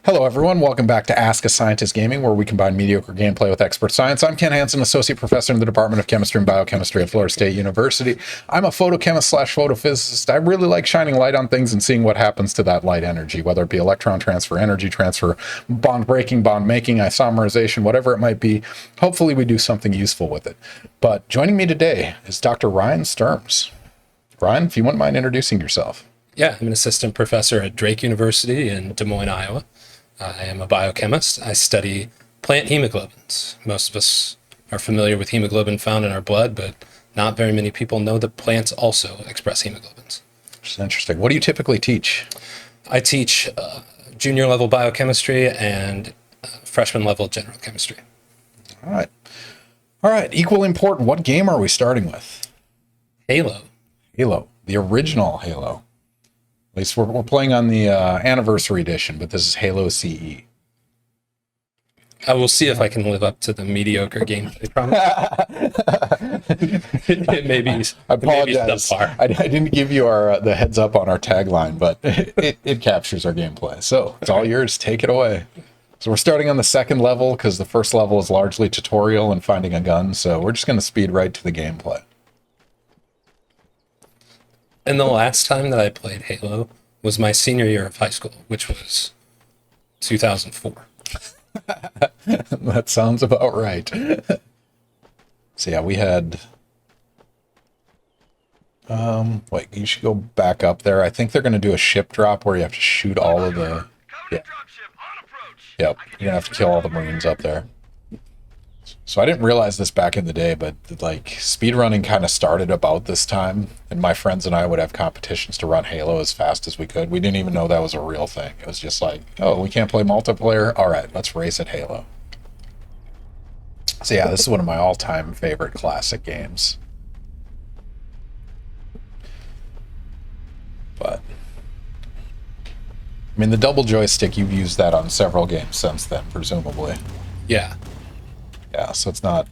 Hello, everyone. Welcome back to Ask a Scientist Gaming, where we combine mediocre gameplay with expert science. I'm Ken Hansen, Associate Professor in the Department of Chemistry and Biochemistry at Florida State University. I'm a photochemist slash photophysicist. I really like shining light on things and seeing what happens to that light energy, whether it be electron transfer, energy transfer, bond breaking, bond making, isomerization, whatever it might be. Hopefully we do something useful with it. But joining me today is Dr. Ryan Sturms. Ryan, if you wouldn't mind introducing yourself. Yeah, I'm an assistant professor at Drake University in Des Moines, Iowa. I am a biochemist. I study plant hemoglobins. Most of us are familiar with hemoglobin found in our blood, but not very many people know that plants also express hemoglobins. Which is interesting. What do you typically teach? I teach junior level biochemistry and freshman level general chemistry. All right. All right. Equally important. What game are we starting with? Halo. Halo. The original Halo. At least we're playing on the anniversary edition, but this is Halo CE. I will see if I can live up to the mediocre gameplay promise. It may be, I apologize. subpar. I didn't give you the heads up on our tagline, but it captures our gameplay. So it's all yours. Take it away. So we're starting on the second level because the first level is largely tutorial and finding a gun. So we're just going to speed right to the gameplay. And the last time that I played Halo was my senior year of high school, which was 2004. That sounds about right. So yeah, we had... wait, you should go back up there. I think they're going to do a ship drop where you have to shoot all of the... Yeah. Yep, you're going to have to kill all the Marines up there. So I didn't realize this back in the day, but like speedrunning kind of started about this time, and my friends and I would have competitions to run Halo as fast as we could. We didn't even know that was a real thing. It was just like, oh, we can't play multiplayer? All right, let's race at Halo. So yeah, this is one of my all-time favorite classic games. But I mean, the double joystick, you've used that on several games since then, presumably. Yeah. Yeah, so it's not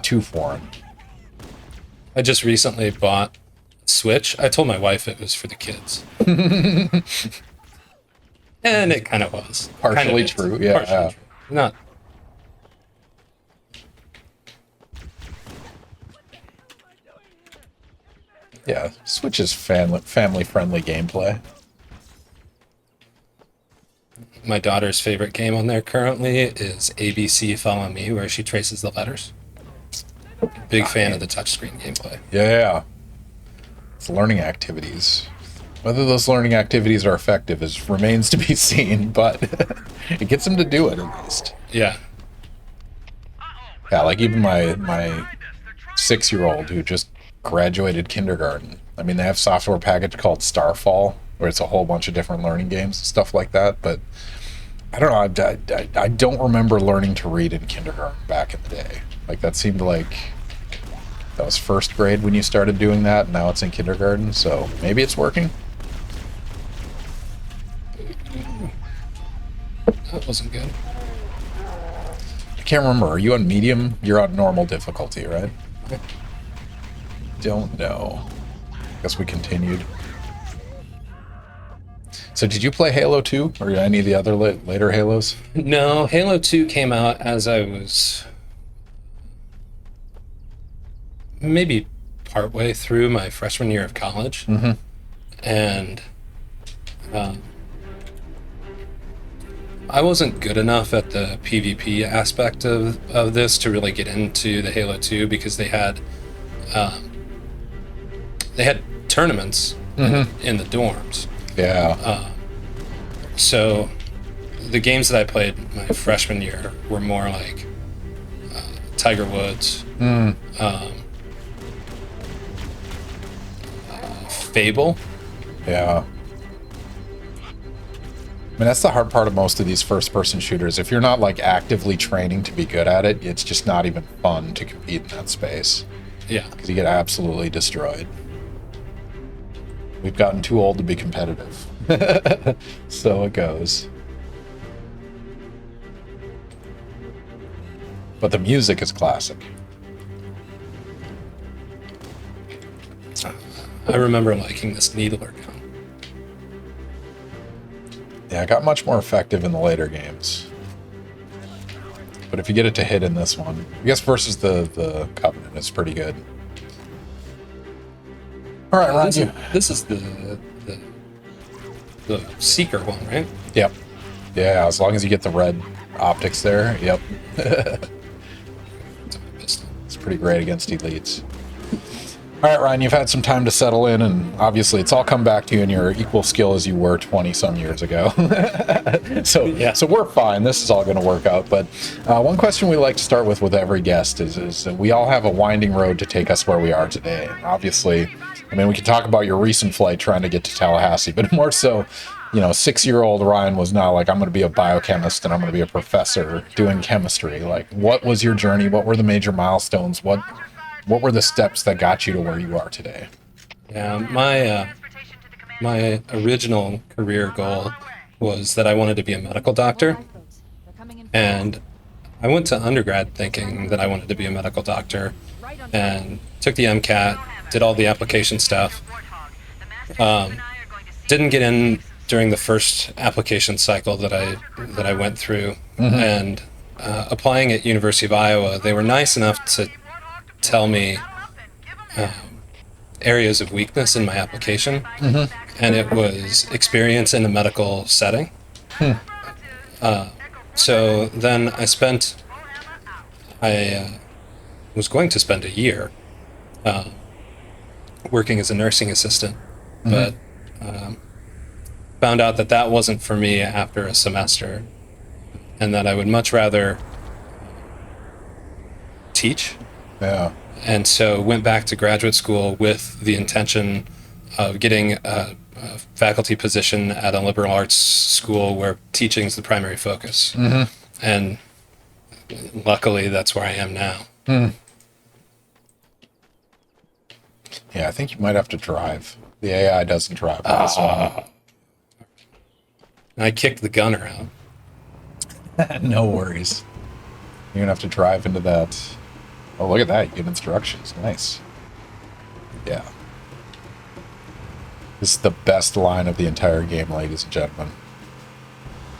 too foreign. I just recently bought a Switch. I told my wife it was for the kids. And it kind of was. Partially true, yeah. Partially true. Not. Yeah, Switch is family-friendly gameplay. My daughter's favorite game on there currently is ABC Follow Me, where she traces the letters. Big fan of the touchscreen gameplay. Yeah. It's learning activities. Whether those learning activities are effective remains to be seen, but it gets them to do it at least. Yeah. Yeah, like even my 6-year-old who just graduated kindergarten. I mean, they have a software package called Starfall, where it's a whole bunch of different learning games and stuff like that, but I don't know, I don't remember learning to read in kindergarten back in the day. Like, that seemed like that was first grade when you started doing that, and now it's in kindergarten, so maybe it's working. That wasn't good. I can't remember, are you on medium? You're on normal difficulty, right? Don't know. Guess we continued. So did you play Halo 2 or any of the other later Halos? No, Halo 2 came out as I was maybe partway through my freshman year of college. Mm-hmm. And I wasn't good enough at the PvP aspect of this to really get into the Halo 2 because they had tournaments in the dorms. Yeah. So the games that I played my freshman year were more like Tiger Woods, Fable. Yeah. I mean, that's the hard part of most of these first-person shooters. If you're not like actively training to be good at it, it's just not even fun to compete in that space. Yeah. Because you get absolutely destroyed. We've gotten too old to be competitive. So it goes. But the music is classic. I remember liking this needler gun. Yeah, it got much more effective in the later games. But if you get it to hit in this one, I guess versus the Covenant, it's pretty good. All right, Ryan. This is the Seeker one, right? Yep. Yeah, as long as you get the red optics there, yep. It's pretty great against elites. All right, Ryan, you've had some time to settle in, and obviously it's all come back to you, and you're equal skill as you were 20-some years ago. So we're fine. This is all going to work out. But one question we like to start with every guest is that we all have a winding road to take us where we are today. And obviously, I mean, we can talk about your recent flight trying to get to Tallahassee, but more so, 6-year-old Ryan was not like, I'm going to be a biochemist and I'm going to be a professor doing chemistry. Like, what was your journey? What were the major milestones? What were the steps that got you to where you are today? Yeah, my original career goal was that I wanted to be a medical doctor, and I went to undergrad thinking that I wanted to be a medical doctor, and took the MCAT, did all the application stuff. Didn't get in during the first application cycle that I went through, and applying at University of Iowa, they were nice enough to tell me areas of weakness in my application, and it was experience in a medical setting. So then I was going to spend a year working as a nursing assistant, but found out that wasn't for me after a semester, and that I would much rather teach. Yeah. And so went back to graduate school with the intention of getting a faculty position at a liberal arts school where teaching is the primary focus. And luckily, that's where I am now. Yeah, I think you might have to drive. The AI doesn't drive on this one. I kicked the gunner out. No worries. You're going to have to drive into that. Oh, look at that. You get instructions. Nice. Yeah. This is the best line of the entire game, ladies and gentlemen.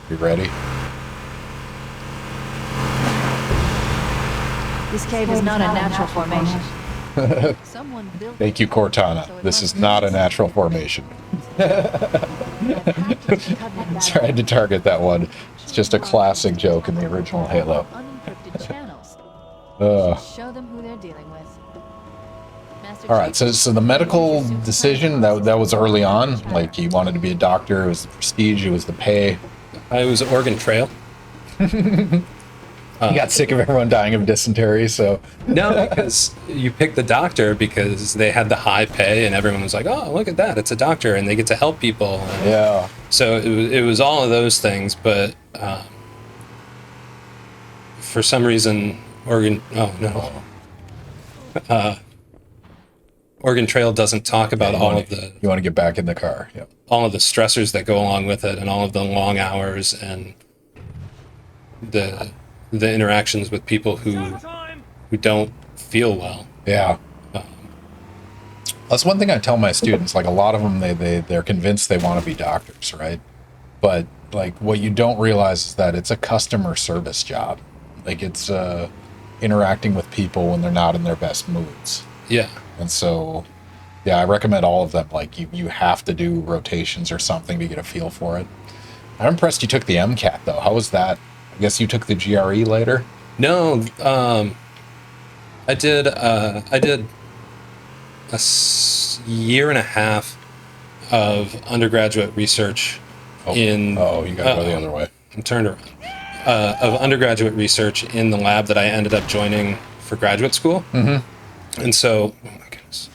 You ready? This cave is not a natural formation. Thank you, Cortana. This is not a natural formation. Sorry, I had to target that one. It's just a classic joke in the original Halo. Show them who they're dealing with. All right, so the medical decision, that was early on? Like, you wanted to be a doctor, it was the prestige, it was the pay? I was Oregon Trail. You got sick of everyone dying of dysentery, so... No, because you picked the doctor because they had the high pay, and everyone was like, oh, look at that, it's a doctor, and they get to help people. And yeah. So it was all of those things, but for some reason, Oregon Trail doesn't talk about all of the... You want to get back in the car, yep. All of the stressors that go along with it, and all of the long hours, and the interactions with people who don't feel well. Yeah. That's one thing I tell my students. Like, a lot of them, they're convinced they want to be doctors, right? But, like, what you don't realize is that it's a customer service job. Like, it's interacting with people when they're not in their best moods. Yeah. And so, yeah, I recommend all of them. Like, you have to do rotations or something to get a feel for it. I'm impressed you took the MCAT, though. How was that? I guess you took the GRE later? No, I did a year and a half of undergraduate research in... Oh, you gotta go the other way. I'm turned around. Of undergraduate research in the lab that I ended up joining for graduate school. And so, oh my goodness,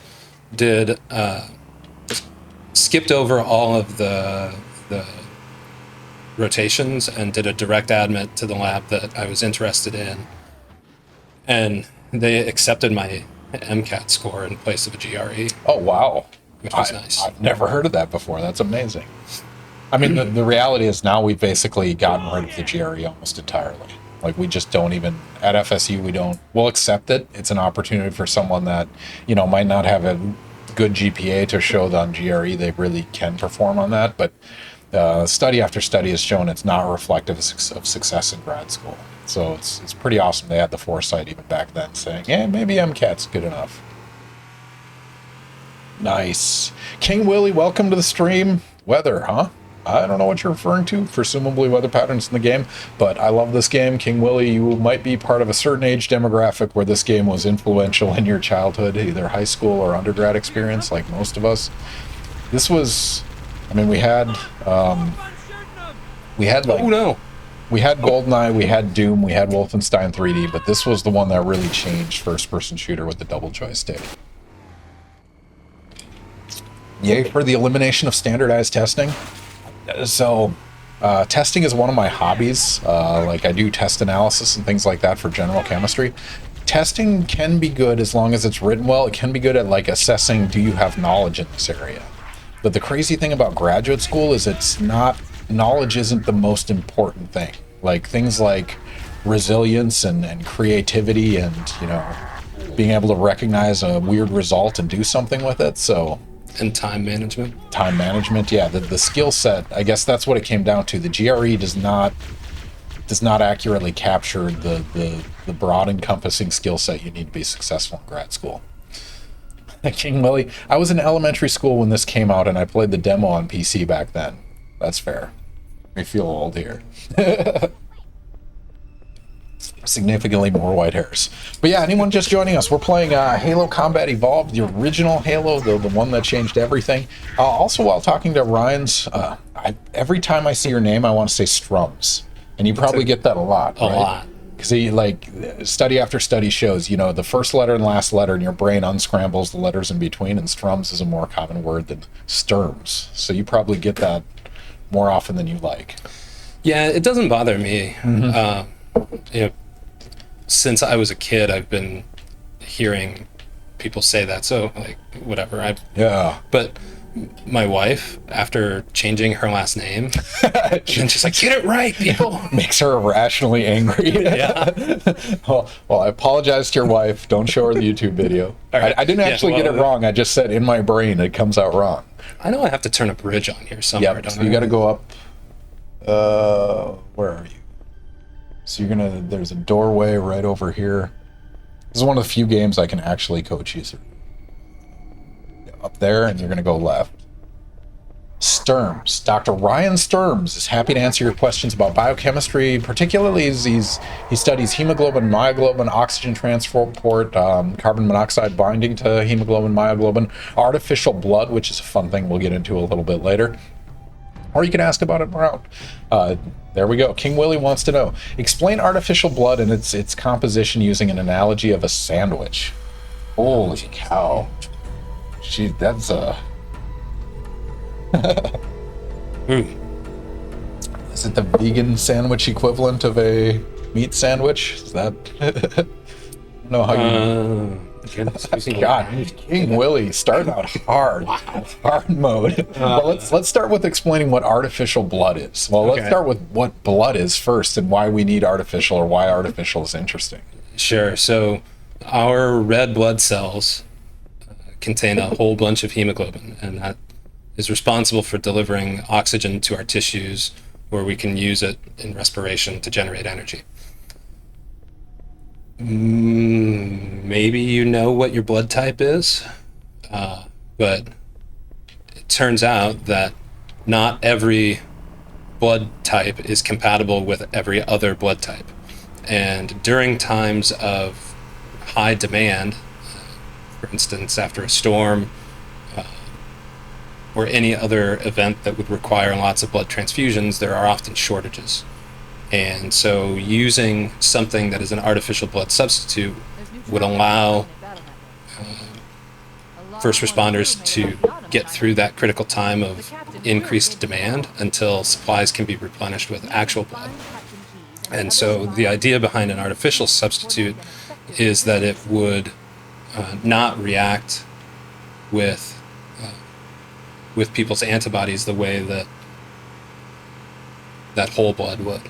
skipped over all of the rotations and did a direct admit to the lab that I was interested in. And they accepted my MCAT score in place of a GRE. Oh, wow. Which was nice. I've never heard of that before. That's amazing. I mean, the reality is now we've basically gotten rid of the GRE almost entirely. Like, we just don't even, at FSU, we'll accept it. It's an opportunity for someone that, might not have a good GPA to show that on GRE they really can perform on that. But Study after study has shown it's not reflective of success in grad school. So it's pretty awesome they had the foresight even back then saying, yeah, maybe MCAT's good enough. Nice. King Willie, welcome to the stream. Weather, huh? I don't know what you're referring to, presumably weather patterns in the game, but I love this game. King Willie, you might be part of a certain age demographic where this game was influential in your childhood, either high school or undergrad experience, like most of us. This was, I mean, we had like, Oh no. we had GoldenEye, we had Doom, we had Wolfenstein 3D, but this was the one that really changed first-person shooter with the double joystick. Yay for the elimination of standardized testing. So, testing is one of my hobbies. Like, I do test analysis and things like that for general chemistry. Testing can be good as long as it's written well. It can be good at, like, assessing, do you have knowledge in this area? But the crazy thing about graduate school is it's not, knowledge isn't the most important thing. Like, things like resilience and creativity and, you know, being able to recognize a weird result and do something with it. So, And time management. time management, yeah, the skill set, I guess that's what it came down to. The GRE does not accurately capture the broad encompassing skill set you need to be successful in grad school. King Willie, I was in elementary school when this came out and I played the demo on PC back then. That's fair. I feel old here. Significantly more white hairs. But yeah, anyone just joining us, we're playing Halo Combat Evolved, the original Halo, the one that changed everything. Also, while talking to Ryan's, every time I see your name, I want to say Strums. And you probably get that a lot, A right? lot. Because he, like, study after study shows, you know, the first letter and last letter in your brain unscrambles the letters in between, and Strums is a more common word than Sturms. So you probably get that more often than you like. Yeah, it doesn't bother me. You know, since I was a kid, I've been hearing people say that. So, like, whatever. Yeah. But my wife, after changing her last name, and she's like, "Get it right, people." Makes her irrationally angry. Yeah. well, I apologize to your wife. Don't show her the YouTube video. All right. I didn't Yeah, actually get it well, wrong. I just said in my brain it comes out wrong. I know I have to turn a bridge on here somewhere. Yep. Don't So I? you got to go up. Where are you? So you're gonna. There's a doorway right over here. This is one of the few games I can actually coach you through. Up there, and you're gonna go left. Sturms. Dr. Ryan Sturms is happy to answer your questions about biochemistry, particularly as he studies hemoglobin, myoglobin, oxygen transport, carbon monoxide binding to hemoglobin, myoglobin, artificial blood, which is a fun thing we'll get into a little bit later. Or you can ask about it around. There we go. King Willie wants to know. Explain artificial blood and its composition using an analogy of a sandwich. Holy cow. Gee, that's a... Is it the vegan sandwich equivalent of a meat sandwich? Is that... I don't know how you... God, King Willie starting out hard, hard mode. Well, let's start with explaining what artificial blood is. Well, let's start with what blood is first and why we need artificial, or why artificial is interesting. Sure. So our red blood cells contain a whole bunch of hemoglobin, and that is responsible for delivering oxygen to our tissues, where we can use it in respiration to generate energy. Maybe you know what your blood type is, but it turns out that not every blood type is compatible with every other blood type. And during times of high demand, for instance, after a storm, or any other event that would require lots of blood transfusions, there are often shortages. And so using something that is an artificial blood substitute would allow first responders to get through that critical time of increased demand until supplies can be replenished with actual blood. And so the idea behind an artificial substitute is that it would not react with people's antibodies the way that whole blood would.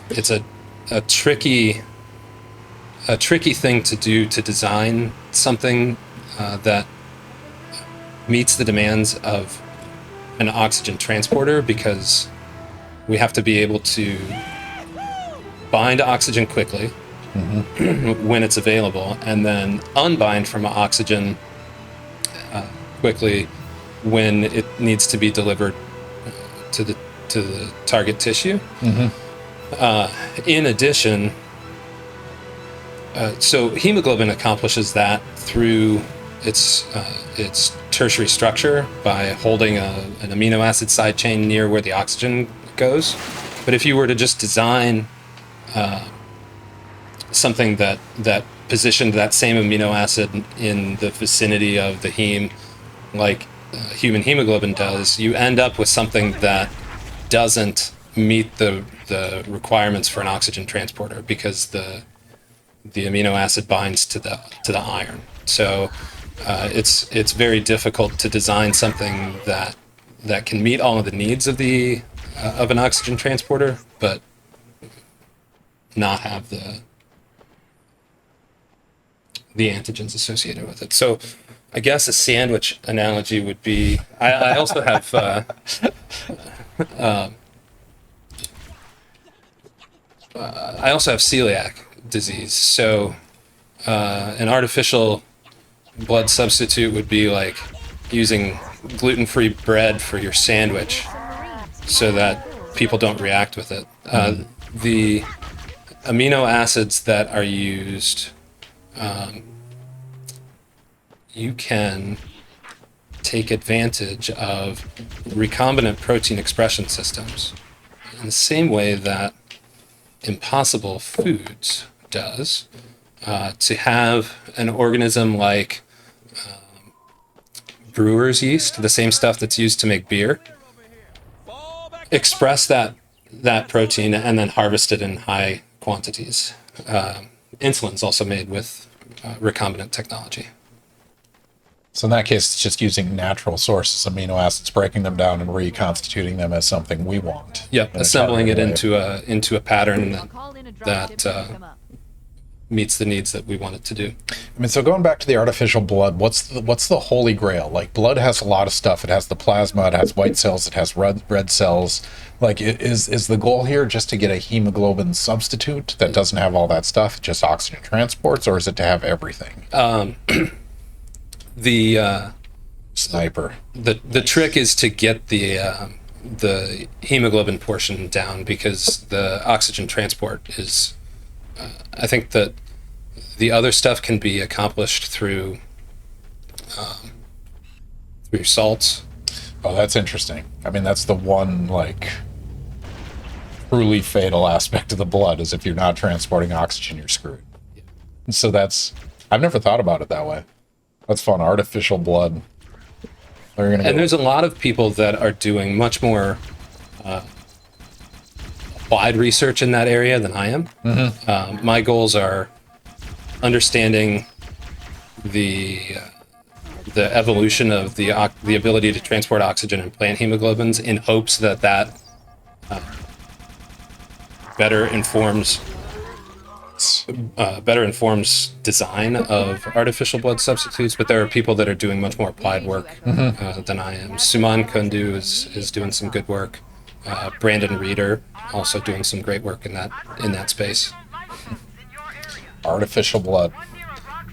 It's a tricky thing to do, to design something that meets the demands of an oxygen transporter because we have to be able to bind oxygen quickly when it's available, and then unbind from oxygen quickly when it needs to be delivered to the target tissue. In addition, so hemoglobin accomplishes that through its tertiary structure by holding an amino acid side chain near where the oxygen goes. But if you were to just design something that positioned that same amino acid in the vicinity of the heme, like human hemoglobin does, you end up with something that doesn't meet the requirements for an oxygen transporter because the amino acid binds to the iron. So it's very difficult to design something that can meet all of the needs of an oxygen transporter, but not have the antigens associated with it. So I guess a sandwich analogy would be, I also have celiac disease. So an artificial blood substitute would be like using gluten-free bread for your sandwich so that people don't react with it. The amino acids that are used, you can take advantage of recombinant protein expression systems in the same way that Impossible Foods does, to have an organism like brewer's yeast, the same stuff that's used to make beer, express that protein and then harvest it in high quantities. Insulin's also made with recombinant technology. So in that case, it's just using natural sources, amino acids, breaking them down and reconstituting them as something we want. Yep, assembling it into a pattern that meets the needs that we want it to do. I mean, so going back to the artificial blood, what's the holy grail? Like, blood has a lot of stuff. It has the plasma, it has white cells, it has red cells. Like, is the goal here just to get a hemoglobin substitute that doesn't have all that stuff, just oxygen transports, or is it to have everything? The Sniper. The trick is to get the hemoglobin portion down, because the oxygen transport is, I think that the other stuff can be accomplished through your salts. Oh, that's interesting. I mean, that's the one, like, truly fatal aspect of the blood, is if you're not transporting oxygen, you're screwed. Yeah. So I've never thought about it that way. That's fun. Artificial blood. There's a lot of people that are doing much more applied research in that area than I am. My goals are understanding the evolution of the ability to transport oxygen in plant hemoglobins, in hopes that better informs design of artificial blood substitutes. But there are people that are doing much more applied work than I am. Suman Kundu is doing some good work. Brandon Reeder also doing some great work in that space. Artificial blood.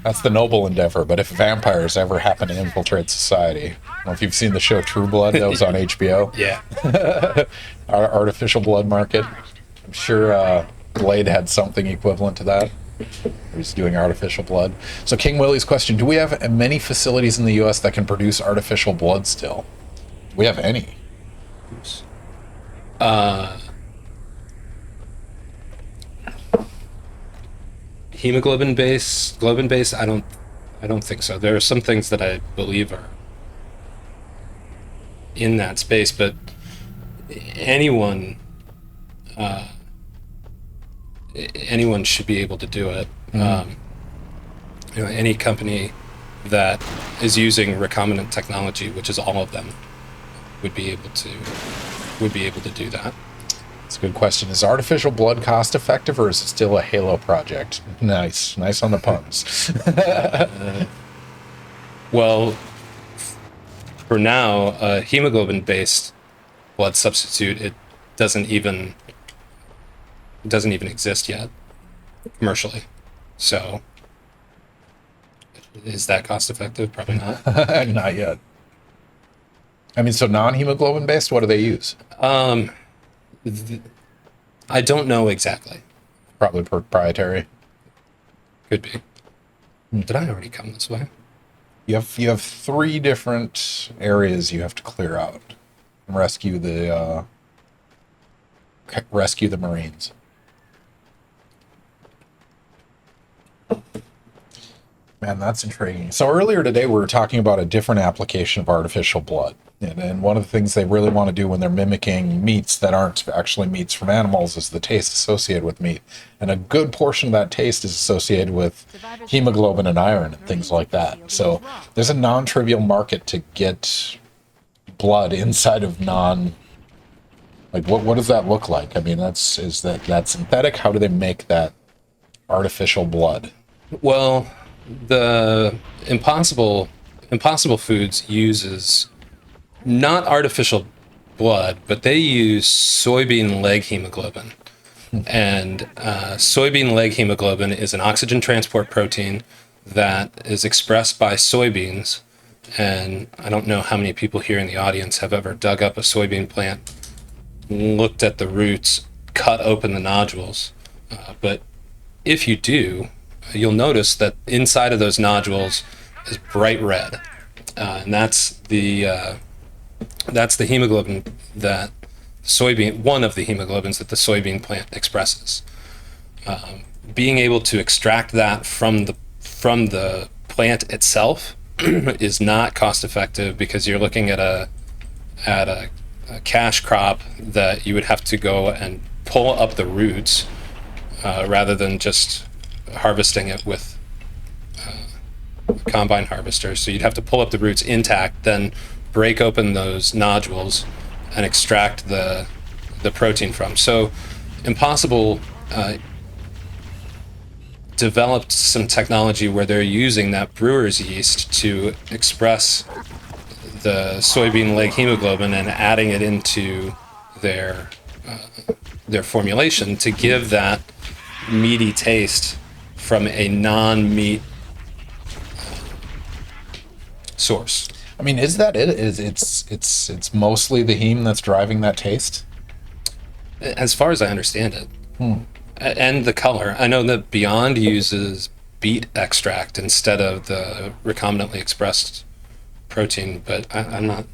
That's the noble endeavor. But if vampires ever happen to infiltrate society, I don't know if you've seen the show True Blood, that was on HBO. Yeah. Our artificial blood market. I'm sure Blade had something equivalent to that. He's doing artificial blood. So King Willie's question, do we have many facilities in the U.S. that can produce artificial blood still? Do we have any? Hemoglobin based, I don't think so. There are some things that I believe are in that space, but anyone should be able to do it. Any company that is using recombinant technology, which is all of them, would be able to do that. That's a good question. Is artificial blood cost effective, or is it still a Halo project? Nice on the puns. Well, for now, a hemoglobin-based blood substitute, it doesn't even exist yet commercially. So, is that cost effective? Probably not. Not yet. I mean, so non-hemoglobin based, what do they use? I don't know exactly. Probably proprietary. Could be. Did I already come this way? You have 3 different areas you have to clear out and rescue the Marines. Man, that's intriguing. So earlier today we were talking about a different application of artificial blood. And one of the things they really want to do when they're mimicking meats that aren't actually meats from animals is the taste associated with meat. And a good portion of that taste is associated with hemoglobin and iron and things like that. So there's a non-trivial market to get blood inside of what does that look like? I mean, is that synthetic? How do they make that artificial blood? Well, the Impossible Foods uses not artificial blood, but they use soybean leg hemoglobin. And soybean leg hemoglobin is an oxygen transport protein that is expressed by soybeans. And I don't know how many people here in the audience have ever dug up a soybean plant, looked at the roots, cut open the nodules. But if you do, you'll notice that inside of those nodules is bright red. And that's the hemoglobin that one of the hemoglobins that the soybean plant expresses. Being able to extract that from the plant itself is not cost effective, because you're looking at a cash crop that you would have to go and pull up the roots rather than just harvesting it with a combine harvester. So you'd have to pull up the roots intact, then break open those nodules and extract the protein from. So Impossible developed some technology where they're using that brewer's yeast to express the soybean leg hemoglobin and adding it into their formulation to give that meaty taste from a non-meat source. I mean, is that it? It's mostly the heme that's driving that taste? As far as I understand it. And the color. I know that Beyond uses beet extract instead of the recombinantly expressed protein, but I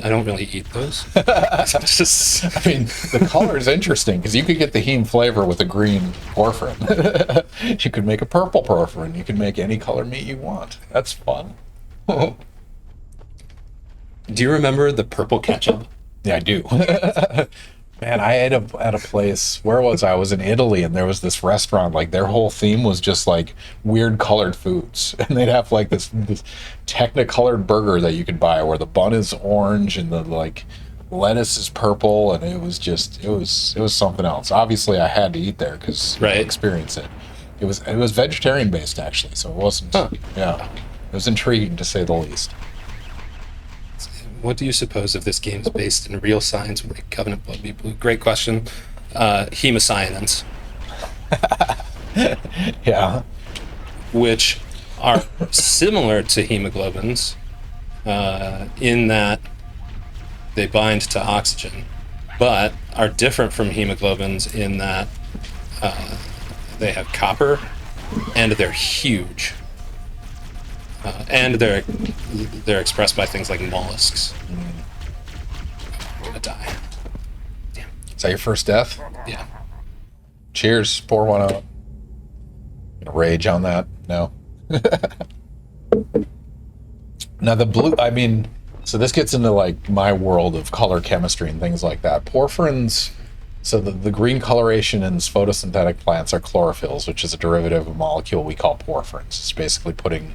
don't really eat those. I mean, the color is interesting because you could get the heme flavor with a green porphyrin. You could make a purple porphyrin. You can make any color meat you want. That's fun. Do you remember the purple ketchup? Yeah, I do. Man, I ate at a place, where was I? I was in Italy, and there was this restaurant, like their whole theme was just like weird colored foods. And they'd have like this technicolored burger that you could buy where the bun is orange and the like lettuce is purple, and it was something else. Obviously I had to eat there because right. Experience it. It was vegetarian based actually, so it wasn't yeah. It was intriguing to say the least. What do you suppose if this game is based in real science? Would make Covenant blood be blue? Great question. Hemocyanins. Yeah. Which are similar to hemoglobins in that they bind to oxygen, but are different from hemoglobins in that they have copper and they're huge. And they're expressed by things like mollusks. I'm gonna die. Damn. Is that your first death? Yeah. Cheers. Pour one out. Gonna rage on that. No. Now the blue, I mean, so this gets into like my world of color chemistry and things like that. Porphyrins, so the green coloration in photosynthetic plants are chlorophylls, which is a derivative of a molecule we call porphyrins. It's basically putting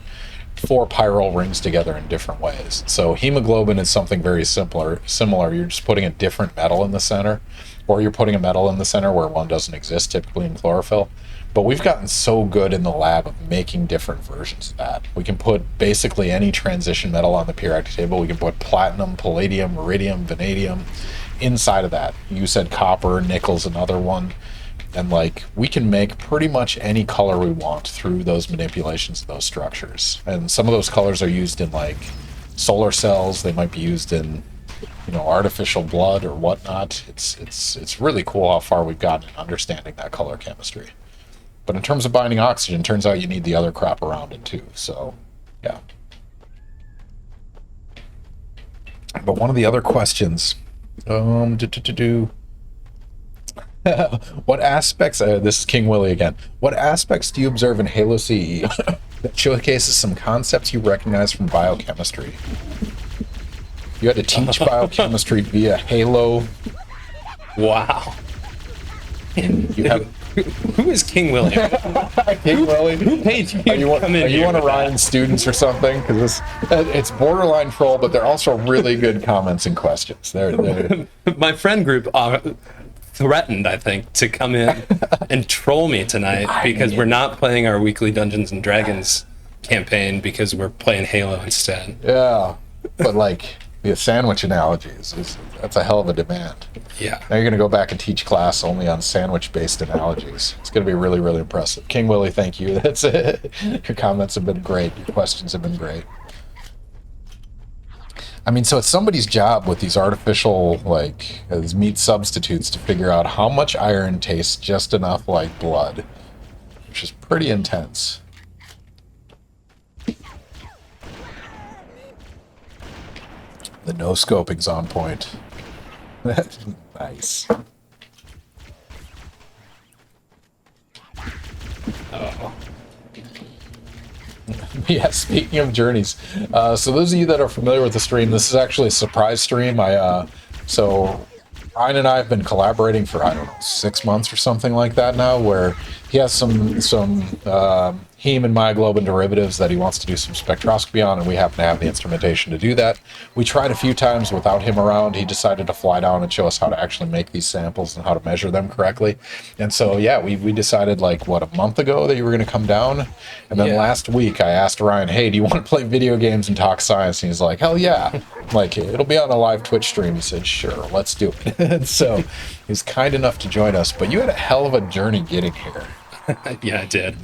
4 pyrrole rings together in different ways. So hemoglobin is something very similar. You're just putting a different metal in the center, or you're putting a metal in the center where one doesn't exist typically in chlorophyll. But we've gotten so good in the lab of making different versions of that. We can put basically any transition metal on the periodic table. We can put platinum, palladium, iridium, vanadium inside of that. You said copper, nickel's another one. And like, we can make pretty much any color we want through those manipulations of those structures. And some of those colors are used in like solar cells. They might be used in, you know, artificial blood or whatnot. It's really cool how far we've gotten in understanding that color chemistry. But in terms of binding oxygen, turns out you need the other crap around it too. So, yeah. But one of the other questions, what aspects? This is King Willie again. What aspects do you observe in Halo CE that showcases some concepts you recognize from biochemistry? You had to teach biochemistry via Halo. Wow. You have Who is King Willie? King Willie. Who paid you? Are you one of Ryan's students or something? Because it's borderline troll, but they're also really good comments and questions. They're My friend group threatened, I think, to come in and troll me tonight because we're not playing our weekly Dungeons and Dragons campaign because we're playing Halo instead. yeah, but like the sandwich analogies that's a hell of a demand. Yeah. Now you're going to go back and teach class only on sandwich-based analogies. It's going to be really, really impressive. King Willie, thank you. That's it. Your comments have been great. Your questions have been great. I mean, so it's somebody's job with these artificial, like, these meat substitutes to figure out how much iron tastes just enough like blood, which is pretty intense. The no-scoping's on point. Nice. Oh. Yeah, speaking of journeys, so those of you that are familiar with the stream, this is actually a surprise stream. So Ryan and I have been collaborating for, I don't know, 6 months or something like that now, where he has some heme and myoglobin derivatives that he wants to do some spectroscopy on, and we happen to have the instrumentation to do that. We tried a few times without him around. He decided to fly down and show us how to actually make these samples and how to measure them correctly. And so, yeah, we decided, like, what, a month ago that you were going to come down? And then last week I asked Ryan, hey, do you want to play video games and talk science? And he's like, hell yeah. Like, it'll be on a live Twitch stream. He said, sure, let's do it. And so he's kind enough to join us, but you had a hell of a journey getting here. Yeah, I did.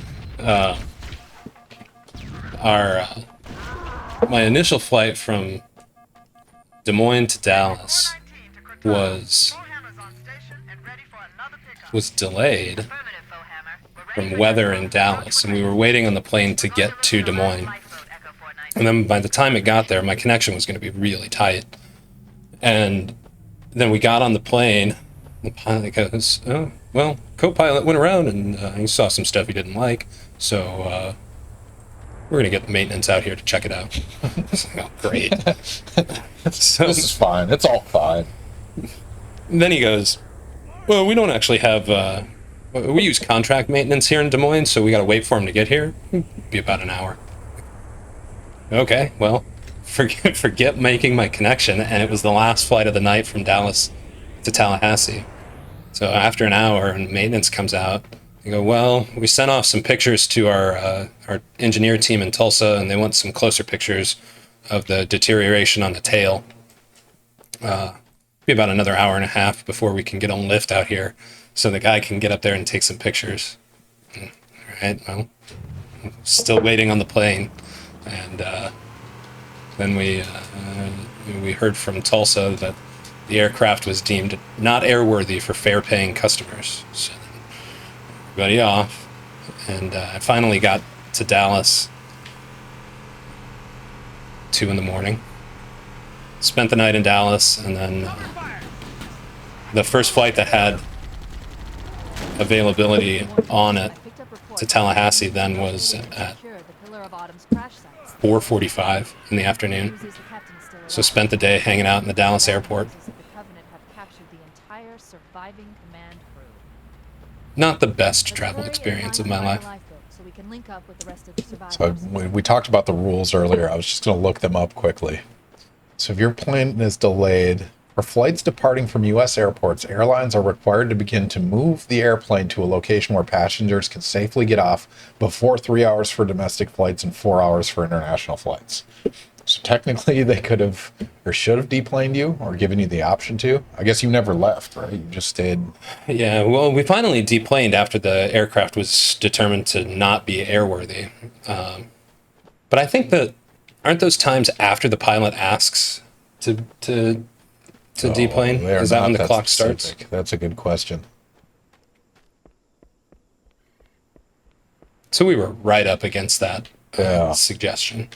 My initial flight from Des Moines to Dallas was delayed from weather in Dallas, and we were waiting on the plane to get to Des Moines. And then by the time it got there, my connection was going to be really tight. And then we got on the plane. The pilot goes, "Oh, well, co-pilot went around and he saw some stuff he didn't like, so we're gonna get the maintenance out here to check it out." I was like, oh, great. So, This is fine. It's all fine. then he goes, "Well, we don't actually have. We use contract maintenance here in Des Moines, so we got to wait for him to get here. It'll be about an hour." Okay, well, forget making my connection, and it was the last flight of the night from Dallas to Tallahassee. So after an hour, and maintenance comes out, they go, "Well, we sent off some pictures to our engineer team in Tulsa, and they want some closer pictures of the deterioration on the tail. Be about another hour and a half before we can get on lift out here, so the guy can get up there and take some pictures." All right, well, still waiting on the plane, and then we heard from Tulsa that the aircraft was deemed not airworthy for fare-paying customers. So everybody off, and I finally got to Dallas 2 a.m. Spent the night in Dallas, and then the first flight that had availability on it to Tallahassee then was at 4:45 in the afternoon. So spent the day hanging out in the Dallas airport. Not the best travel experience of my life. So we talked about the rules earlier. I was just going to look them up quickly. So if your plane is delayed For flights departing from U.S. airports, airlines are required to begin to move the airplane to a location where passengers can safely get off before 3 hours for domestic flights and 4 hours for international flights. So technically, they could have or should have deplaned you or given you the option to. I guess you never left, right? You just stayed. Yeah, well, we finally deplaned after the aircraft was determined to not be airworthy. But I think that aren't those times after the pilot asks to deplane? They are Is that not when the that clock specific. starts? That's a good question. So we were right up against that Yeah. suggestion.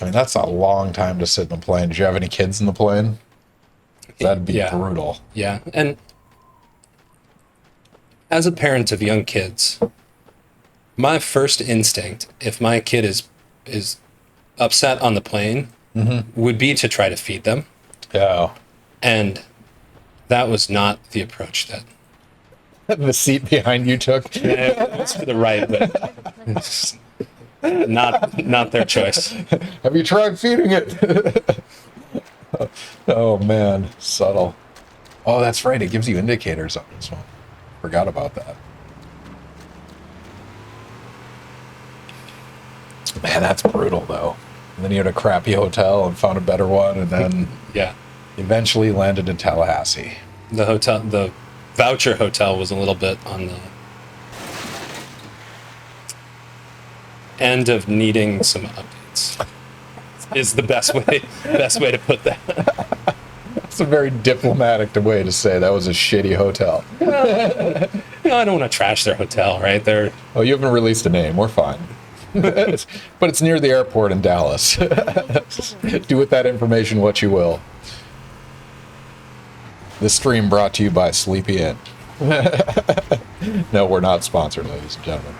I mean, that's a long time to sit in a plane. Did you have any kids in the plane? That'd be Yeah. brutal. Yeah, and as a parent of young kids, my first instinct, if my kid is upset on the plane, would be to try to feed them, Yeah. and that was not the approach that The seat behind you took. it was to the right, but it's not their choice. Have you tried feeding it? Oh man, subtle. Oh, that's right. It gives you indicators on this one. Forgot about that. Man, that's brutal though. And then you had a crappy hotel and found a better one, and then Yeah, eventually landed in Tallahassee. the voucher hotel was a little bit on the end of needing some updates. Is the best way to put that. That's a very diplomatic way to say that was a shitty hotel. No, I don't want to trash their hotel, right? They're Oh, you haven't released a name. We're fine. But it's near the airport in Dallas. Do with that information what you will. This stream brought to you by Sleepy Inn. No, we're not sponsored, ladies and gentlemen.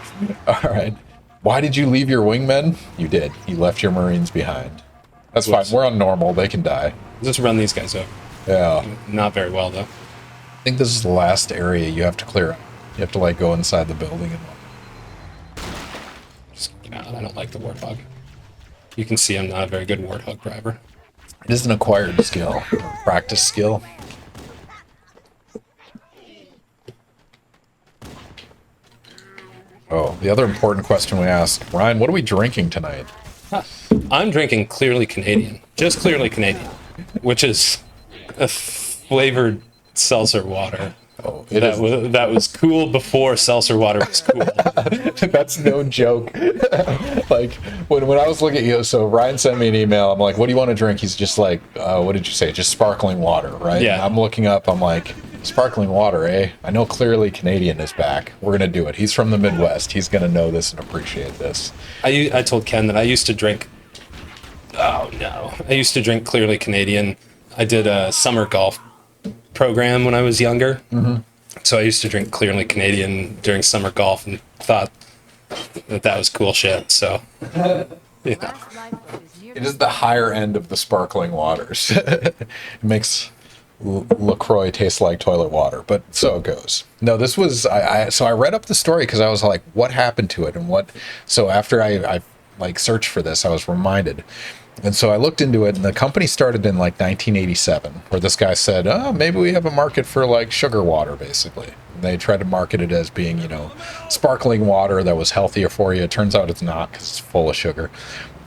All right. Why did you leave your wingmen? You did. You left your Marines behind. That's Whoops. fine. We're on normal. They can die. just run these guys over. Yeah. Not very well though. I think this is the last area you have to clear out. You have to like go inside the building and Just get out. I don't like the warthog. You can see I'm not a very good warthog driver. it is an acquired skill, practice skill. Oh, the other important question we asked, Ryan, what are we drinking tonight? I'm drinking Clearly Canadian, just Clearly Canadian, which is a flavored seltzer water. Oh, it is. That was cool before seltzer water was cool. That's no joke. Like when I was looking at you, so Ryan sent me an email. I'm like, "What do you want to drink?" He's just like, "What did you say? Just sparkling water, right?" Yeah. And I'm looking up. I'm like, "Sparkling water, eh?" I know Clearly Canadian is back. We're gonna do it. He's from the Midwest. He's gonna know this and appreciate this. I told Ken that I used to drink. Oh no! I used to drink Clearly Canadian. I did a summer golf program when I was younger, so I used to drink Clearly Canadian during summer golf and thought that was cool shit. So, yeah. Last lifeboat is near It is the higher end of the sparkling waters. It makes LaCroix taste like toilet water, but so it goes. No, this was so I read up the story because I was like, what happened to it and what. So after I like searched for this, I was reminded. And so I looked into it, and the company started in like 1987, where this guy said, "Oh, maybe we have a market for like sugar water." Basically, they tried to market it as being, sparkling water that was healthier for you. It turns out it's not because it's full of sugar.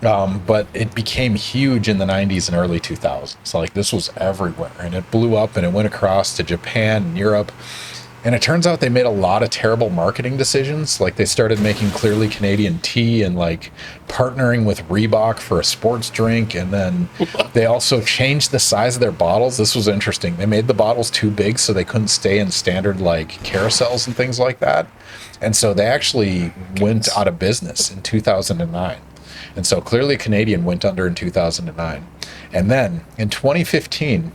But it became huge in the 90s and early 2000s. Like this was everywhere, and it blew up, and it went across to Japan and Europe. And it turns out they made a lot of terrible marketing decisions. Like they started making Clearly Canadian tea and like partnering with Reebok for a sports drink. And then they also changed the size of their bottles. This was interesting. They made the bottles too big so they couldn't stay in standard like carousels and things like that. And so they actually went out of business in 2009. And so Clearly Canadian went under in 2009. And then in 2015,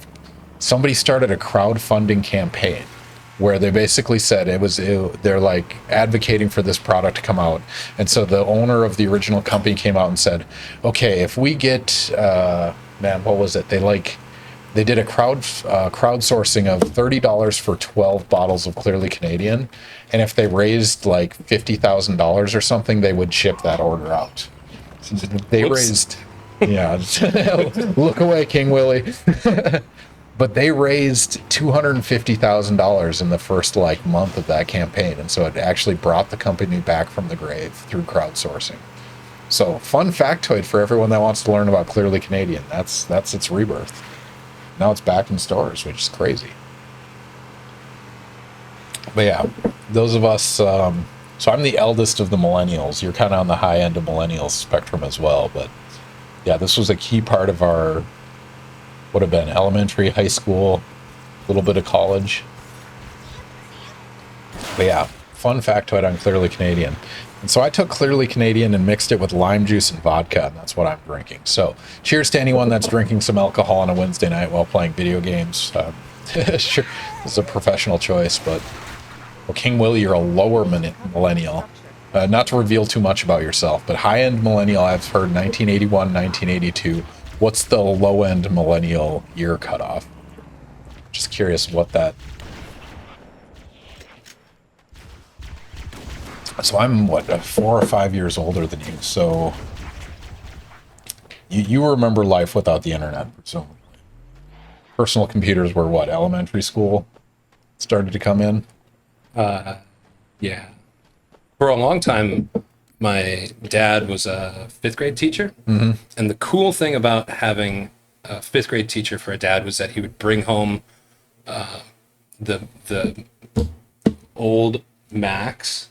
somebody started a crowdfunding campaign where they basically said they're like advocating for this product to come out. And so the owner of the original company came out and said, okay, if we get, what was it? They did a crowdsourcing of $30 for 12 bottles of Clearly Canadian. And if they raised like $50,000 or something, they would ship that order out. They Whoops. raised, yeah, look away, King Willie. But they raised $250,000 in the first like month of that campaign, and so it actually brought the company back from the grave through crowdsourcing. So, fun factoid for everyone that wants to learn about Clearly Canadian. That's its rebirth. Now it's back in stores, which is crazy. But yeah, those of us. So I'm the eldest of the millennials. You're kind of on the high end of millennial spectrum as well. But yeah, this was a key part of our. Would have been elementary, high school, a little bit of college. But yeah, fun factoid on Clearly Canadian. And so I took Clearly Canadian and mixed it with lime juice and vodka, and that's what I'm drinking. So cheers to anyone that's drinking some alcohol on a Wednesday night while playing video games. Sure, this is a professional choice, but well, King Willie, you're a lower millennial. Not to reveal too much about yourself, but high-end millennial, I've heard 1981, 1982. What's the low-end millennial year cutoff? Just curious what that... So I'm, what, 4 or 5 years older than you, so... You remember life without the internet, so... Personal computers were what, elementary school started to come in? Yeah. For a long time, my dad was a fifth grade teacher. Mm-hmm. And the cool thing about having a fifth grade teacher for a dad was that he would bring home the old Macs,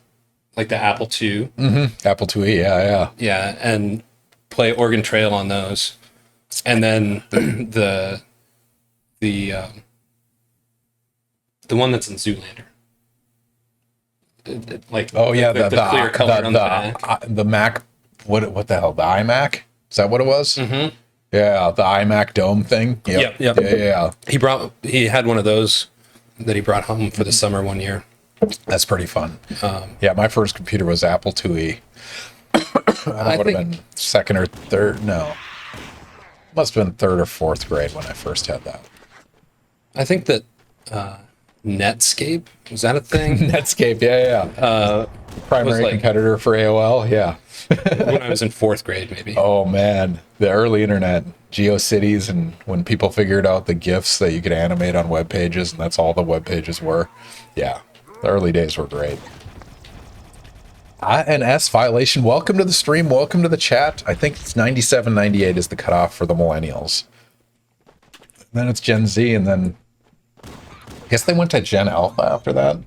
like the Apple II. Mm-hmm. Apple IIe, yeah. Yeah, and play Oregon Trail on those. And then the one that's in Zoolander. Like, oh yeah, the clear color on the back. The Mac, what the hell, the iMac? Is that what it was? Mm-hmm. Yeah, the iMac Dome thing. Yep. Yeah. He had one of those that he brought home for the summer one year. That's pretty fun. Yeah, my first computer was Apple IIe. I would have been second or third. No, must have been third or fourth grade when I first had that. I think that Netscape, was that a thing? Netscape, yeah. Primary competitor for AOL, yeah. When I was in fourth grade, maybe. Oh man, the early internet, GeoCities, and when people figured out the GIFs that you could animate on web pages, and that's all the web pages were. Yeah, the early days were great. INS violation. Welcome to the stream. Welcome to the chat. I think it's 97, 98 is the cutoff for the millennials. Then it's Gen Z, and then I guess they went to Gen Alpha after that.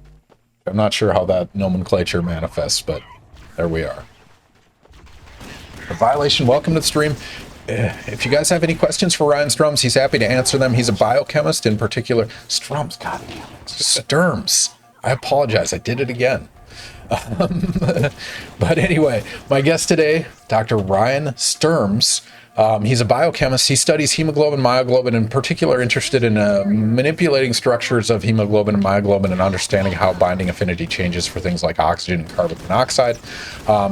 I'm not sure how that nomenclature manifests, but there we are. A violation. Welcome to the stream. If you guys have any questions for Ryan Sturms, he's happy to answer them. He's a biochemist in particular. Sturms, God damn it. Sturms. I apologize. I did it again. But anyway, my guest today, Dr. Ryan Sturms. He's a biochemist. He studies hemoglobin, myoglobin, in particular interested in manipulating structures of hemoglobin and myoglobin and understanding how binding affinity changes for things like oxygen and carbon monoxide.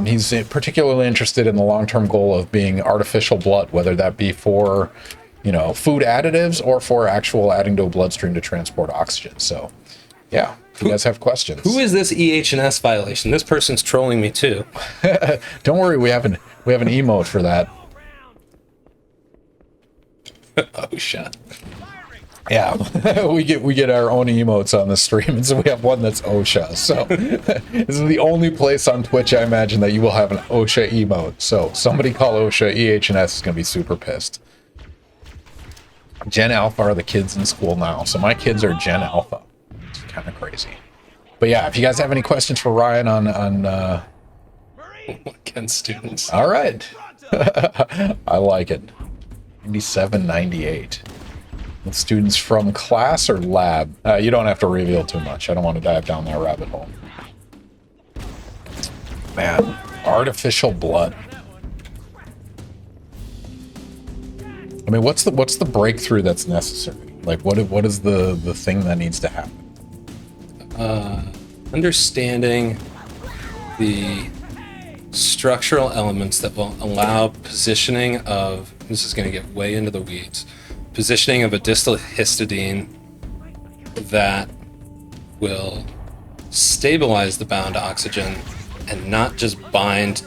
He's particularly interested in the long-term goal of being artificial blood, whether that be for, food additives or for actual adding to a bloodstream to transport oxygen. So, yeah. If you guys have questions. Who is this EH&S violation? This person's trolling me too. Don't worry, we have an emote for that. OSHA. Yeah, we get our own emotes on the stream, and so we have one that's OSHA. So this is the only place on Twitch I imagine that you will have an OSHA emote. So somebody call OSHA. EH&S is gonna be super pissed. Gen Alpha are the kids in school now, so my kids are Gen Alpha. It's kind of crazy. But yeah, if you guys have any questions for Ryan on against students. All right. I like it. 97, 98. With students from class or lab? You don't have to reveal too much. I don't want to dive down that rabbit hole. Man, artificial blood. I mean, what's the breakthrough that's necessary? Like, what is the thing that needs to happen? Understanding the structural elements that will allow positioning of, this is going to get way into the weeds, positioning of a distal histidine that will stabilize the bound oxygen and not just bind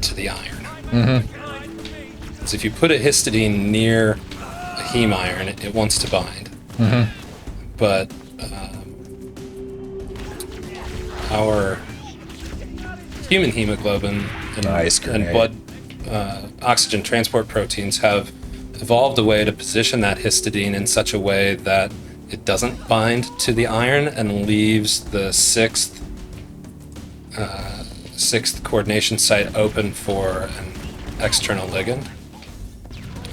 to the iron. Mm-hmm. So if you put a histidine near a heme iron, it wants to bind. But our human hemoglobin Nice and grenade. blood oxygen transport proteins have evolved a way to position that histidine in such a way that it doesn't bind to the iron and leaves the sixth coordination site open for an external ligand.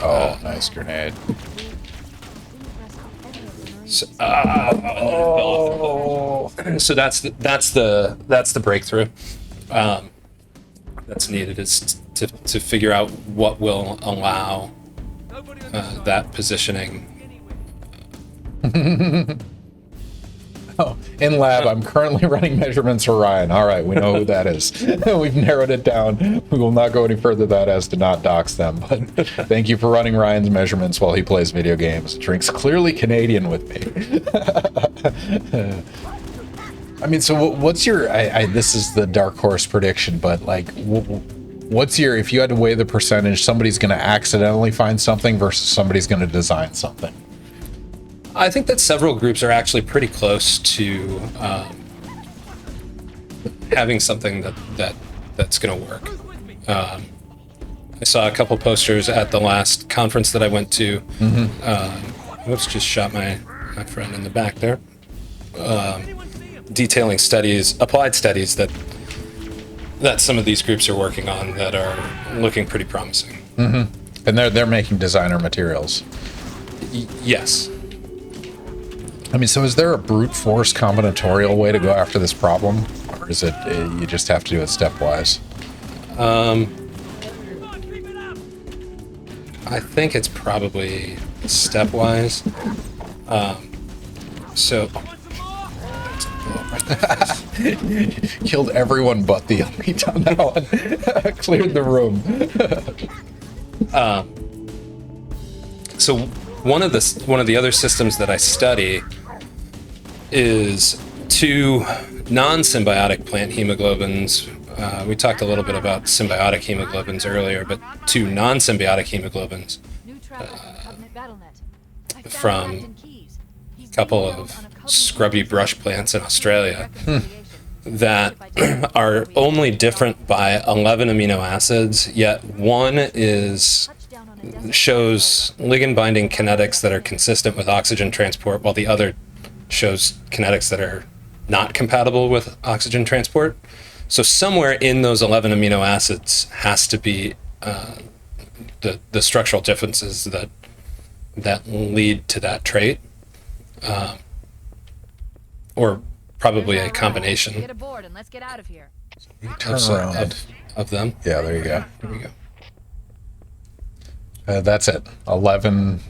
Oh, nice grenade. So, so that's the breakthrough that's needed, is to figure out what will allow that positioning. Oh, in lab, I'm currently running measurements for Ryan. All right, we know who that is. We've narrowed it down. We will not go any further than that as to not dox them. But thank you for running Ryan's measurements while he plays video games. Drinks clearly Canadian with me. I mean, so what's your? This is the dark horse prediction, but like, what's your? If you had to weigh the percentage, somebody's going to accidentally find something versus somebody's going to design something. I think that several groups are actually pretty close to having something that's going to work. I saw a couple posters at the last conference that I went to. Whoops, just shot my friend in the back there. Detailing studies, applied studies that some of these groups are working on that are looking pretty promising. And they're making designer materials. Yes. I mean, so is there a brute force combinatorial way to go after this problem, or is it you just have to do it stepwise? I think it's probably stepwise. So Killed everyone but the elite on that one. Cleared the room. So one of the other systems that I study is two non-symbiotic plant hemoglobins. We talked a little bit about symbiotic hemoglobins earlier, but two non-symbiotic hemoglobins from a couple of scrubby brush plants in Australia that are only different by 11 amino acids, yet one shows ligand binding kinetics that are consistent with oxygen transport, while the other shows kinetics that are not compatible with oxygen transport. So somewhere in those 11 amino acids has to be the structural differences that lead to that trait, or probably a combination Get aboard and let's get out of here. Turn around. of them. Yeah, there you go. Here we go. That's it. 11.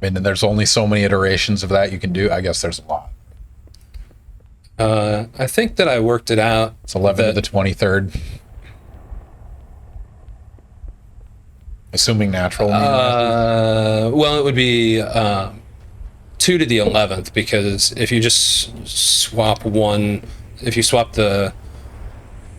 I mean, there's only so many iterations of that you can do. I guess there's a lot. I think that I worked it out. It's 11 to the 23rd. Assuming natural. Well, it would be 2 to the 11th, because if you just swap if you swap the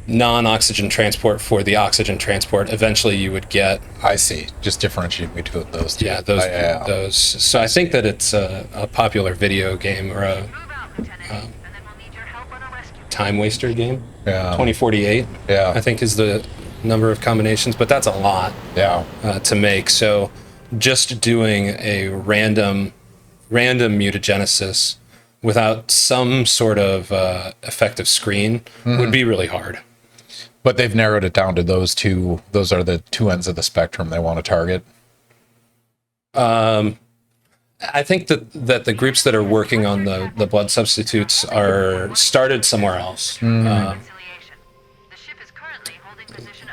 non-oxygen transport for the oxygen transport, eventually you would get. I see. Just differentiate between those two. Yeah, those. So I think that it's a popular video game, or a time waster game. Yeah. 2048. Yeah. I think is the number of combinations, but that's a lot. Yeah. To make. So just doing a random mutagenesis without some sort of effective screen would be really hard. But they've narrowed it down to those two. Those are the two ends of the spectrum they want to target. I think that the groups that are working on the blood substitutes are started somewhere else.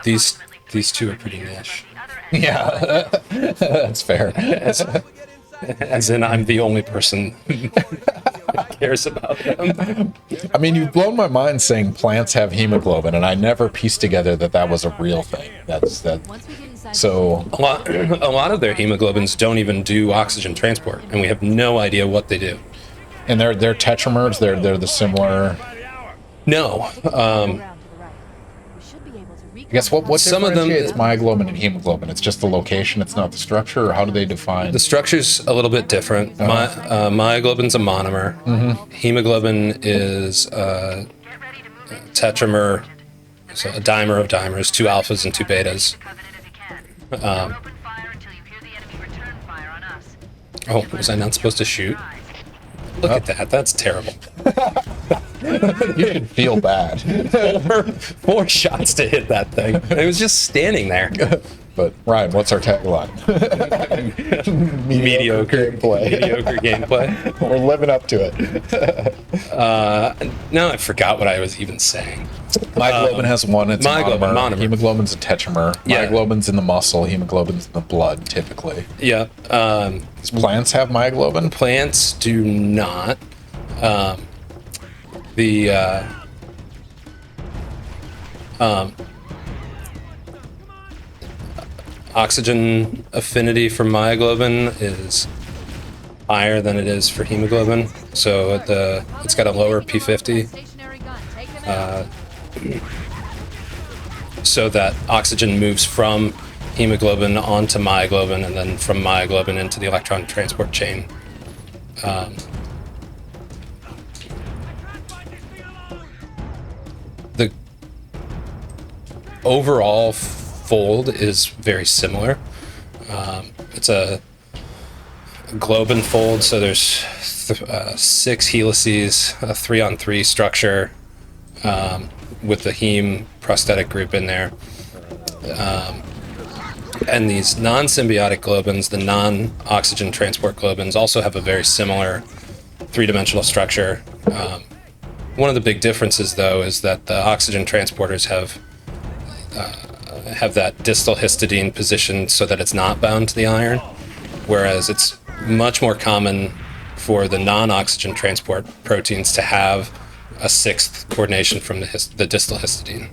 These two are pretty niche. Yeah, that's fair. As in, I'm the only person that cares about them. I mean, you've blown my mind saying plants have hemoglobin, and I never pieced together that was a real thing. That's that. So A lot of their hemoglobins don't even do oxygen transport, and we have no idea what they do. and they're tetramers. They're the similar. No. Around to the right. We should be able to I guess what Some of them- differentiates myoglobin and hemoglobin? It's just the location, it's not the structure, or how do they define? The structure's a little bit different. Myoglobin's a monomer. Hemoglobin is a tetramer, so a dimer of dimers, 2 alphas and 2 betas. Oh, was I not supposed to shoot? Look at that. That's terrible. You should feel bad. 4 shots to hit that thing. It was just standing there. But Ryan, what's our tagline? Mediocre gameplay. Mediocre gameplay. We're living up to it. Now I forgot what I was even saying. Myoglobin has one. It's myoglobin, monomer. Hemoglobin's a tetramer. Yeah. Myoglobin's in the muscle. Hemoglobin's in the blood, typically. Yeah. Does plants have myoglobin? Plants do not. Oxygen affinity for myoglobin is higher than it is for hemoglobin, so it's got a lower P50, Stationary gun. Take him out. so that oxygen moves from hemoglobin onto myoglobin, and then from myoglobin into the electron transport chain. The overall fold is very similar. It's a globin fold, so there's 6 helices, a 3-on-3 structure with the heme prosthetic group in there. And these non-symbiotic globins, the non-oxygen transport globins, also have a very similar 3-dimensional structure. One of the big differences, though, is that the oxygen transporters have that distal histidine positioned so that it's not bound to the iron, whereas it's much more common for the non-oxygen transport proteins to have a 6th coordination from the distal histidine.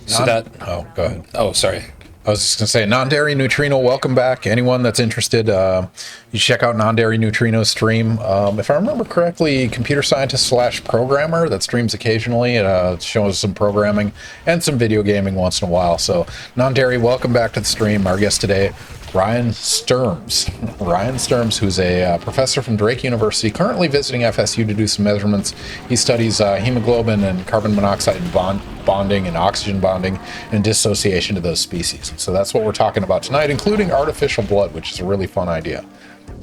So that. Oh, go ahead. Oh, sorry. I was just going to say, Non-Dairy Neutrino, welcome back. Anyone that's interested, you check out Non-Dairy Neutrino's stream. If I remember correctly, computer scientist / programmer that streams occasionally. It shows some programming and some video gaming once in a while. So, Non-Dairy, welcome back to the stream. Our guest today, Ryan Sturms. Ryan Sturms, who's a professor from Drake University, currently visiting FSU to do some measurements. He studies hemoglobin and carbon monoxide bonding and oxygen bonding and dissociation to those species. So that's what we're talking about tonight, including artificial blood, which is a really fun idea,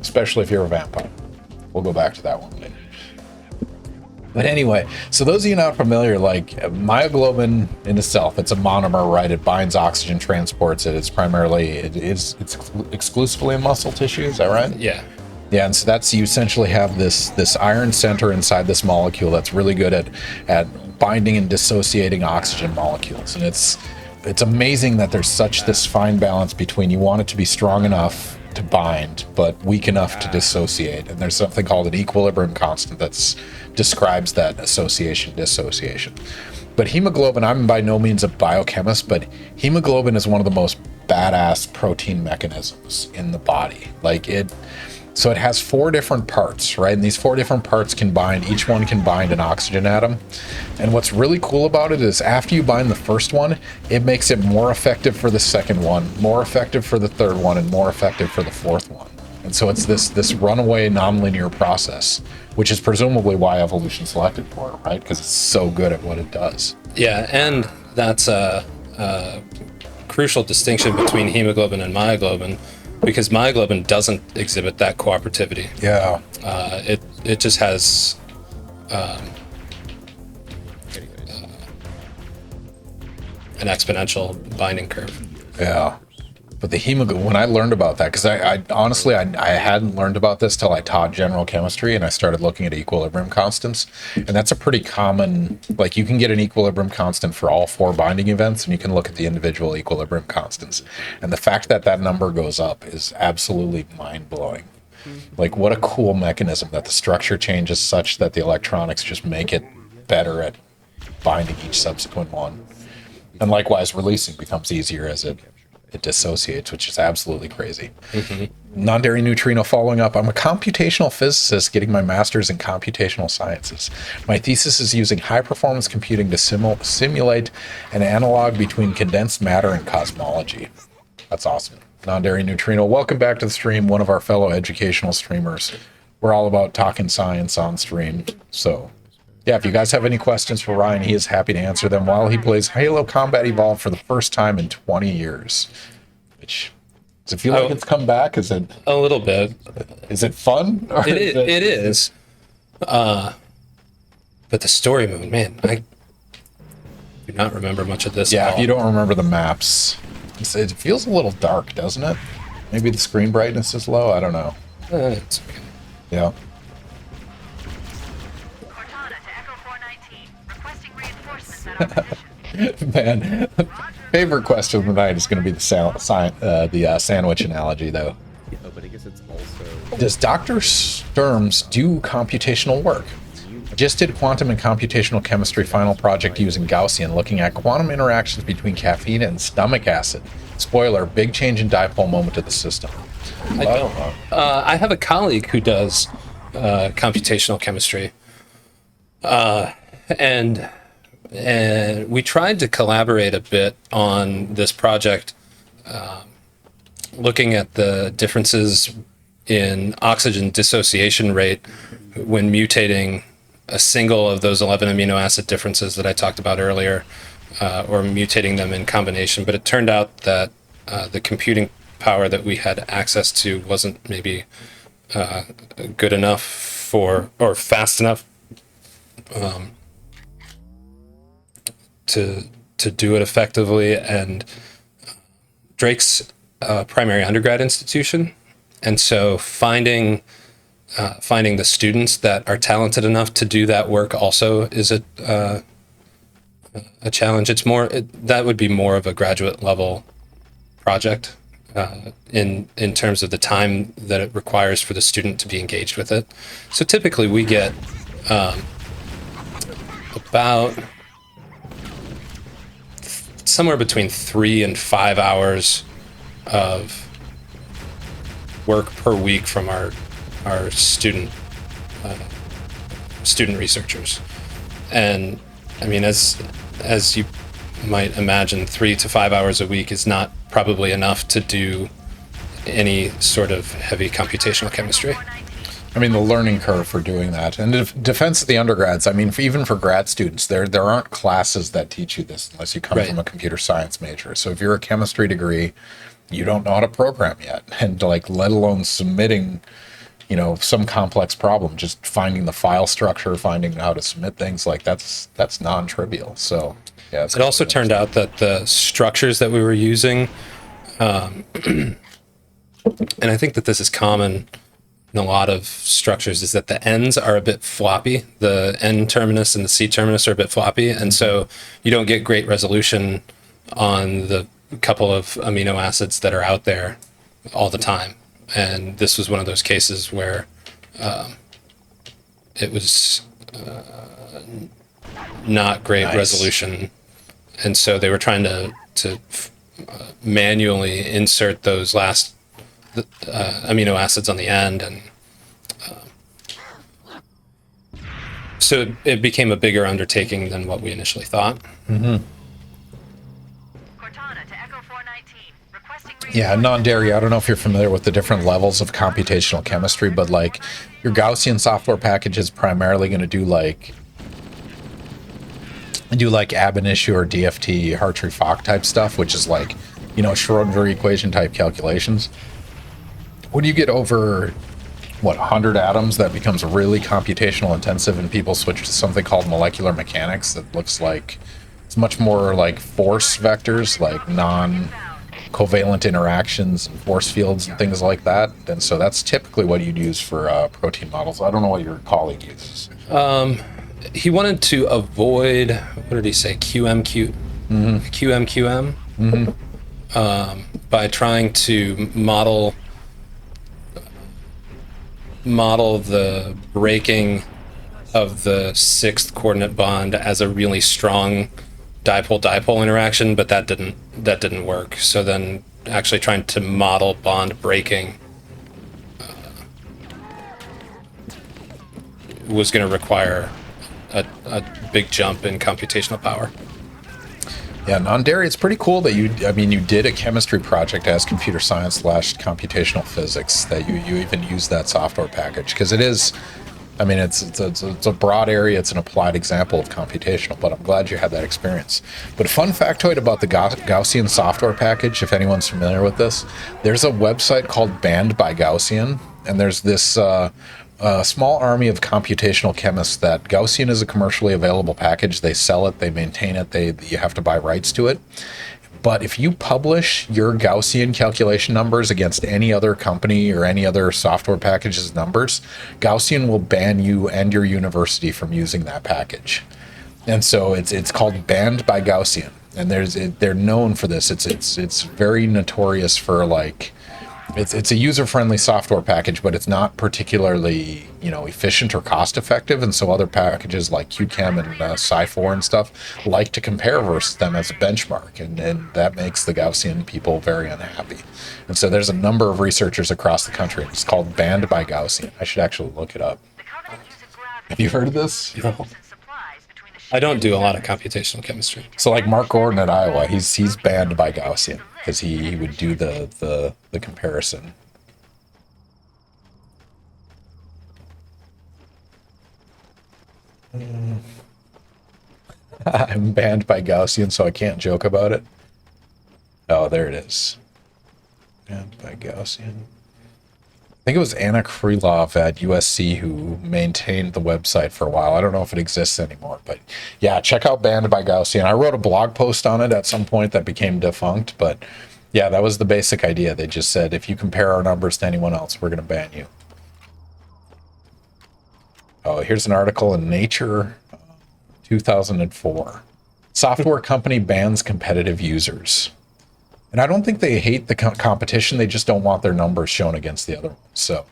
especially if you're a vampire. We'll go back to that one later. But anyway, so those of you not familiar, like myoglobin in itself, it's a monomer, right? It binds oxygen, transports it. It's exclusively in muscle tissue. Is that right? Yeah. Yeah, and so you essentially have this iron center inside this molecule that's really good at binding and dissociating oxygen molecules. And it's amazing that there's this fine balance between you want it to be strong enough to bind, but weak enough to dissociate. And there's something called an equilibrium constant that describes that association-dissociation. But hemoglobin, I'm by no means a biochemist, but hemoglobin is one of the most badass protein mechanisms in the body. So it has 4 different parts, right? And these 4 different parts each one can bind an oxygen atom. And what's really cool about it is after you bind the first one, it makes it more effective for the second one, more effective for the third one, and more effective for the 4th one. And so it's this runaway nonlinear process, which is presumably why evolution selected for it, right? Because it's so good at what it does. Yeah, and that's a crucial distinction between hemoglobin and myoglobin, because myoglobin doesn't exhibit that cooperativity. Yeah. It just has an exponential binding curve. Yeah. But the hemoglobin, when I learned about that, because I honestly hadn't learned about this till I taught general chemistry and I started looking at equilibrium constants. And that's a pretty common, you can get an equilibrium constant for all 4 binding events and you can look at the individual equilibrium constants. And the fact that number goes up is absolutely mind-blowing. What a cool mechanism that the structure changes such that the electronics just make it better at binding each subsequent one. And likewise, releasing becomes easier as it it dissociates, which is absolutely crazy. Non-dairy neutrino following up. I'm a computational physicist getting my master's in computational sciences. My thesis is using high-performance computing to simulate an analog between condensed matter and cosmology. That's awesome. Non-dairy neutrino, welcome back to the stream, one of our fellow educational streamers. We're all about talking science on stream. So, yeah, if you guys have any questions for Ryan, he is happy to answer them while he plays Halo Combat Evolved for the first time in 20 years. Which, does it feel like it's come back? Is it A little bit. Is it fun? Or It is. But the story mode, man, I do not remember much of this. Yeah, at if all. you don't remember the maps, it feels a little dark, doesn't it? Maybe the screen brightness is low. I don't know. It's okay. Yeah. Cortana to Echo 419. Requesting reinforcements at our position. Man, favorite question of the night is going to be the sandwich analogy, though. Yeah, but I guess it's also Does Dr. Sturms do computational work? I just did quantum and computational chemistry final project using Gaussian, looking at quantum interactions between caffeine and stomach acid. Spoiler, big change in dipole moment of the system. I don't know. I have a colleague who does computational chemistry, and we tried to collaborate a bit on this project, looking at the differences in oxygen dissociation rate when mutating a single of those 11 amino acid differences that I talked about earlier, or mutating them in combination. But it turned out that the computing power that we had access to wasn't maybe good enough for, or fast enough to do it effectively. And Drake's primary undergrad institution, and so finding the students that are talented enough to do that work also is a challenge. It's more that would be more of a graduate level project in terms of the time that it requires for the student to be engaged with it. So typically we get about somewhere between 3 and 5 hours of work per week from our student researchers. And I mean, as you might imagine, 3 to 5 hours a week is not probably enough to do any sort of heavy computational chemistry. I mean, the learning curve for doing that. And defense of the undergrads, I mean, even for grad students, there aren't classes that teach you this unless you come Right. from a computer science major. So if you're a chemistry degree, you don't know how to program yet. And like, let alone submitting, some complex problem, just finding the file structure, finding how to submit things, like that's non-trivial. So yeah. It also turned out that the structures that we were using, and I think that this is common in a lot of structures, is that the ends are a bit floppy. The N terminus and the C terminus are a bit floppy, and so you don't get great resolution on the couple of amino acids that are out there all the time. And this was one of those cases where it was not great Nice. resolution, and so they were trying to manually insert those last amino acids on the end, and so it became a bigger undertaking than what we initially thought. Cortana to Echo 419. Requesting Yeah, non-dairy, I don't know if you're familiar with the different levels of computational chemistry, but like your Gaussian software package is primarily going to do like ab initio or DFT, Hartree-Fock type stuff, which is like, Schrodinger equation type calculations. When you get over 100 atoms, that becomes really computational intensive, and people switch to something called molecular mechanics that looks like it's much more like force vectors, like non-covalent interactions and force fields and things like that. And so that's typically what you'd use for protein models. I don't know what your colleague uses. He wanted to avoid, what did he say, QMQM, by trying to model the breaking of the 6th coordinate bond as a really strong dipole-dipole interaction, but that didn't work. So then actually trying to model bond breaking was going to require a big jump in computational power. Yeah, non-dairy, it's pretty cool that you did a chemistry project as computer science / computational physics, that you even use that software package, because it is, it's a broad area, it's an applied example of computational, but I'm glad you had that experience. But a fun factoid about the Gaussian software package, if anyone's familiar with this, there's a website called Banned by Gaussian, and there's this small army of computational chemists that Gaussian is a commercially available package. They sell it, they maintain it, you have to buy rights to it. But if you publish your Gaussian calculation numbers against any other company or any other software package's numbers, Gaussian will ban you and your university from using that package. And so it's called Banned by Gaussian, and they're known for this. It's very notorious for, like, it's a user-friendly software package, but it's not particularly, efficient or cost-effective. And so other packages like QChem and Sci4 and stuff like to compare versus them as a benchmark, and that makes the Gaussian people very unhappy. And so there's a number of researchers across the country. It's called Banned by Gaussian. I should actually look it up. Have you heard of this? No. I don't do a lot of computational chemistry. So, like, Mark Gordon at Iowa, he's banned by Gaussian because he would do the comparison. I'm banned by Gaussian, so I can't joke about it. Oh, there it is. Banned by Gaussian. I think it was Anna Krylov at USC who maintained the website for a while. I don't know if it exists anymore, but yeah, check out Banned by Gaussian. I wrote a blog post on it at some point that became defunct, but yeah, that was the basic idea. They just said, if you compare our numbers to anyone else, we're going to ban you. Oh, here's an article in Nature, 2004. Software company bans competitive users. And I don't think they hate the competition. They just don't want their numbers shown against the other ones. So,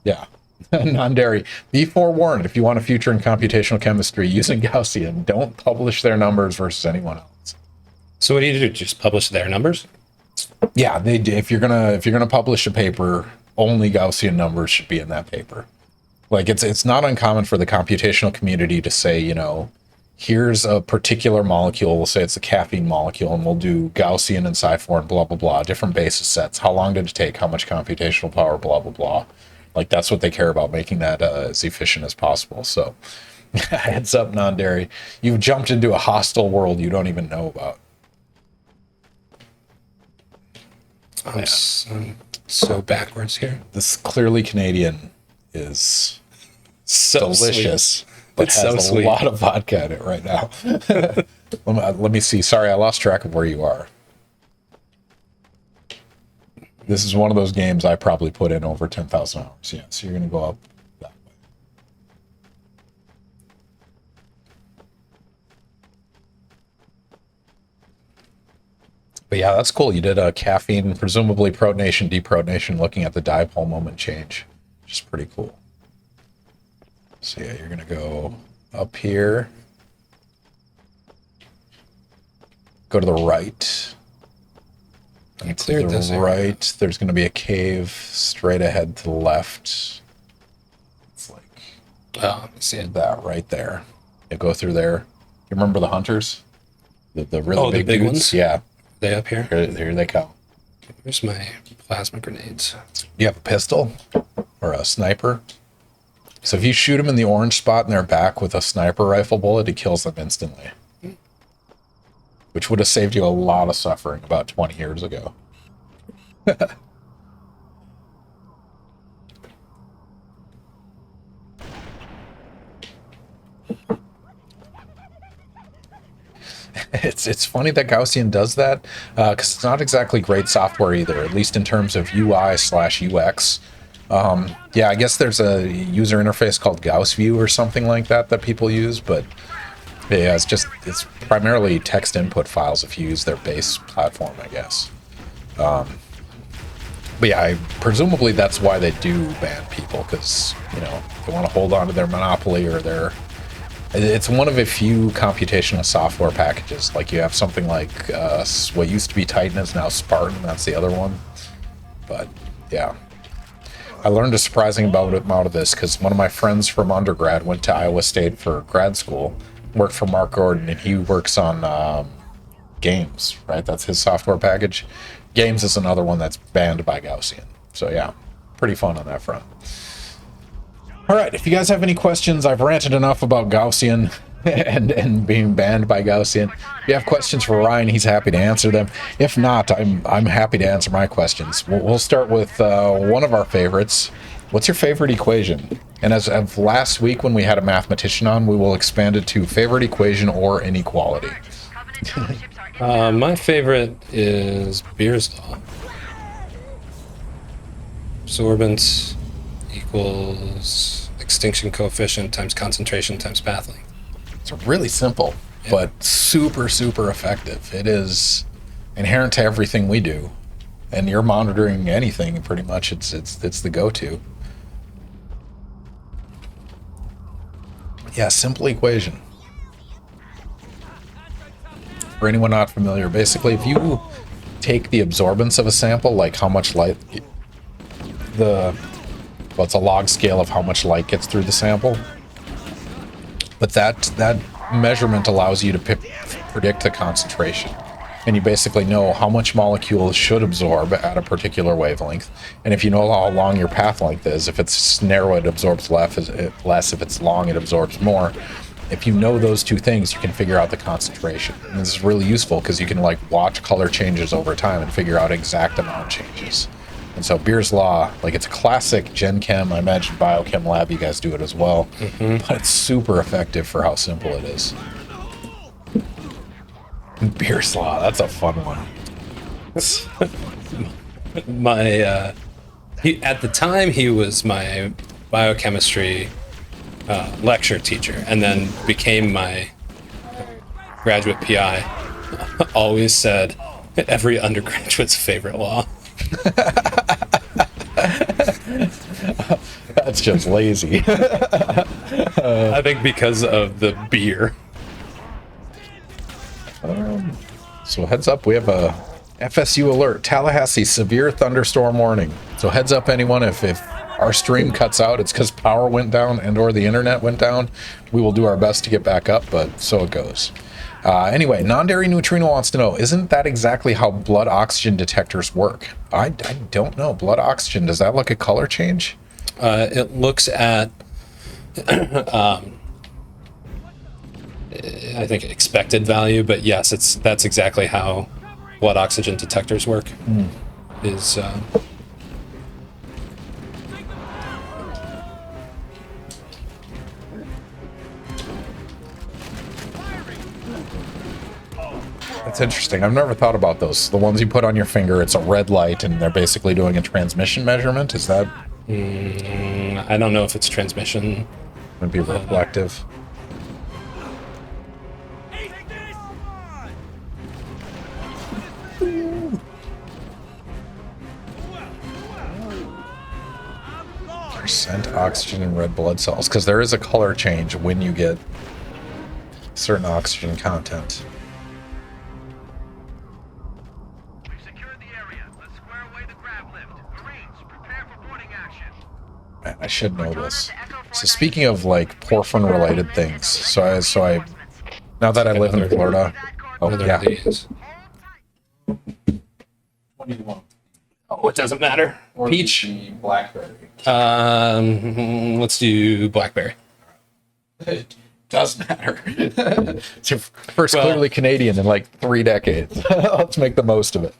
yeah. Non-dairy. Be forewarned, if you want a future in computational chemistry using Gaussian, don't publish their numbers versus anyone else. So what do you do? Just publish their numbers? Yeah, they do. If you're gonna publish a paper, only Gaussian numbers should be in that paper. Like, it's not uncommon for the computational community to say, here's a particular molecule, we'll say it's a caffeine molecule, and we'll do Gaussian and Sci4 and blah, blah, blah, different basis sets. How long did it take? How much computational power? Blah, blah, blah. Like, that's what they care about, making that as efficient as possible. So, heads up, non-dairy. You've jumped into a hostile world you don't even know about. I'm so backwards here. This clearly Canadian is So delicious. Sweet. But It's has so a sweet. lot of vodka in it right now. Let me see. Sorry, I lost track of where you are. This is one of those games I probably put in over 10,000 hours. Yeah, so you're going to go up that way. But yeah, that's cool. You did a caffeine, presumably protonation, deprotonation, looking at the dipole moment change, which is pretty cool. So yeah, you're gonna go up here, go to the right. I cleared to this the area. right, there's gonna be a cave straight ahead to the left. It's like Oh, I see it. that right there. You go through there. You remember the hunters? The really Oh, the big dudes? ones? Yeah, They up here? here they come. Where's my plasma grenades? You have a pistol or a sniper. So if you shoot them in the orange spot in their back with a sniper rifle bullet, it kills them instantly. Which would have saved you a lot of suffering about 20 years ago. It's funny that Gaussian does that, because it's not exactly great software either, at least in terms of UI/UX. Yeah, I guess there's a user interface called Gauss View or something like that people use, but yeah, it's primarily text input files if you use their base platform, I guess. But yeah, presumably that's why they do ban people, because they want to hold on to their monopoly or their It's one of a few computational software packages. Like you have something like what used to be Titan is now Spartan. That's the other one. But yeah, I learned a surprising amount of this because one of my friends from undergrad went to Iowa State for grad school, worked for Mark Gordon, and he works on Games, right? That's his software package. Games is another one that's banned by Gaussian. So yeah, pretty fun on that front. All right, if you guys have any questions, I've ranted enough about Gaussian and being banned by Gaussian. If you have questions for Ryan, he's happy to answer them. If not, I'm happy to answer my questions. We'll start with one of our favorites. What's your favorite equation? And as of last week when we had a mathematician on, we will expand it to favorite equation or inequality. Covenant fellowships are in My favorite is Beer's law. Absorbance equals extinction coefficient times concentration times path length. It's really simple, but super, super effective. It is inherent to everything we do. And you're monitoring anything, pretty much. It's the go-to. Yeah, simple equation. For anyone not familiar, basically, if you take the absorbance of a sample, like how much light, it's a log scale of how much light gets through the sample. But that measurement allows you to predict the concentration. And you basically know how much molecules should absorb at a particular wavelength. And if you know how long your path length is, if it's narrow, it absorbs less. If it's long, it absorbs more. If you know those two things, you can figure out the concentration. And this is really useful because you can like watch color changes over time and figure out exact amount changes. And so Beer's law, like it's a classic Gen Chem. I imagine Biochem lab, you guys do it as well. But it's super effective for how simple it is. Beer's law, that's a fun one. At the time he was my biochemistry lecture teacher, and then became my graduate PI. Always said every undergraduate's favorite law. That's just lazy. I think because of the beer. So heads up, we have a FSU alert, Tallahassee severe thunderstorm warning. So heads up anyone, if our stream cuts out, it's because power went down and or the internet went down. We will do our best to get back up, but so it goes. Anyway, Non-Dairy Neutrino wants to know, isn't that exactly how blood oxygen detectors work? I don't know. Blood oxygen, does that look at color change? It looks at, I think, expected value, but yes, that's exactly how blood oxygen detectors work. That's interesting. I've never thought about those. The ones you put on your finger, it's a red light, and they're basically doing a transmission measurement. Is that? I don't know if it's transmission. Would be reflective. Percent oxygen in red blood cells, because there is a color change when you get certain oxygen content. We've secured the area. Let's square away the grab lift. Marines, prepare for boarding action. Man, I should know this. So speaking of like porphyrin related things, so I now that I live in Florida. Oh yeah. These. What do you want? Oh, it doesn't matter. Peach. Blackberry. Let's do blackberry. It does matter. It's your first clearly Canadian in like 3 decades. Let's make the most of it.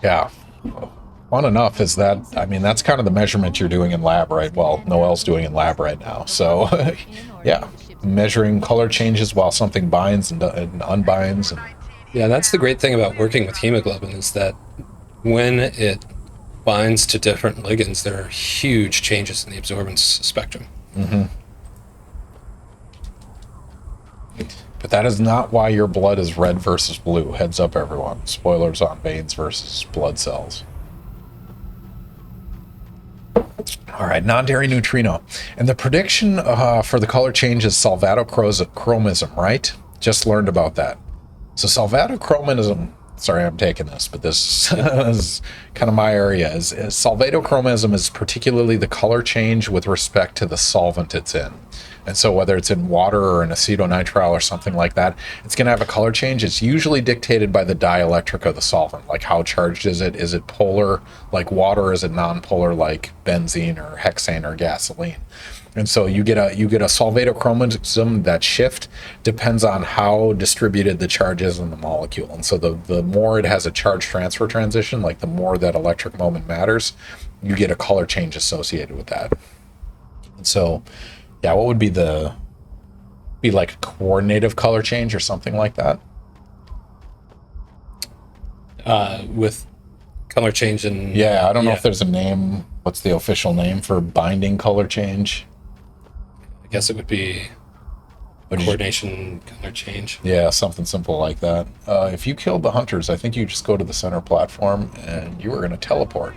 Yeah. Fun enough is that, I mean, that's kind of the measurement you're doing in lab, right? Well, Noel's doing in lab right now. So, yeah, measuring color changes while something binds and unbinds. And Yeah, that's the great thing about working with hemoglobin is that when it binds to different ligands, there are huge changes in the absorbance spectrum. But that is not why your blood is red versus blue. Heads up, everyone. Spoilers on veins versus blood cells. All right, non-dairy neutrino. And the prediction for the color change is salvatochromism, right? Just learned about that. So salvatochromism, sorry I'm taking this, but this is kind of my area, is salvatochromism is particularly the color change with respect to the solvent it's in. And so whether it's in water or an acetonitrile or something like that, it's going to have a color change. It's usually dictated by the dielectric of the solvent, like how charged is it? Is it polar like water? Is it non-polar like benzene or hexane or gasoline? And so you get a salvatochromism. That shift depends on how distributed the charge is in the molecule. And so the more it has a charge transfer transition, like the more that electric moment matters, you get a color change associated with that. And so, yeah, what would be like a coordinative color change or something like that? With color change and... Yeah, I don't know if there's a name. What's the official name for binding color change? I guess it would be coordination color change. Yeah, something simple like that. If you killed the hunters, I think you just go to the center platform and you are going to teleport.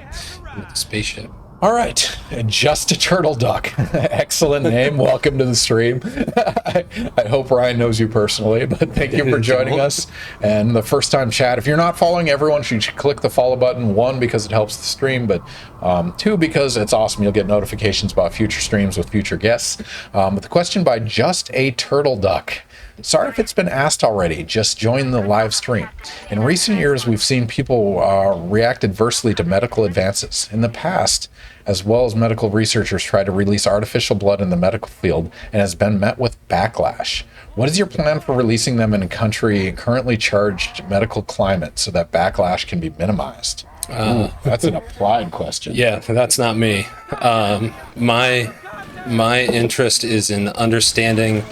With the spaceship. All right, Just a Turtle Duck. Excellent name. Welcome to the stream. I hope Ryan knows you personally, but thank you for joining us. And the first time chat, if you're not following everyone, you should click the follow button. 1, because it helps the stream, but 2, because it's awesome. You'll get notifications about future streams with future guests. But the question by Just a Turtle Duck. Sorry if it's been asked already, just join the live stream. In recent years, we've seen people react adversely to medical advances. In the past, as well as medical researchers try to release artificial blood in the medical field and has been met with backlash. What is your plan for releasing them in a country currently charged medical climate so that backlash can be minimized? Ooh, that's an applied question. Yeah, that's not me. My interest is in understanding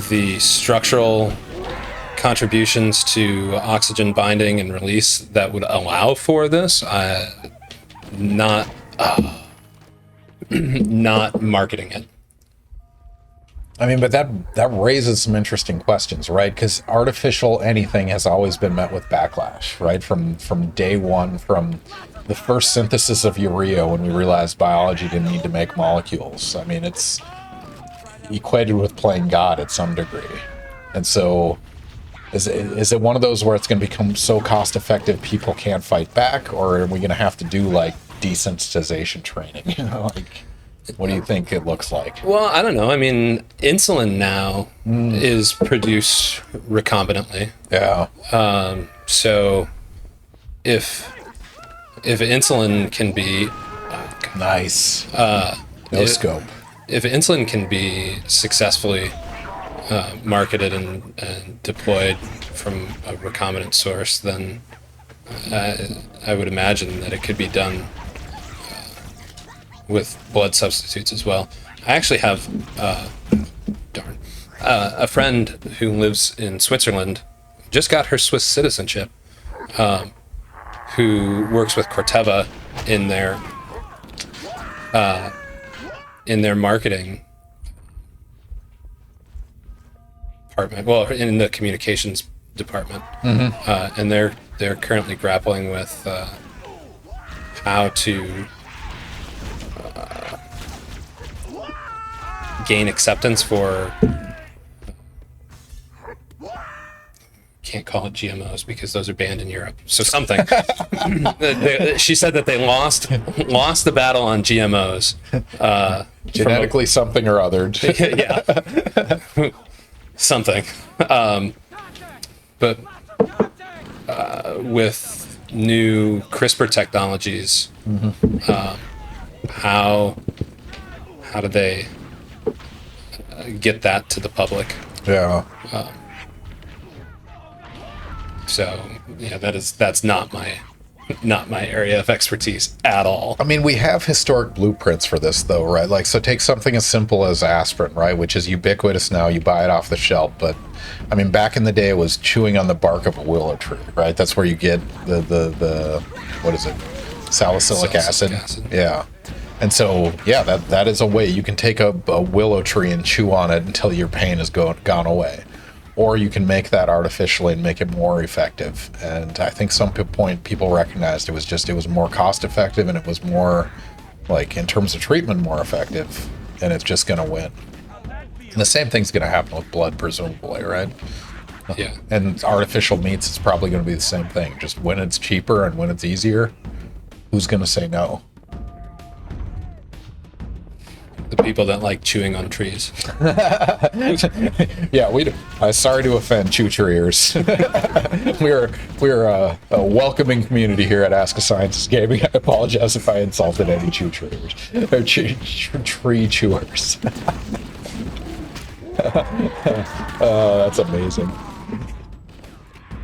the structural contributions to oxygen binding and release that would allow for this. Not marketing it. I mean, but that raises some interesting questions, right? Because artificial anything has always been met with backlash, right? From day one, from the first synthesis of urea when we realized biology didn't need to make molecules. I mean, it's equated with playing God at some degree. And so is it one of those where it's going to become so cost effective people can't fight back, or are we going to have to do like desensitization training? You know, like, what do you think it looks like? Well, I don't know. I mean, insulin now is produced recombinantly. Yeah. So if insulin can be Nice. No scope. If insulin can be successfully marketed and deployed from a recombinant source, then I would imagine that it could be done with blood substitutes as well. I actually have a friend who lives in Switzerland, just got her Swiss citizenship, who works with Corteva in their marketing department, well, in the communications department, and they're currently grappling with how to gain acceptance for, can't call it GMOs because those are banned in Europe. So something. She said that they lost the battle on GMOs. Genetically something or other. Yeah. Something. But with new CRISPR technologies, how do they get that to the public? Yeah. So yeah, that's not my area of expertise at all. I mean, we have historic blueprints for this, though, right? Like, so take something as simple as aspirin, right? Which is ubiquitous now. You buy it off the shelf. But, I mean, back in the day, it was chewing on the bark of a willow tree, right? That's where you get the what is it? Salicylic acid. Yeah. And so, yeah, that is a way. You can take a willow tree and chew on it until your pain has gone away. or you can make that artificially and make it more effective. And I think some point people recognized it was more cost effective, and it was more, like, in terms of treatment, more effective, and it's just going to win. And the same thing's going to happen with blood, presumably, right? Yeah. And artificial meats is probably going to be the same thing. Just when it's cheaper and when it's easier, who's going to say no? The people that like chewing on trees. Yeah, sorry to offend choo-treers. we're a welcoming community here at Ask a Scientist Gaming. I apologize if I insulted any choo-treers. Or tree chewers. That's amazing.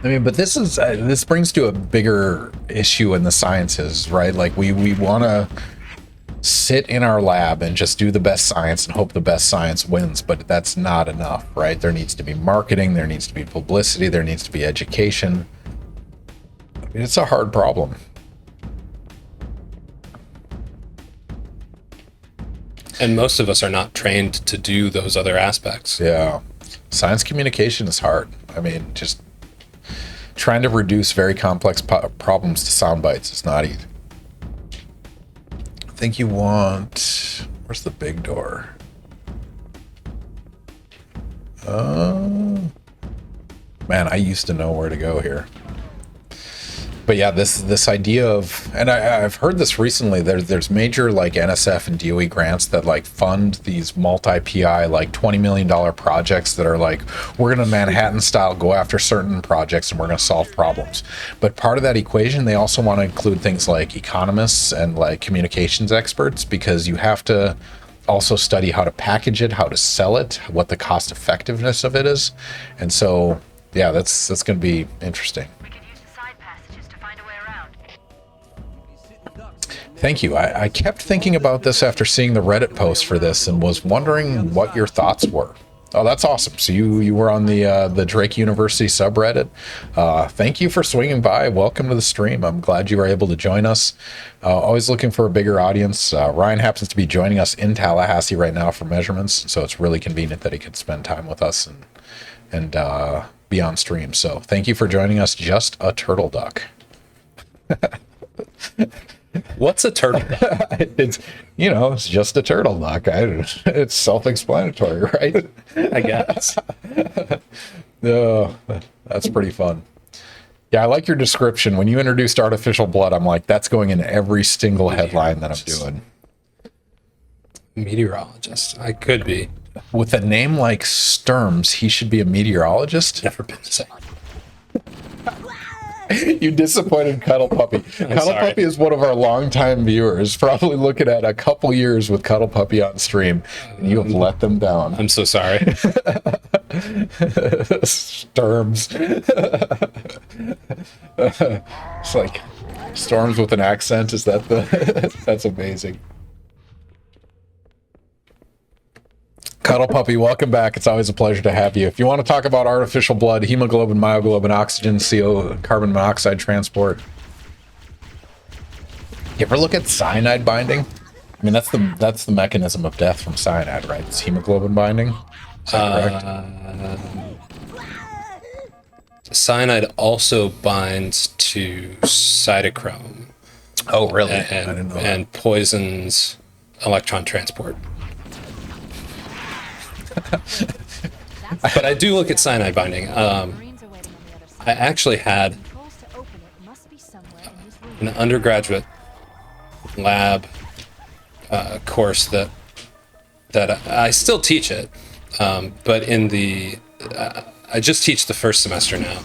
I mean, but this brings to a bigger issue in the sciences, right? Like we want to sit in our lab and just do the best science and hope the best science wins, but that's not enough, right? There needs to be marketing, there needs to be publicity, there needs to be education. I mean, it's a hard problem. And most of us are not trained to do those other aspects. Yeah. Science communication is hard. I mean, just trying to reduce very complex problems to sound bites is not easy. I think you want... Where's the big door? Man, I used to know where to go here. But yeah, this idea of... And I've heard this recently. There's major, like, NSF and DOE grants that, like, fund these multi-PI, like, $20 million projects that are like, we're going to Manhattan style go after certain projects and we're going to solve problems. But part of that equation, they also want to include things like economists and, like, communications experts, because you have to also study how to package it, how to sell it, what the cost effectiveness of it is. And so, yeah, that's going to be interesting. Thank you. I kept thinking about this after seeing the Reddit post for this and was wondering what your thoughts were. Oh, that's awesome. So you were on the Drake University subreddit. Thank you for swinging by. Welcome to the stream. I'm glad you were able to join us. Always looking for a bigger audience. Ryan happens to be joining us in Tallahassee right now for measurements, so it's really convenient that he could spend time with us and be on stream. So thank you for joining us. Just a turtle duck. What's a turtle duck? It's just a turtle duck. It's self-explanatory, right? I guess. No, that's pretty fun. Yeah, I like your description. When you introduced artificial blood, I'm like, that's going in every single headline that I'm doing. Meteorologist. I could be. With a name like Sturms, he should be a meteorologist? Never been to say. You disappointed Cuddle Puppy. Cuddle Puppy is one of our longtime viewers, probably looking at a couple years with Cuddle Puppy on stream, and you have let them down. I'm so sorry. Sturms. It's like Storms with an accent. Is that that's amazing. Cuddle Puppy, welcome back. It's always a pleasure to have you. If you want to talk about artificial blood, hemoglobin, myoglobin, oxygen, CO, carbon monoxide transport. You ever look at cyanide binding? I mean, that's the mechanism of death from cyanide, right? It's hemoglobin binding. Is that correct? Cyanide also binds to cytochrome. Oh, really? And, I didn't know that. And poisons electron transport. But I do look at cyanide binding. I actually had an undergraduate lab course that I still teach it, but in the I just teach the first semester now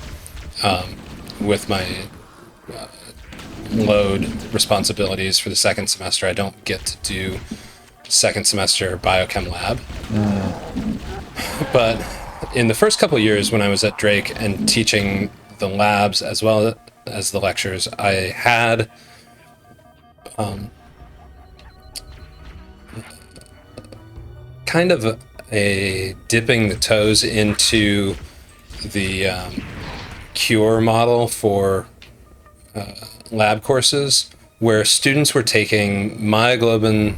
with my load responsibilities for the second semester. I don't get to do second semester biochem lab. But in the first couple of years when I was at Drake and teaching the labs as well as the lectures, I had kind of a dipping the toes into the cure model for lab courses, where students were taking myoglobin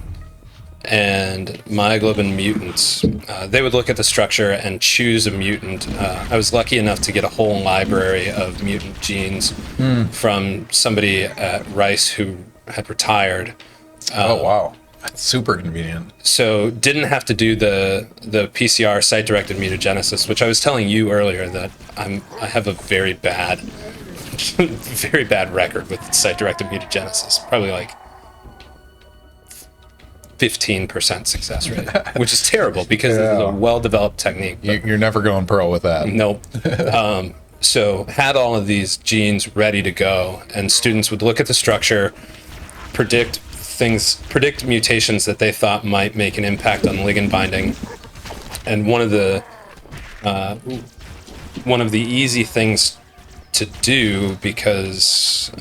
and myoglobin mutants. They would look at the structure and choose a mutant. I was lucky enough to get a whole library of mutant genes from somebody at Rice who had retired. Oh, wow. That's super convenient. So didn't have to do the PCR site-directed mutagenesis, which I was telling you earlier that I have a very bad, very bad record with site-directed mutagenesis. Probably like 15% success rate, which is terrible because it's a well-developed technique. You're never going pro with that. Nope. So had all of these genes ready to go, and students would look at the structure, predict mutations that they thought might make an impact on ligand binding. And one of the easy things to do, because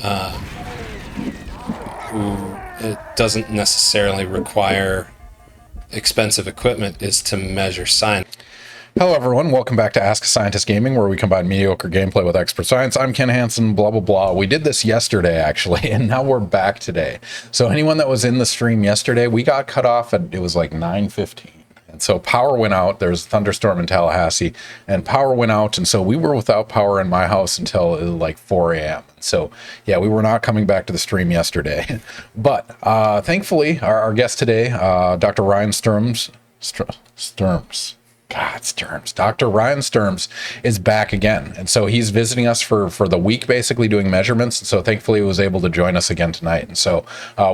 it doesn't necessarily require expensive equipment, is to measure science. Hello, everyone. Welcome back to Ask a Scientist Gaming, where we combine mediocre gameplay with expert science. I'm Ken Hansen, blah, blah, blah. We did this yesterday, actually, and now we're back today. So anyone that was in the stream yesterday, we got cut off at, it was like 9:15. And so power went out. There's a thunderstorm in Tallahassee, and power went out. And so we were without power in my house until like 4 a.m. So yeah, we were not coming back to the stream yesterday. But thankfully, our guest today, Dr. Ryan Sturms. Dr. Ryan Sturms is back again. And so he's visiting us for the week, basically doing measurements. And so thankfully he was able to join us again tonight. And so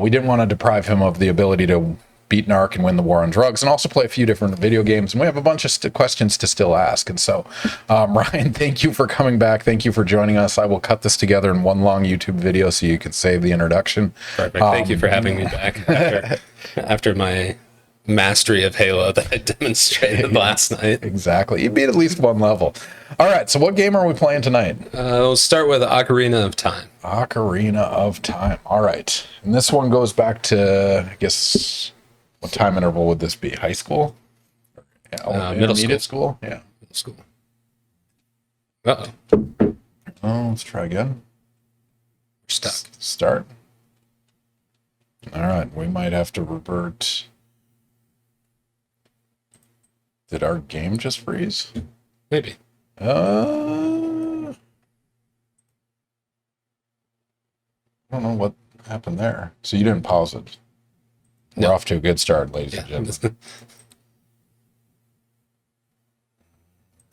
we didn't want to deprive him of the ability to beat NARC and win the war on drugs, and also play a few different video games. And we have a bunch of questions to still ask. And so, Ryan, thank you for coming back. Thank you for joining us. I will cut this together in one long YouTube video so you can save the introduction. Perfect. Thank you for having me back after my mastery of Halo that I demonstrated last night. Exactly. You beat at least one level. All right, so what game are we playing tonight? We'll start with Ocarina of Time. Ocarina of Time. All right. And this one goes back to, I guess, what time interval would this be? High school? Middle school? Yeah. Middle school. Uh-oh. Oh, let's try again. We're stuck. Start. All right, we might have to revert. Did our game just freeze? Maybe. I don't know what happened there. So you didn't pause it. We're off to a good start, ladies and gentlemen.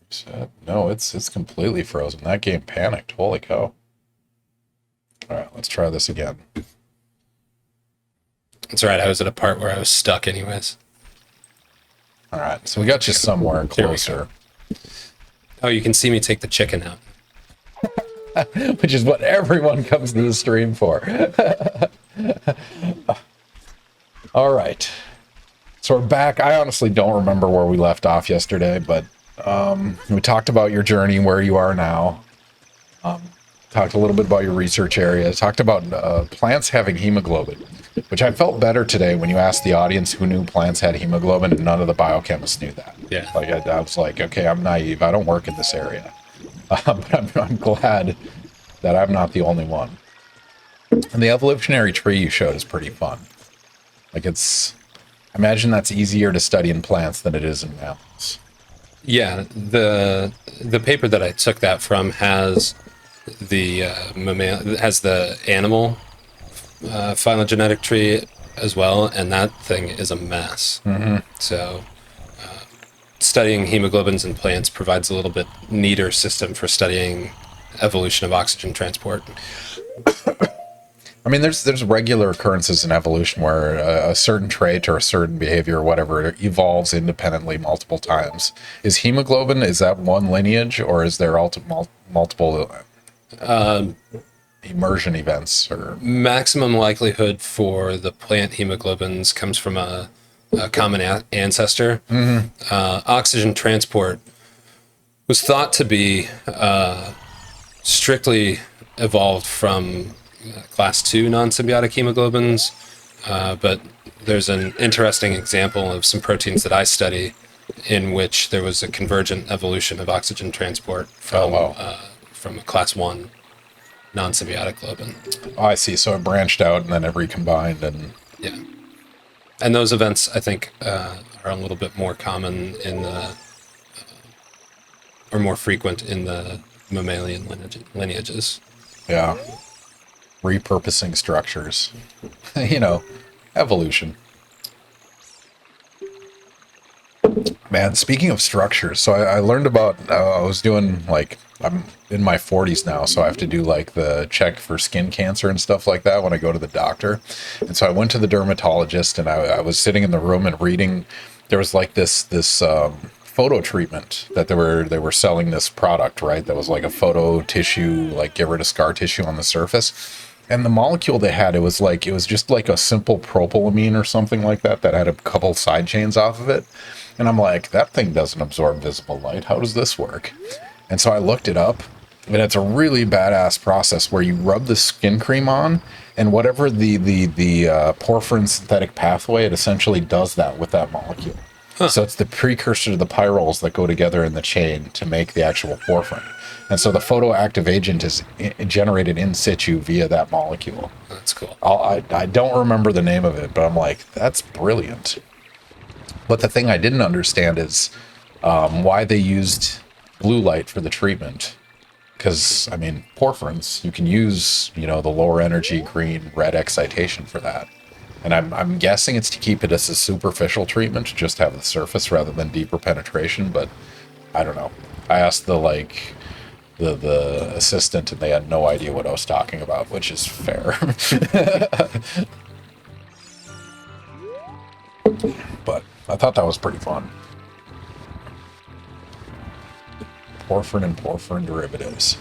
Reset. No, it's completely frozen. That game panicked. Holy cow. All right, let's try this again. That's right. I was at a part where I was stuck anyways. All right, so we got you somewhere closer. Oh, you can see me take the chicken out. Which is what everyone comes to the stream for. All right. So we're back. I honestly don't remember where we left off yesterday, but we talked about your journey, where you are now. Talked a little bit about your research area. Talked about plants having hemoglobin, which I felt better today when you asked the audience who knew plants had hemoglobin, and none of the biochemists knew that. Yeah. Like I was like, okay, I'm naive. I don't work in this area. But I'm glad that I'm not the only one. And the evolutionary tree you showed is pretty fun. Like I imagine that's easier to study in plants than it is in mammals. Yeah, the paper that I took that from has the animal phylogenetic tree as well, and that thing is a mess. Mm-hmm. So studying hemoglobins in plants provides a little bit neater system for studying evolution of oxygen transport. I mean, there's regular occurrences in evolution where a certain trait or a certain behavior or whatever evolves independently multiple times. Is hemoglobin, is that one lineage, or is there multiple immersion events? Or maximum likelihood for the plant hemoglobins comes from a common ancestor. Mm-hmm. Oxygen transport was thought to be strictly evolved from class 2 non-symbiotic hemoglobins, but there's an interesting example of some proteins that I study in which there was a convergent evolution of oxygen transport from a class 1 non-symbiotic globin. Oh, I see. So it branched out and then it recombined, and yeah. And those events, I think, are a little bit more common in the, or more frequent in the mammalian lineages. Yeah. Repurposing structures. You know, evolution. Man, speaking of structures, so I learned about, I was doing, like, I'm in my 40s now, so I have to do, like, the check for skin cancer and stuff like that when I go to the doctor. And so I went to the dermatologist, and I was sitting in the room and reading, there was, like, this photo treatment that they were selling this product, right? That was, like, a photo tissue, like, get rid of scar tissue on the surface. And the molecule they had, it was just like a simple propylamine or something like that had a couple side chains off of it. And I'm like, that thing doesn't absorb visible light. How does this work? And so I looked it up, and it's a really badass process where you rub the skin cream on, and whatever the porphyrin synthetic pathway, it essentially does that with that molecule. Huh. So it's the precursor to the pyrroles that go together in the chain to make the actual porphyrin. And so the photoactive agent is generated in situ via that molecule. That's cool. I don't remember the name of it, but I'm like, that's brilliant. But the thing I didn't understand is why they used blue light for the treatment. Because, I mean, porphyrins, you can use, you know, the lower energy green, red excitation for that. And I'm guessing it's to keep it as a superficial treatment, just have the surface rather than deeper penetration, but I don't know. I asked the assistant, and they had no idea what I was talking about, which is fair. But I thought that was pretty fun. Porphyrin and porphyrin derivatives.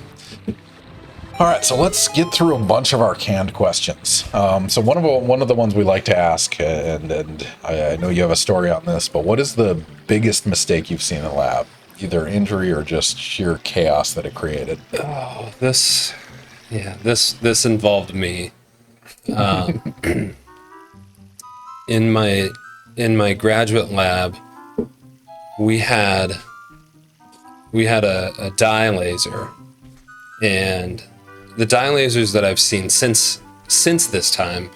All right, so let's get through a bunch of our canned questions. So one of the ones we like to ask, and I know you have a story on this, but what is the biggest mistake you've seen in the lab? Either injury or just sheer chaos that it created? Oh, this involved me. In my graduate lab, we had a dye laser, and the dye lasers that I've seen since this time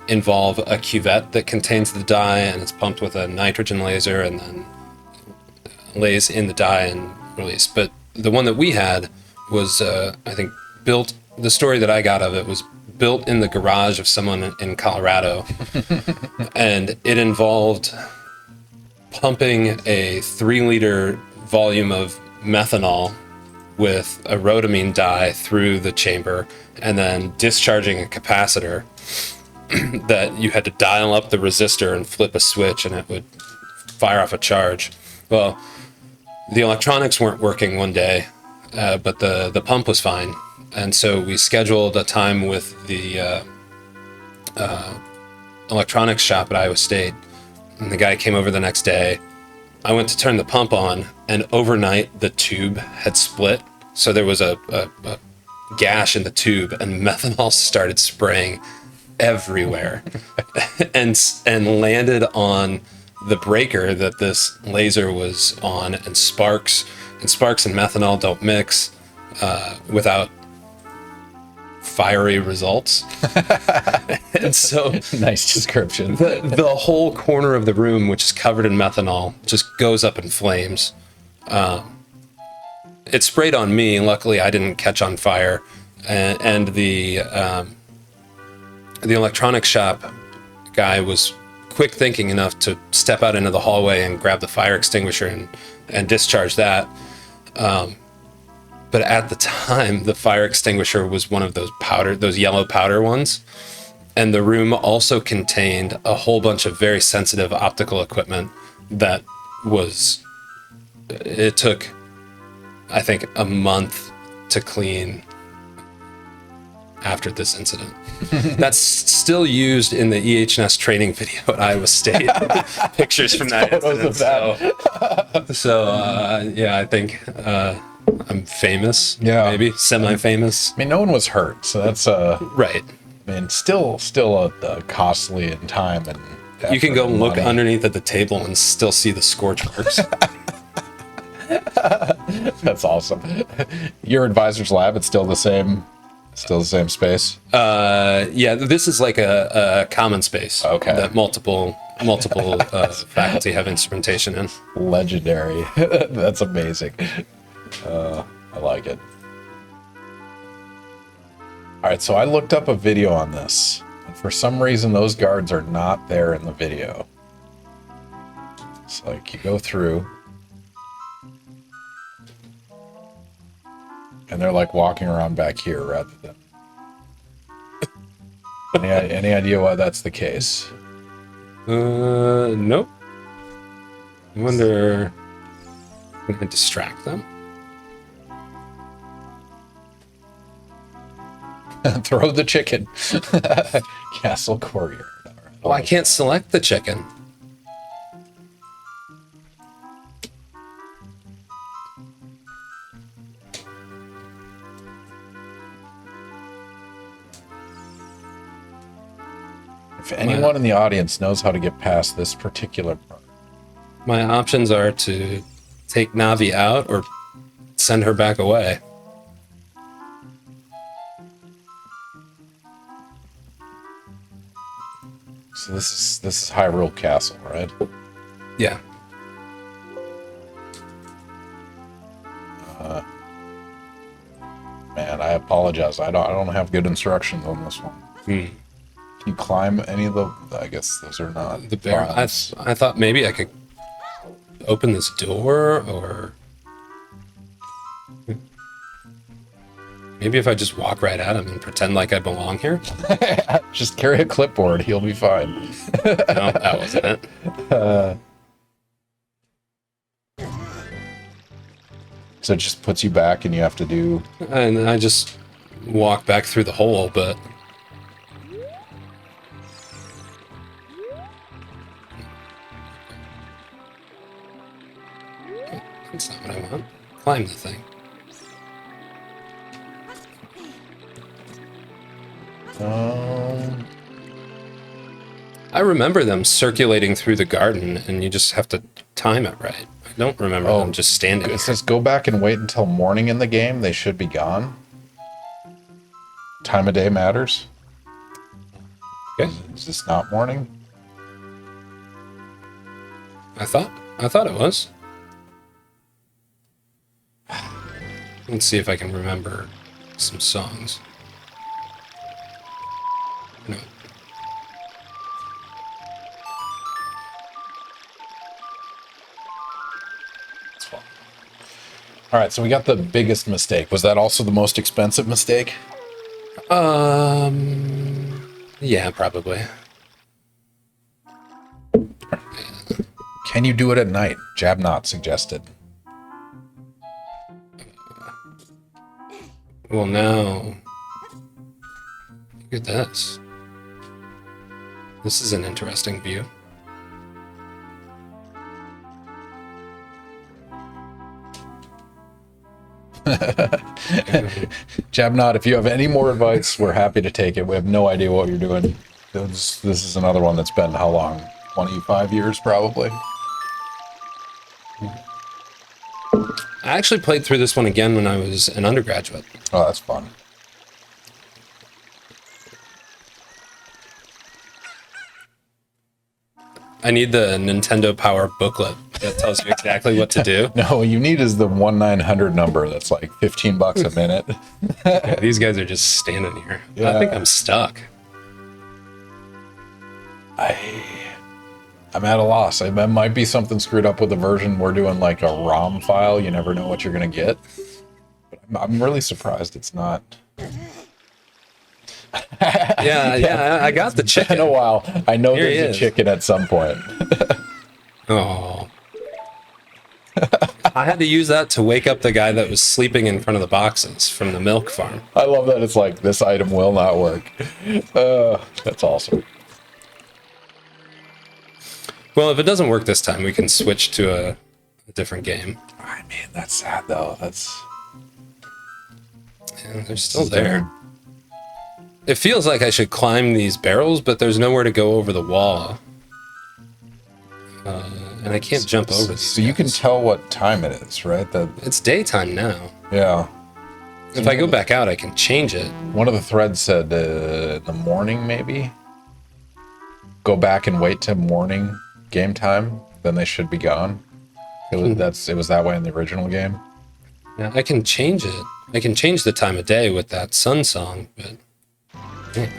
involve a cuvette that contains the dye, and it's pumped with a nitrogen laser and then lays in the dye and release. But the one that we had was, I think, built. The story that I got of it was built in the garage of someone in Colorado, and it involved pumping a 3-liter volume of methanol with a rhodamine dye through the chamber, and then discharging a capacitor that you had to dial up the resistor and flip a switch, and it would fire off a charge. Well, the electronics weren't working one day, but the pump was fine. And so we scheduled a time with the electronics shop at Iowa State, and the guy came over the next day. I went to turn the pump on, and overnight the tube had split. So there was a gash in the tube, and methanol started spraying everywhere and landed on the breaker that this laser was on, and sparks and methanol don't mix without fiery results. And so Nice description. the whole corner of the room, which is covered in methanol, just goes up in flames. It sprayed on me. Luckily, I didn't catch on fire. And the electronics shop guy was quick thinking enough to step out into the hallway and grab the fire extinguisher and discharge that. But at the time, the fire extinguisher was one of those yellow powder ones. And the room also contained a whole bunch of very sensitive optical equipment that it took, I think, a month to clean after this incident. That's still used in the EHS training video at Iowa State. Pictures from that incident. Yeah, I think I'm famous. Yeah. Maybe semi-famous. I mean, no one was hurt, so that's right. I mean, still a costly in time and effort. You can go and look money. underneath at the table and still see the scorch marks. That's awesome. Your advisor's lab, it's still the same Still the same space? Yeah, this is like a common space. Okay. That multiple faculty have instrumentation in. Legendary. That's amazing. I like it. All right, so I looked up a video on this, and for some reason those guards are not there in the video. It's like you go through, and they're like walking around back here rather than. Any idea why that's the case? Nope. I wonder. Can I distract them? Throw the chicken. Castle courtyard. All right. Well, I can't select the chicken. If anyone in the audience knows how to get past this particular part. My options are to take Navi out or send her back away. So this is Hyrule Castle, right? Yeah. Man, I apologize. I don't have good instructions on this one. Can you climb any of the? I guess those are not The bear. I buttons. thought maybe I could open this door, or maybe if I just walk right at him and pretend like I belong here. Just carry a clipboard. He'll be fine. No, that wasn't it. So it just puts you back, and you have to do. And I just walk back through the hole, but that's not what I want. Climb the thing. I remember them circulating through the garden, and you just have to time it right. I don't remember them just standing It there. says go back and wait until morning in the game. They should be gone. Time of day matters. Okay. Is this not morning? I thought it was. Let's see if I can remember some songs. No. It's fine. All right, so we got the biggest mistake. Was that also the most expensive mistake? Yeah, probably. Can you do it at night? Jabnot suggested. Well, now, look at this. This is an interesting view. Jabnot, if you have any more advice, we're happy to take it. We have no idea what you're doing. This is another one that's been how long? 25 years, probably? I actually played through this one again when I was an undergraduate. Oh, that's fun. I need the Nintendo Power booklet that tells you exactly what to do. No, what you need is the 1-900 number that's like $15 a minute. Yeah, these guys are just standing here. I think I'm stuck. I'm at a loss. It might be something screwed up with the version. We're doing like a ROM file. You never know what you're going to get. But I'm really surprised it's not. Yeah, I got the In chicken. a while. I know Here he there's a is. chicken at some point. Oh. I had to use that to wake up the guy that was sleeping in front of the boxes from the milk farm. I love that it's like, this item will not work. That's awesome. Well, if it doesn't work this time, we can switch to a different game. I mean, that's sad though. Yeah, they're still there. It feels like I should climb these barrels, but there's nowhere to go over the wall. And I can't jump over these So you can guys. tell what time it is, right? It's daytime now. Yeah. If I go back out, I can change it. One of the threads said in the morning, maybe. Go back and wait till morning game time, then they should be gone. It was that way in the original game. Yeah, I can change it. I can change the time of day with that sun song, but yeah.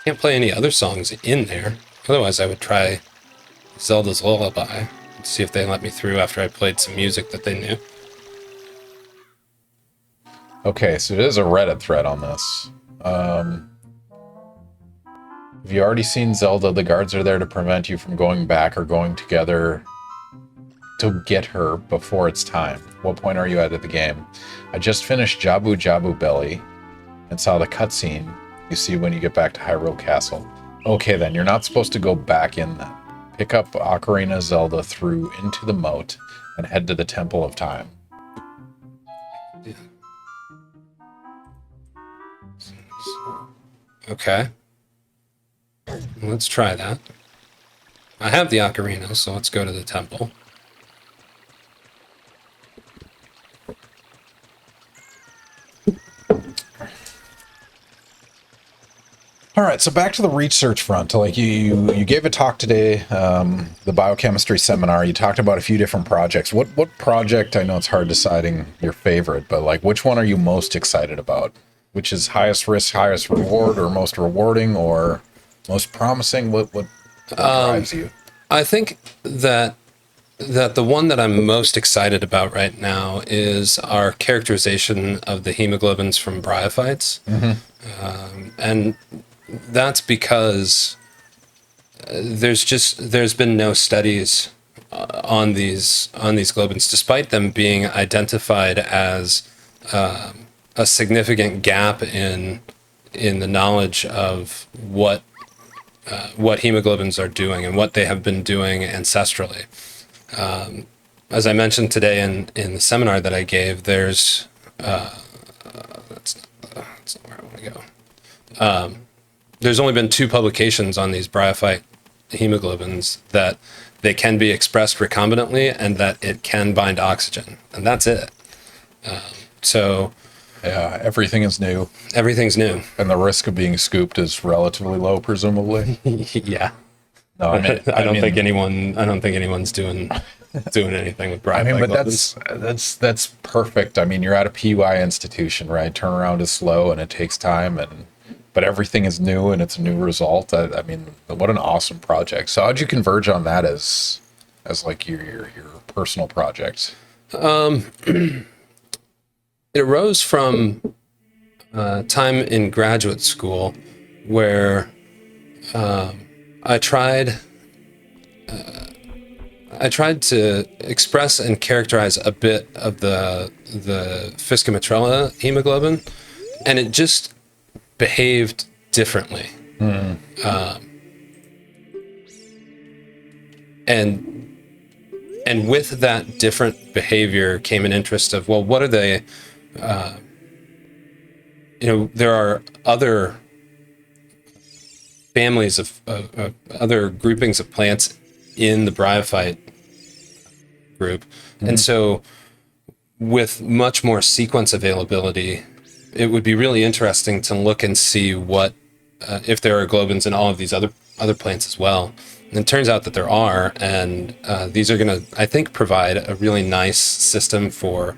Can't play any other songs in there. Otherwise, I would try Zelda's Lullaby and see if they let me through after I played some music that they knew. Okay, so there's a Reddit thread on this. Have you already seen Zelda? The guards are there to prevent you from going back or going together to get her before it's time. What point are you at the game? I just finished Jabu Jabu Belly and saw the cutscene you see when you get back to Hyrule Castle. Okay, then you're not supposed to go back in then. Pick up Ocarina Zelda through into the moat and head to the Temple of Time. Yeah. Okay. Let's try that. I have the ocarina, so let's go to the temple. All right, so back to the research front. Like you gave a talk today, the biochemistry seminar. You talked about a few different projects. What project? I know it's hard deciding your favorite, but like which one are you most excited about? Which is highest risk, highest reward, or most rewarding, or most promising? What drives you? I think that the one that I'm most excited about right now is our characterization of the hemoglobins from bryophytes, and that's because there's been no studies on these globins, despite them being identified as a significant gap in the knowledge of what hemoglobins are doing and what they have been doing ancestrally. As I mentioned today in the seminar that I gave, there's that's not where I want to go. There's only been 2 publications on these bryophyte hemoglobins that they can be expressed recombinantly and that it can bind oxygen, and that's it. So yeah, everything is new. Everything's new, and the risk of being scooped is relatively low, presumably. Yeah. No, I mean, I don't think anyone's doing anything with bryophyte. I mean, but that's perfect. I mean, you're at a PY institution, right? Turnaround is slow and it takes time, but everything is new and it's a new result. I mean, what an awesome project. So how'd you converge on that as like your personal project? It arose from time in graduate school where I tried to express and characterize a bit of the Fiscomatrella hemoglobin, and it just behaved differently. And with that different behavior came an interest of, well, what are they? There are other families of other groupings of plants in the bryophyte group. And so with much more sequence availability, it would be really interesting to look and see what if there are globins in all of these other plants as well. And it turns out that there are, and these are going to, I think, provide a really nice system for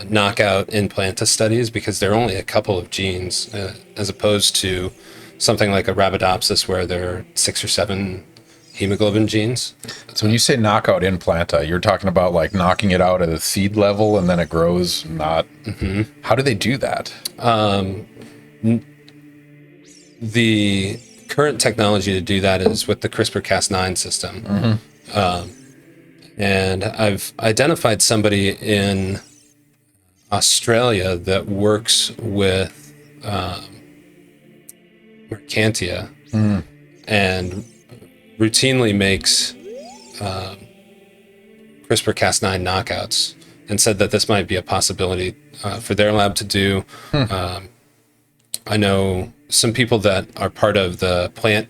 knockout in planta studies, because there are only a couple of genes as opposed to something like a Arabidopsis where there are 6 or 7 hemoglobin genes. So when you say knockout in planta, you're talking about like knocking it out at a seed level and then it grows not... How do they do that? The current technology to do that is with the CRISPR-Cas9 system. And I've identified somebody in Australia that works with Mercantia and routinely makes CRISPR-Cas9 knockouts, and said that this might be a possibility for their lab to do. I know some people that are part of the plant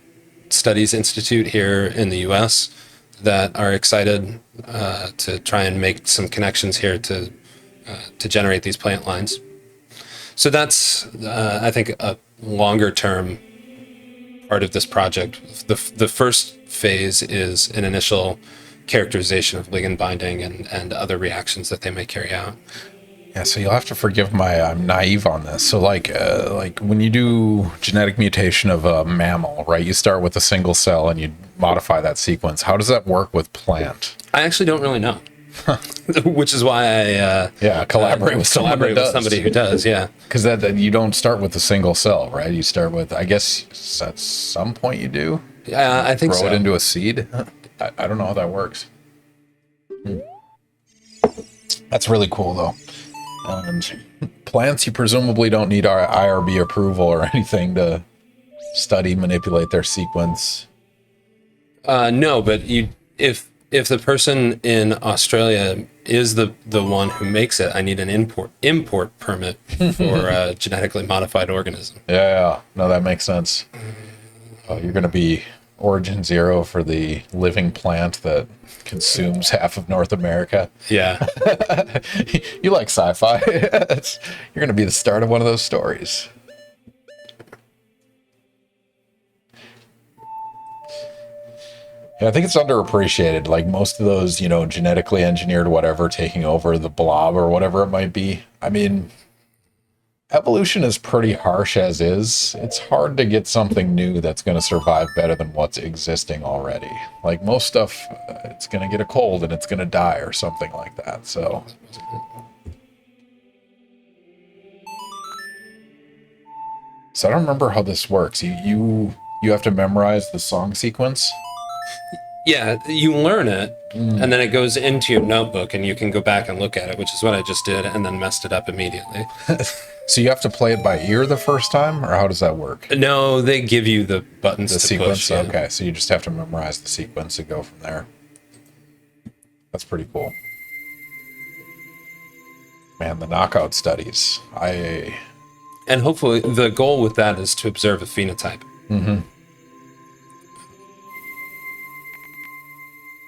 Studies Institute here in the U.S. that are excited to try and make some connections here to generate these plant lines. So that's, I think, a longer term part of this project. The first phase is an initial characterization of ligand binding and other reactions that they may carry out. Yeah, so you'll have to forgive I'm naive on this. So like when you do genetic mutation of a mammal, right? You start with a single cell and you modify that sequence. How does that work with plant? I actually don't really know, which is why I collaborate with somebody who does. Yeah, because that you don't start with a single cell, right? You start with, I guess at some point you do. Yeah, I think so. Grow it into a seed. I don't know how that works. That's really cool though. And plants, you presumably don't need our IRB approval or anything to study, manipulate their sequence. No, but if the person in Australia is the one who makes it, I need an import permit for a genetically modified organism. Yeah, no, that makes sense. You're going to be origin zero for the living plant that consumes half of North America. Yeah. You like sci-fi. You're going to be the start of one of those stories. Yeah, I think it's underappreciated. Like most of those, genetically engineered whatever, taking over the blob or whatever it might be. I mean, evolution is pretty harsh as is. It's hard to get something new that's going to survive better than what's existing already. Like most stuff, it's going to get a cold and it's going to die or something like that. So I don't remember how this works. You have to memorize the song sequence. Yeah, you learn it, and then it goes into your notebook, and you can go back and look at it, which is what I just did, and then messed it up immediately. So you have to play it by ear the first time, or how does that work? No, they give you the buttons The to sequence? push. Yeah. Okay, so you just have to memorize the sequence and go from there. That's pretty cool. Man, the knockout studies. And hopefully the goal with that is to observe a phenotype. Mm-hmm.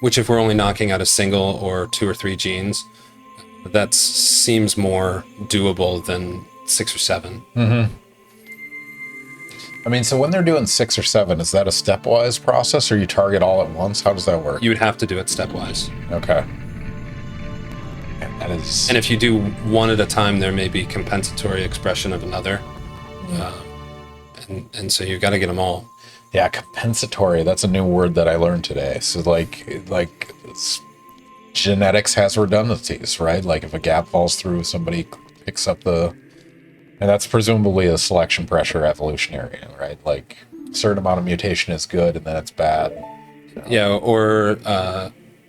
Which, if we're only knocking out a single or 2 or 3 genes, that seems more doable than 6 or 7. Mm-hmm. I mean, so when they're doing 6 or 7, is that a stepwise process, or you target all at once? How does that work? You would have to do it stepwise. Okay. And that is... And if you do one at a time, there may be compensatory expression of another. And so you've got to get them all. Yeah, compensatory. That's a new word that I learned today. So like genetics has redundancies, right? Like if a gap falls through, somebody picks up and that's presumably a selection pressure evolutionary, right? Like a certain amount of mutation is good and then it's bad. Yeah, or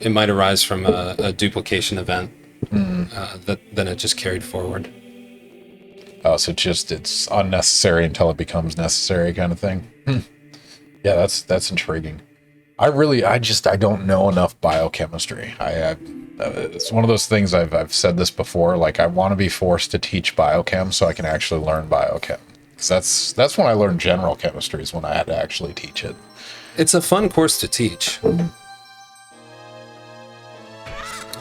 it might arise from a duplication event that then it just carried forward. Oh, so it's unnecessary until it becomes necessary kind of thing. Yeah, that's intriguing. I don't know enough biochemistry. It's one of those things I've said this before. Like I want to be forced to teach biochem so I can actually learn biochem. Because that's when I learned general chemistry, is when I had to actually teach it. It's a fun course to teach.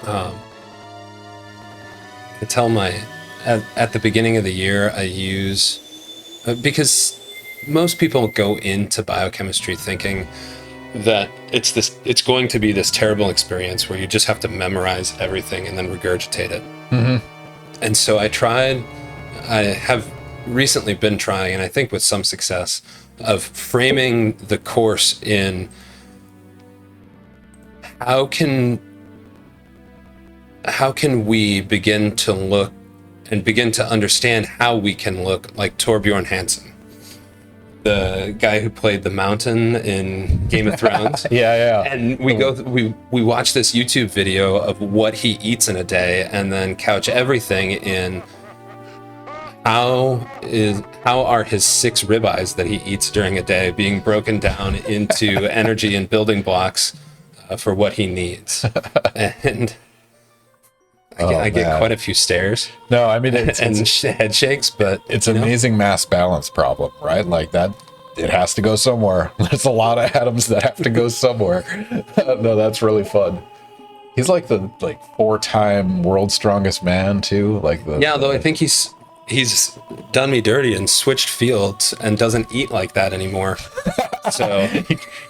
I tell at the beginning of the year I use because most people go into biochemistry thinking that it's going to be this terrible experience where you just have to memorize everything and then regurgitate it. Mm-hmm. And so I have recently been trying, and I think with some success, of framing the course in how can we begin to look and begin to understand how we can look like Torbjorn Hansen, the guy who played the Mountain in Game of Thrones. Yeah. And we watch this YouTube video of what he eats in a day, and then couch everything in how are his 6 ribeyes that he eats during a day being broken down into energy and building blocks for what he needs. And I get quite a few stares. No, I mean, it's head shakes, but it's an amazing mass balance problem, right? Like that, it has to go somewhere. There's a lot of atoms that have to go somewhere. No, that's really fun. He's like the 4-time world's strongest man too. Though I think he's done me dirty and switched fields and doesn't eat like that anymore. So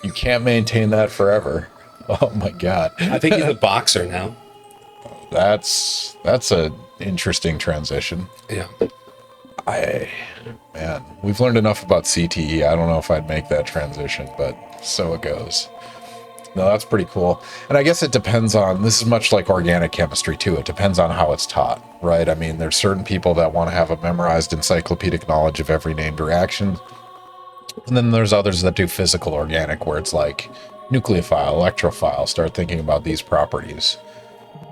you can't maintain that forever. Oh my god. I think he's a boxer now. That's a interesting transition. Yeah. Man, we've learned enough about CTE. I don't know if I'd make that transition, but so it goes. No, that's pretty cool. And I guess it depends on, this is much like organic chemistry too. It depends on how it's taught, right? I mean, there's certain people that want to have a memorized encyclopedic knowledge of every named reaction. And then there's others that do physical organic, where it's like nucleophile, electrophile, start thinking about these properties.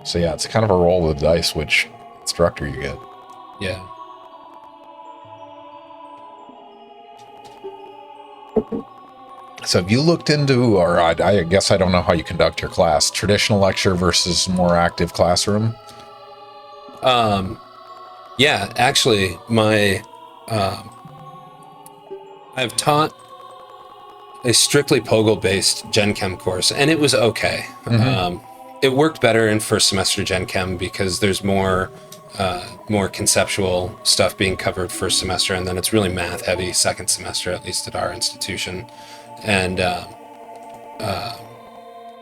So yeah, it's kind of a roll of the dice which instructor you get. Yeah. So have you looked into, or I guess I don't know how you conduct your class, traditional lecture versus more active classroom? Yeah, actually, I've taught a strictly POGL-based Gen Chem course, and it was okay. It worked better in first semester Gen Chem because there's more conceptual stuff being covered first semester, and then it's really math heavy second semester, at least at our institution. And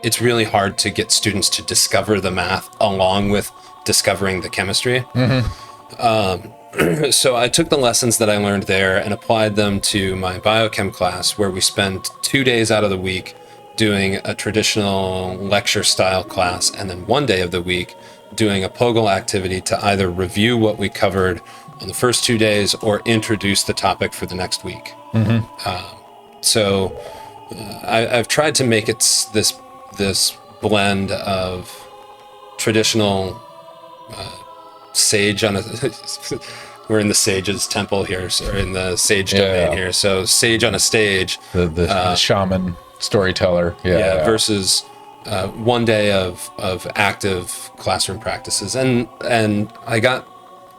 it's really hard to get students to discover the math along with discovering the chemistry. So I took the lessons that I learned there and applied them to my biochem class, where we spent 2 days out of the week doing a traditional lecture style class, and then 1 day of the week doing a POGL activity to either review what we covered on the first 2 days or introduce the topic for the next week. So I've tried to make it this blend of traditional sage on a we're in the sage's temple here, so in the sage domain here. So sage on a stage, the shaman storyteller, versus 1 day of active classroom practices, and I got,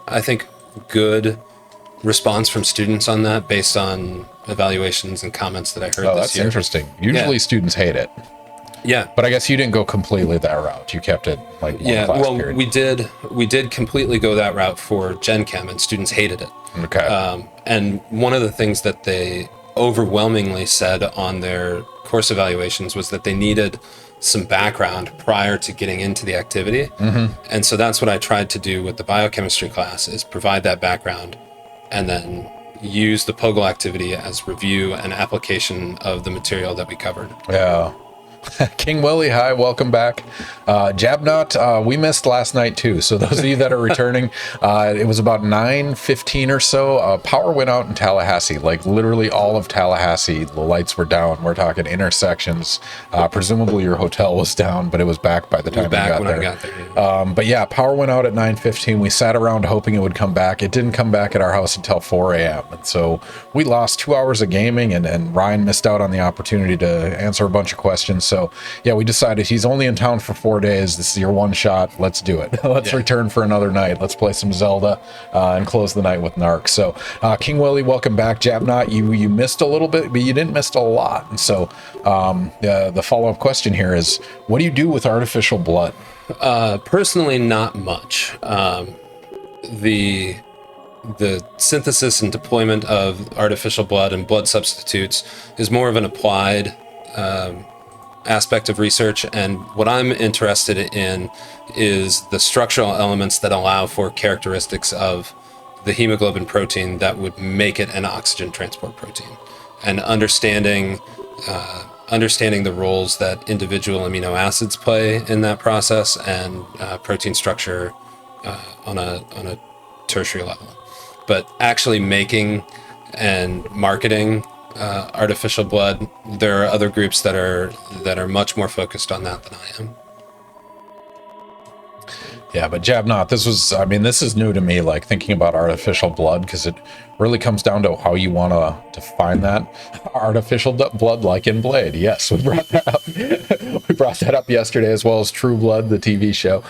I think, good response from students on that based on evaluations and comments that I heard this year. That's interesting. Usually students hate it. Yeah, but I guess you didn't go completely that route. You kept it like one class period. we did completely go that route for Gen Chem, and students hated it. Okay. And one of the things that they overwhelmingly said on their course evaluations was that they needed some background prior to getting into the activity. And so that's what I tried to do with the biochemistry class, is provide that background and then use the POGL activity as review and application of the material that we covered. Yeah. King Willie, hi, welcome back. Jabnot, we missed last night too. So those of you that are returning, it was about 9:15 or so. Power went out in Tallahassee, like literally all of Tallahassee. The lights were down. We're talking intersections. Presumably your hotel was down, but it was back by the time we got there. Yeah. But yeah, power went out at 9:15. We sat around hoping it would come back. It didn't come back at our house until 4 a.m. And so we lost 2 hours of gaming, and Ryan missed out on the opportunity to answer a bunch of questions. So yeah, we decided he's only in town for 4 days. This is your one shot. Let's do it. Let's return for another night. Let's play some Zelda and close the night with NARC. So King Willie, welcome back. Jabnot, you missed a little bit, but you didn't miss a lot. And so the follow-up question here is, what do you do with artificial blood? Personally, not much. The synthesis and deployment of artificial blood and blood substitutes is more of an applied aspect of research, and what I'm interested in is the structural elements that allow for characteristics of the hemoglobin protein that would make it an oxygen transport protein, and understanding the roles that individual amino acids play in that process, and protein structure on a tertiary level. But actually making and marketing artificial blood, there are other groups that are much more focused on that than I am. Yeah, but Jabnot, this is new to me, like thinking about artificial blood, because it really comes down to how you want to define that. Artificial blood, like in Blade. Yes, we brought that up. We brought that up yesterday, as well as True Blood, the TV show.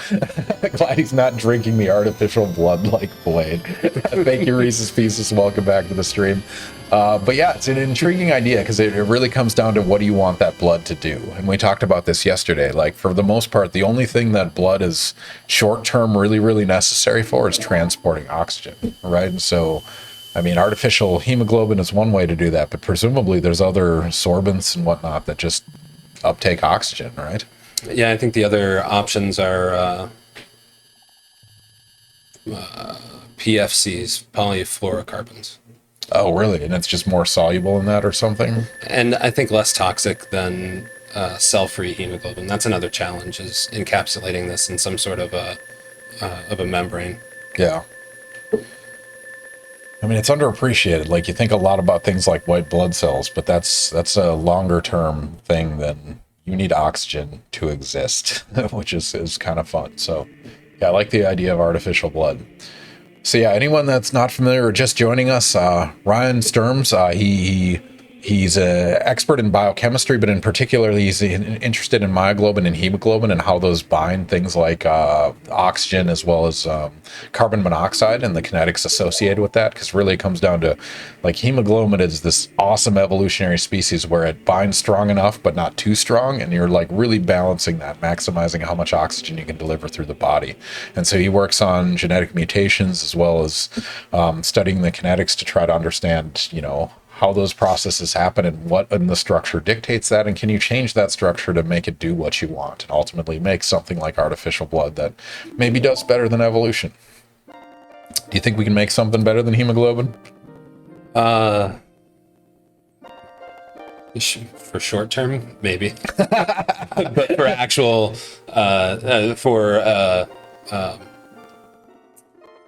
Glad he's not drinking the artificial blood like Blade. Thank you, Reese's Pieces. Welcome back to the stream. But yeah, it's an intriguing idea because it really comes down to what do you want that blood to do. And we talked about this yesterday. Like, for the most part, the only thing that blood is short term really, really necessary for is transporting oxygen, right? And so, I mean, artificial hemoglobin is one way to do that, but presumably there's other sorbents and whatnot that just uptake oxygen, right? Yeah, I think the other options are PFCs, polyfluorocarbons. Oh, really? And it's just more soluble in that or something? And I think less toxic than cell-free hemoglobin. That's another challenge, is encapsulating this in some sort of a membrane. Yeah. I mean, it's underappreciated. Like, you think a lot about things like white blood cells, but that's a longer term thing than you need oxygen to exist, which is kind of fun. So, yeah, I like the idea of artificial blood. So yeah, anyone that's not familiar or just joining us, Ryan Sturms, he's an expert in biochemistry, but in particular, he's interested in myoglobin and hemoglobin and how those bind things like oxygen as well as carbon monoxide and the kinetics associated with that. Because really it comes down to, like, hemoglobin is this awesome evolutionary species where it binds strong enough but not too strong, and you're like really balancing that, maximizing how much oxygen you can deliver through the body. And so he works on genetic mutations as well as studying the kinetics to try to understand, you know, how those processes happen and what in the structure dictates that, and can you change that structure to make it do what you want and ultimately make something like artificial blood that maybe does better than evolution. Do you think we can make something better than hemoglobin? For short term, maybe. But for actual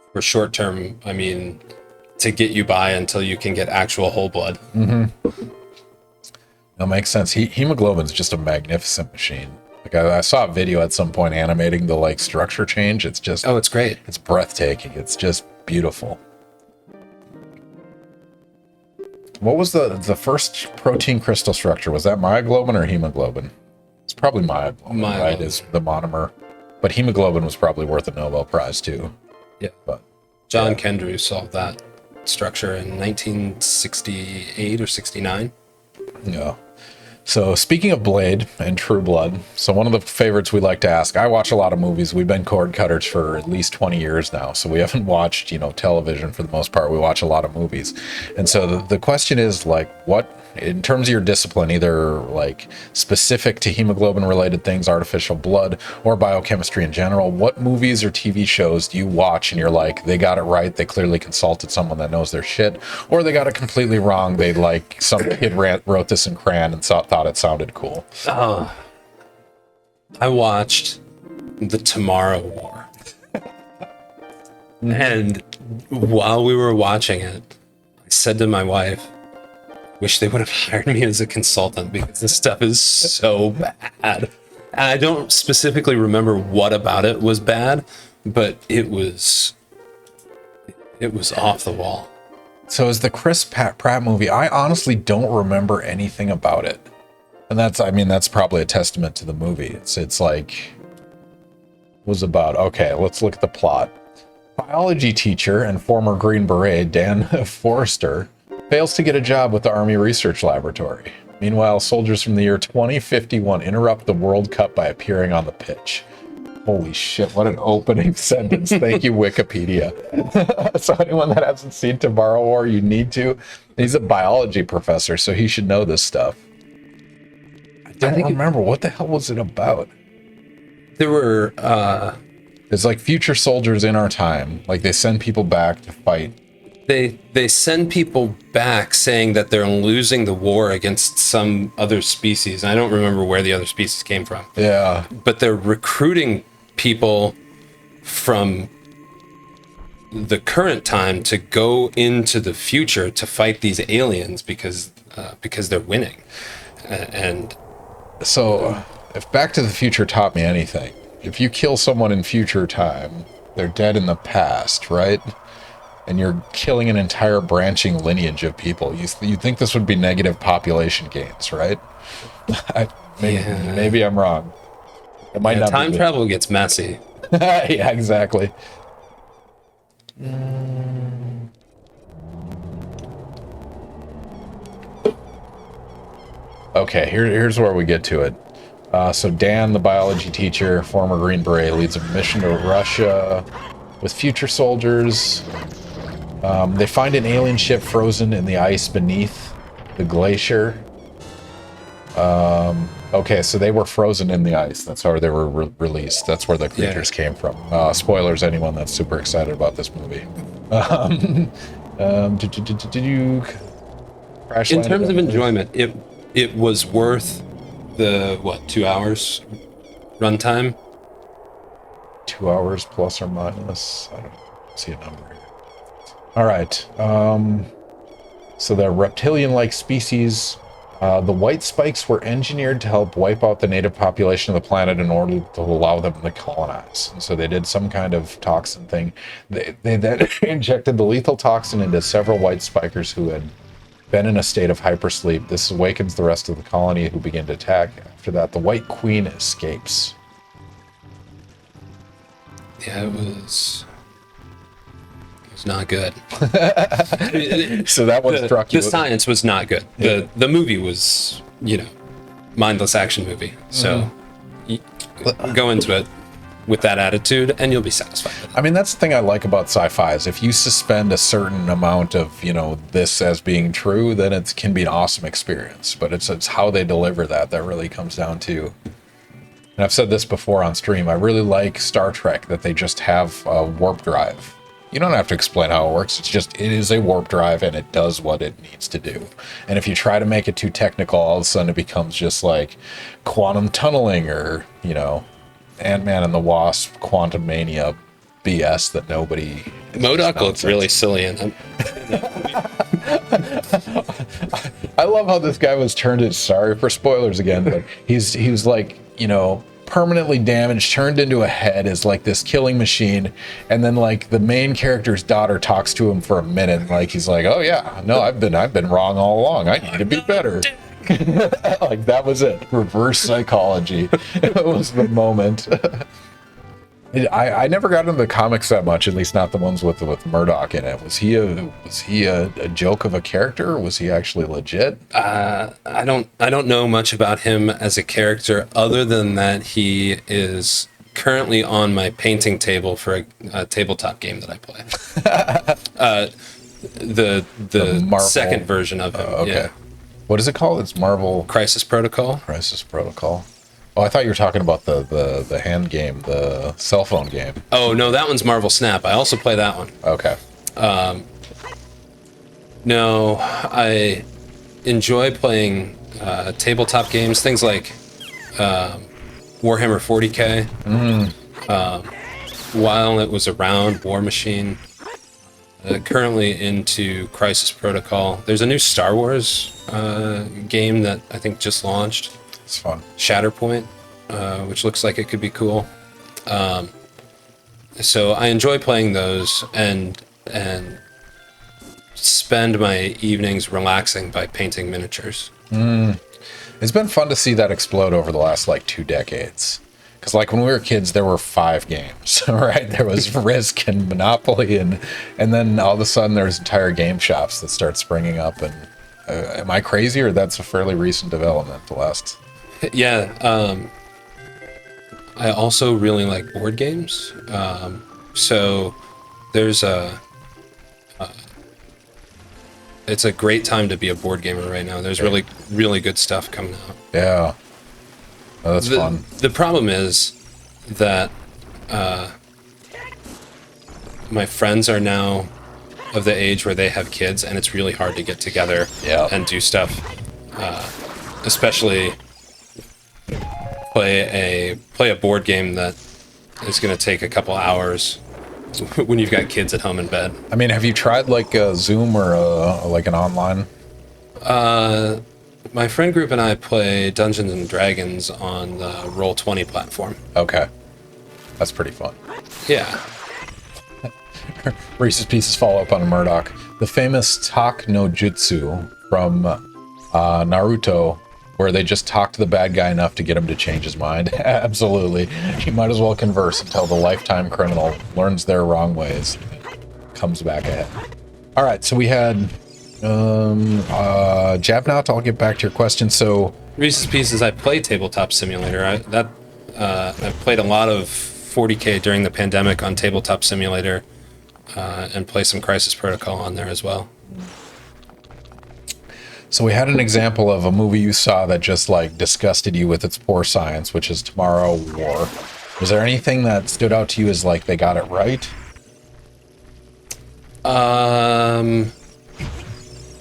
for short term, I mean, to get you by until you can get actual whole blood. Mm-hmm. That makes sense. Hemoglobin is just a magnificent machine. Like, I saw a video at some point animating the like structure change. It's just, oh, it's great. It's breathtaking. It's just beautiful. What was the first protein crystal structure? Was that myoglobin or hemoglobin? It's probably myoglobin, right? Is the monomer. But hemoglobin was probably worth a Nobel Prize too. Yeah. But John Kendrew solved that structure in 1968 or 69. Yeah. So speaking of Blade and True Blood, so one of the favorites we like to ask, I watch a lot of movies. We've been cord cutters for at least 20 years now. So we haven't watched, you know, television for the most part. We watch a lot of movies. And so the question is, like, what, in terms of your discipline, either like specific to hemoglobin related things, artificial blood, or biochemistry in general, what movies or TV shows do you watch and you're like, they got it right, they clearly consulted someone that knows their shit, or they got it completely wrong, they like, some kid wrote this in crayon and thought it sounded cool? I watched The Tomorrow War. And while we were watching it, I said to my wife, wish they would have hired me as a consultant because this stuff is so bad. And I don't specifically remember what about it was bad, but it was off the wall. So is the Chris Pratt movie, I honestly don't remember anything about it. And that's probably a testament to the movie. It's like, was about, okay, let's look at the plot. Biology teacher and former Green Beret, Dan Forrester, fails to get a job with the Army Research Laboratory. Meanwhile, soldiers from the year 2051 interrupt the World Cup by appearing on the pitch. Holy shit, what an opening sentence. Thank you, Wikipedia. So anyone that hasn't seen Tomorrow War, you need to. He's a biology professor, so he should know this stuff. I don't remember. What the hell was it about? There were... It's like future soldiers in our time. Like, they send people back to fight. They send people back saying that they're losing the war against some other species. I don't remember where the other species came from. Yeah. But they're recruiting people from the current time to go into the future to fight these aliens because they're winning. And so, if Back to the Future taught me anything, if you kill someone in future time, they're dead in the past, right? And you're killing an entire branching lineage of people. You think this would be negative population gains, right? Maybe I'm wrong. It might not. Time travel gets messy. Yeah, exactly. Okay, here's where we get to it. So Dan, the biology teacher, former Green Beret, leads a mission to Russia with future soldiers. They find an alien ship frozen in the ice beneath the glacier. Okay, so they were frozen in the ice. That's how they were released. That's where the creatures came from. Spoilers, anyone that's super excited about this movie. Did you crash In land terms it? of enjoyment, it was worth the 2 hours runtime. 2 hours plus or minus. I don't see a number here. All right. So the reptilian-like species, the white spikes were engineered to help wipe out the native population of the planet in order to allow them to colonize. And so they did some kind of toxin thing. They then injected the lethal toxin into several white spikers who had been in a state of hypersleep. This awakens the rest of the colony, who begin to attack. After that, the White Queen escapes. Yeah, it was not good. So that one struck you. The science was not good. The movie was, mindless action movie. So go into it with that attitude and you'll be satisfied with it. I mean, that's the thing I like about sci-fi is if you suspend a certain amount of, this as being true, then it can be an awesome experience. But it's how they deliver that really comes down to. And I've said this before on stream, I really like Star Trek that they just have a warp drive. You don't have to explain how it works. It is a warp drive and it does what it needs to do. And if you try to make it too technical, all of a sudden it becomes just like quantum tunneling or, Ant-Man and the Wasp, Quantum Mania BS that nobody... MODOK looked really silly in them. I love how this guy was turned into... Sorry for spoilers again, but he was like, permanently damaged, turned into a head as like this killing machine, and then like the main character's daughter talks to him for a minute, like he's like, oh yeah, no, I've been wrong all along, I need to be better. Like that was it. Reverse psychology. It was the moment. I never got into the comics that much, at least not the ones with Murdoch in it. Was he a joke of a character, or was he actually legit? I don't know much about him as a character, other than that he is currently on my painting table for a tabletop game that I play. The Marvel second version of him. Okay. Yeah. What is it called? It's Marvel Crisis Protocol. Crisis Protocol. Oh, I thought you were talking about the hand game, the cell phone game. Oh no, that one's Marvel Snap. I also play that one. Okay. No, I enjoy playing tabletop games, things like Warhammer 40K. While it was around, War Machine. Currently into Crisis Protocol. There's a new Star Wars game that I think just launched. It's fun. Shatterpoint, which looks like it could be cool. So I enjoy playing those and spend my evenings relaxing by painting miniatures. It's been fun to see that explode over the last 2 decades. Because when we were kids, there were 5 games, right? There was Risk and Monopoly, and then all of a sudden there's entire game shops that start springing up. And am I crazy, or that's a fairly recent development? The last. Yeah. I also really like board games. So there's it's a great time to be a board gamer right now. There's really, really good stuff coming out. Yeah. Oh, that's fun. The problem is that my friends are now of the age where they have kids, and it's really hard to get together and do stuff. Especially play a board game that is going to take a couple hours when you've got kids at home in bed. I mean, have you tried Zoom or an online? My friend group and I play Dungeons and Dragons on the Roll20 platform. Okay. That's pretty fun. Yeah. Reese's Pieces follow up on Murdoch. The famous talk no jutsu from Naruto, where they just talk to the bad guy enough to get him to change his mind. Absolutely. You might as well converse until the lifetime criminal learns their wrong ways and comes back ahead. All right, so we had Jabnot, I'll get back to your question. So, Reese's Pieces, I play Tabletop Simulator. I played a lot of 40K during the pandemic on Tabletop Simulator, and play some Crisis Protocol on there as well. so we had an example of a movie you saw that just like disgusted you with its poor science, which is Tomorrow War. Was there anything that stood out to you as like they got it right?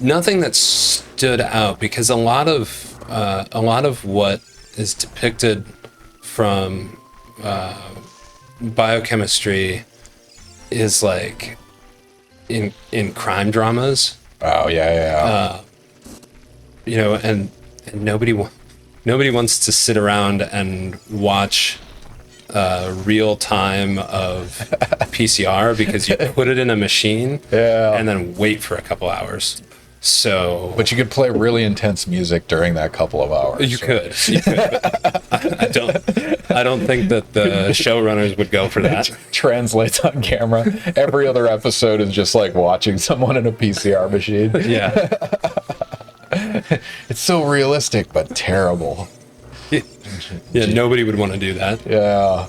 Nothing that stood out, because a lot of what is depicted from biochemistry is like in crime dramas. Oh yeah. And nobody wants to sit around and watch real time of PCR, because you put it in a machine and then wait for a couple hours. So, But you could play really intense music during that couple of hours. you could. But I don't think that the showrunners would go for that. Translates on camera. Every other episode is just like watching someone in a PCR machine. Yeah. It's so realistic, but terrible. Yeah, nobody would want to do that. Yeah.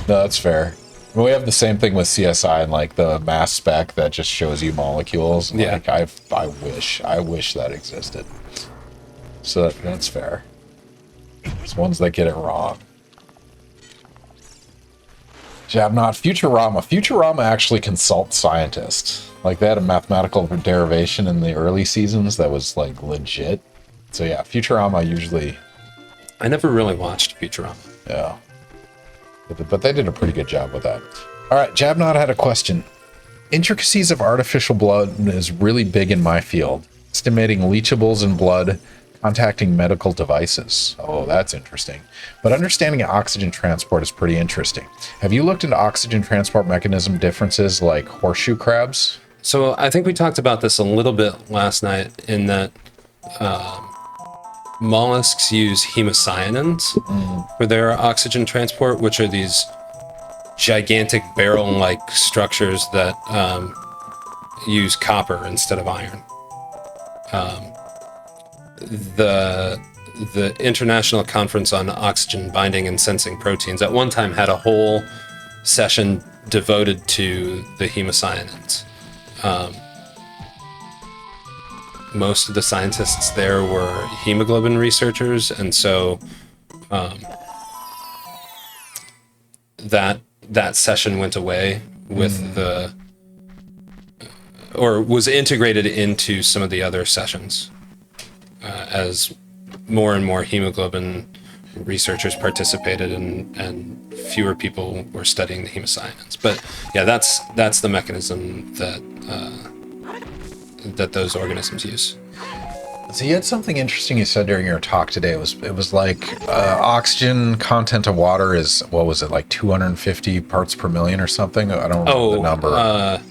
No, that's fair. I mean, we have the same thing with CSI and like the mass spec that just shows you molecules. Yeah. Like I wish that existed. So that's fair. There's ones that get it wrong. Jabnot, Futurama. Futurama actually consults scientists. Like they had a mathematical derivation in the early seasons that was like legit. So yeah, Futurama usually, I never really watched Futurama. yeah. But they did a pretty good job with that. All right, Jabnot had a question. Intricacies of artificial blood is really big in my field. Estimating leachables in blood, contacting medical devices. Oh, that's interesting. But understanding oxygen transport is pretty interesting. Have you looked into oxygen transport mechanism differences like horseshoe crabs? So I think we talked about this a little bit last night, in that mollusks use hemocyanins for their oxygen transport, which are these gigantic barrel-like structures that use copper instead of iron. The International Conference on Oxygen Binding and Sensing Proteins at one time had a whole session devoted to the hemocyanins. Most of the scientists there were hemoglobin researchers, and so that session went away with or was integrated into some of the other sessions as more and more hemoglobin researchers participated, and fewer people were studying the hemocyanins. But yeah, that's the mechanism that those organisms use. So you had something interesting you said during your talk today. It was like oxygen content of water is, what was it, like 250 parts per million or something? I don't remember the number.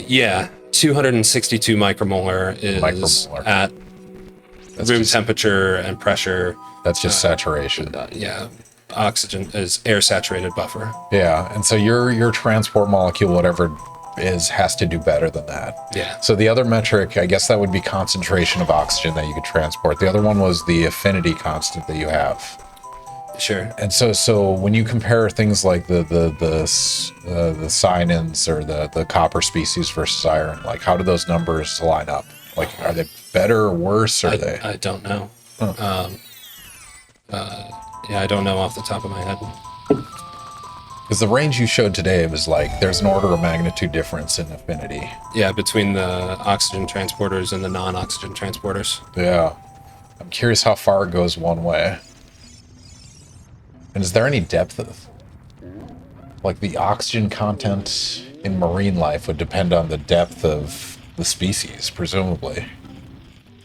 Yeah, 262 micromolar is Micromolar. at room temperature and pressure. That's just saturation. Yeah, oxygen is air saturated buffer. Yeah, and so your transport molecule, whatever it is, has to do better than that. Yeah. So the other metric, I guess that would be concentration of oxygen that you could transport. The other one was the affinity constant that you have. Sure. And so when you compare things like the cyanins or the copper species versus iron, like how do those numbers line up? Like, are they better or worse? Or are they? I don't know. Huh. Yeah, I don't know off the top of my head. Because the range you showed today, it was like there's an order of magnitude difference in affinity. Yeah, between the oxygen transporters and the non-oxygen transporters. Yeah. I'm curious how far it goes one way. And is there any depth of, like, the oxygen content in marine life would depend on the depth of the species, presumably.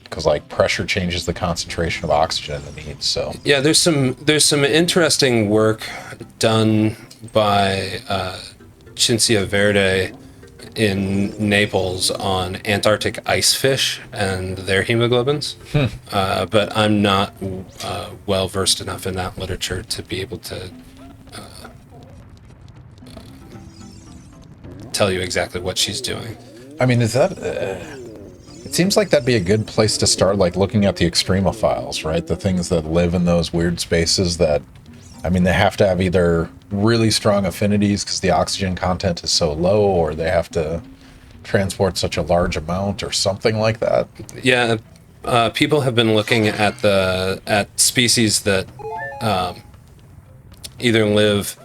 Because, like, pressure changes the concentration of oxygen it needs, so. Yeah, there's some interesting work done by Cinzia Verde in Naples on Antarctic ice fish and their hemoglobins. But I'm not well versed enough in that literature to be able to tell you exactly what she's doing. I mean, is that... it seems like that'd be a good place to start, like, looking at the extremophiles, right? The things that live in those weird spaces that... I mean, they have to have either really strong affinities because the oxygen content is so low, or they have to transport such a large amount or something like that. Yeah, people have been looking at species that either live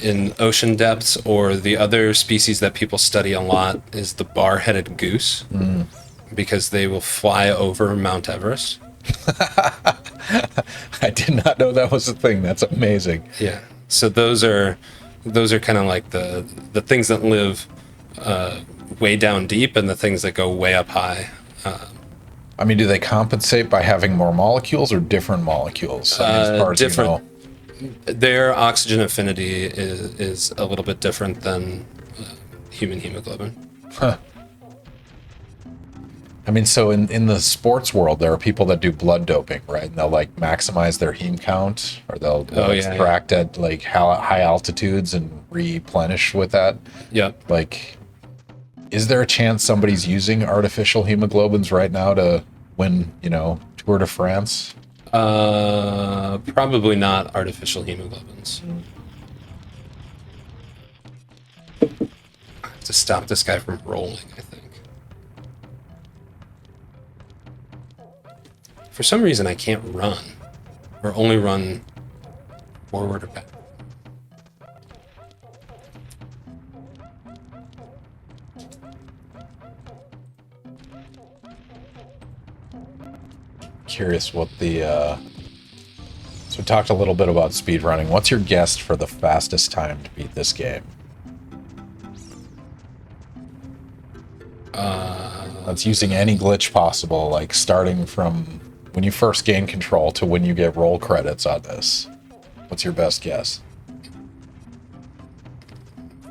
in ocean depths, or the other species that people study a lot is the bar-headed goose, because they will fly over Mount Everest. I did not know that was a thing. That's amazing. Yeah. So those are kind of like the things that live way down deep, and the things that go way up high. I mean, do they compensate by having more molecules or different molecules? I mean, as far as you Different. know. Their oxygen affinity is a little bit different than human hemoglobin. Huh. I mean, so in the sports world, there are people that do blood doping, right? And they'll like maximize their heme count, or they'll extract at like high altitudes and replenish with that. Yep. Like, is there a chance somebody's using artificial hemoglobins right now to win, Tour de France? Probably not artificial hemoglobins. I have to stop this guy from rolling, I think. For some reason, I can't run, or only run forward or back. Curious what the so we talked a little bit about speed running. What's your guess for the fastest time to beat this game? That's using any glitch possible, like starting from when you first gain control to when you get roll credits on this. What's your best guess?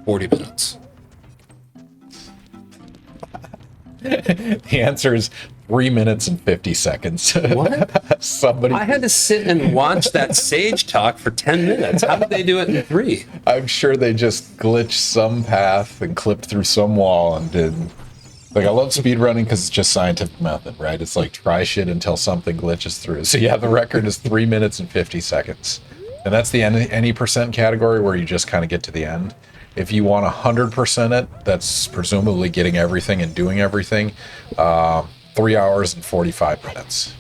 40 minutes. The answer is 3 minutes and 50 seconds. What? Somebody... I had to sit and watch that Sage talk for 10 minutes. How did they do it in 3? I'm sure they just glitched some path and clipped through some wall and did... Like, I love speedrunning because it's just scientific method, right? It's like try shit until something glitches through. So yeah, the record is 3 minutes and 50 seconds. And that's the any percent category where you just kind of get to the end. If you want 100% it, that's presumably getting everything and doing everything. 3 hours and 45 minutes.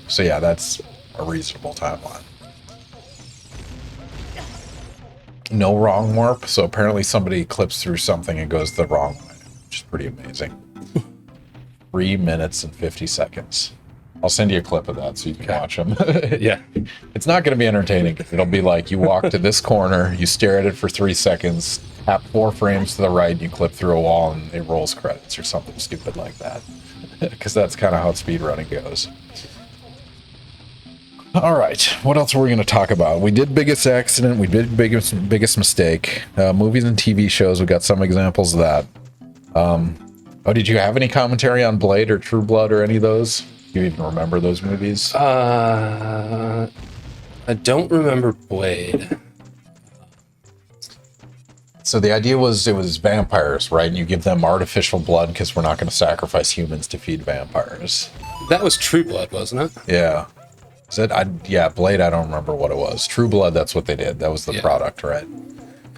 So yeah, that's a reasonable timeline. No wrong warp. So apparently somebody clips through something and goes the wrong way, which is pretty amazing. 3 minutes and 50 seconds. I'll send you a clip of that so you can watch them. Yeah. It's not going to be entertaining. It'll be like you walk to this corner, you stare at it for 3 seconds, tap 4 frames to the right, and you clip through a wall, and it rolls credits or something stupid like that. Because that's kind of how speedrunning goes. All right, what else were we going to talk about? We did biggest accident. We did biggest mistake. Movies and TV shows. We got some examples of that. Oh, did you have any commentary on Blade or True Blood or any of those? Do you even remember those movies? I don't remember Blade. So the idea was it was vampires, right? And you give them artificial blood because we're not going to sacrifice humans to feed vampires. That was True Blood, wasn't it? Yeah. Is it? Yeah, Blade, I don't remember what it was. True Blood, that's what they did. That was the product, right?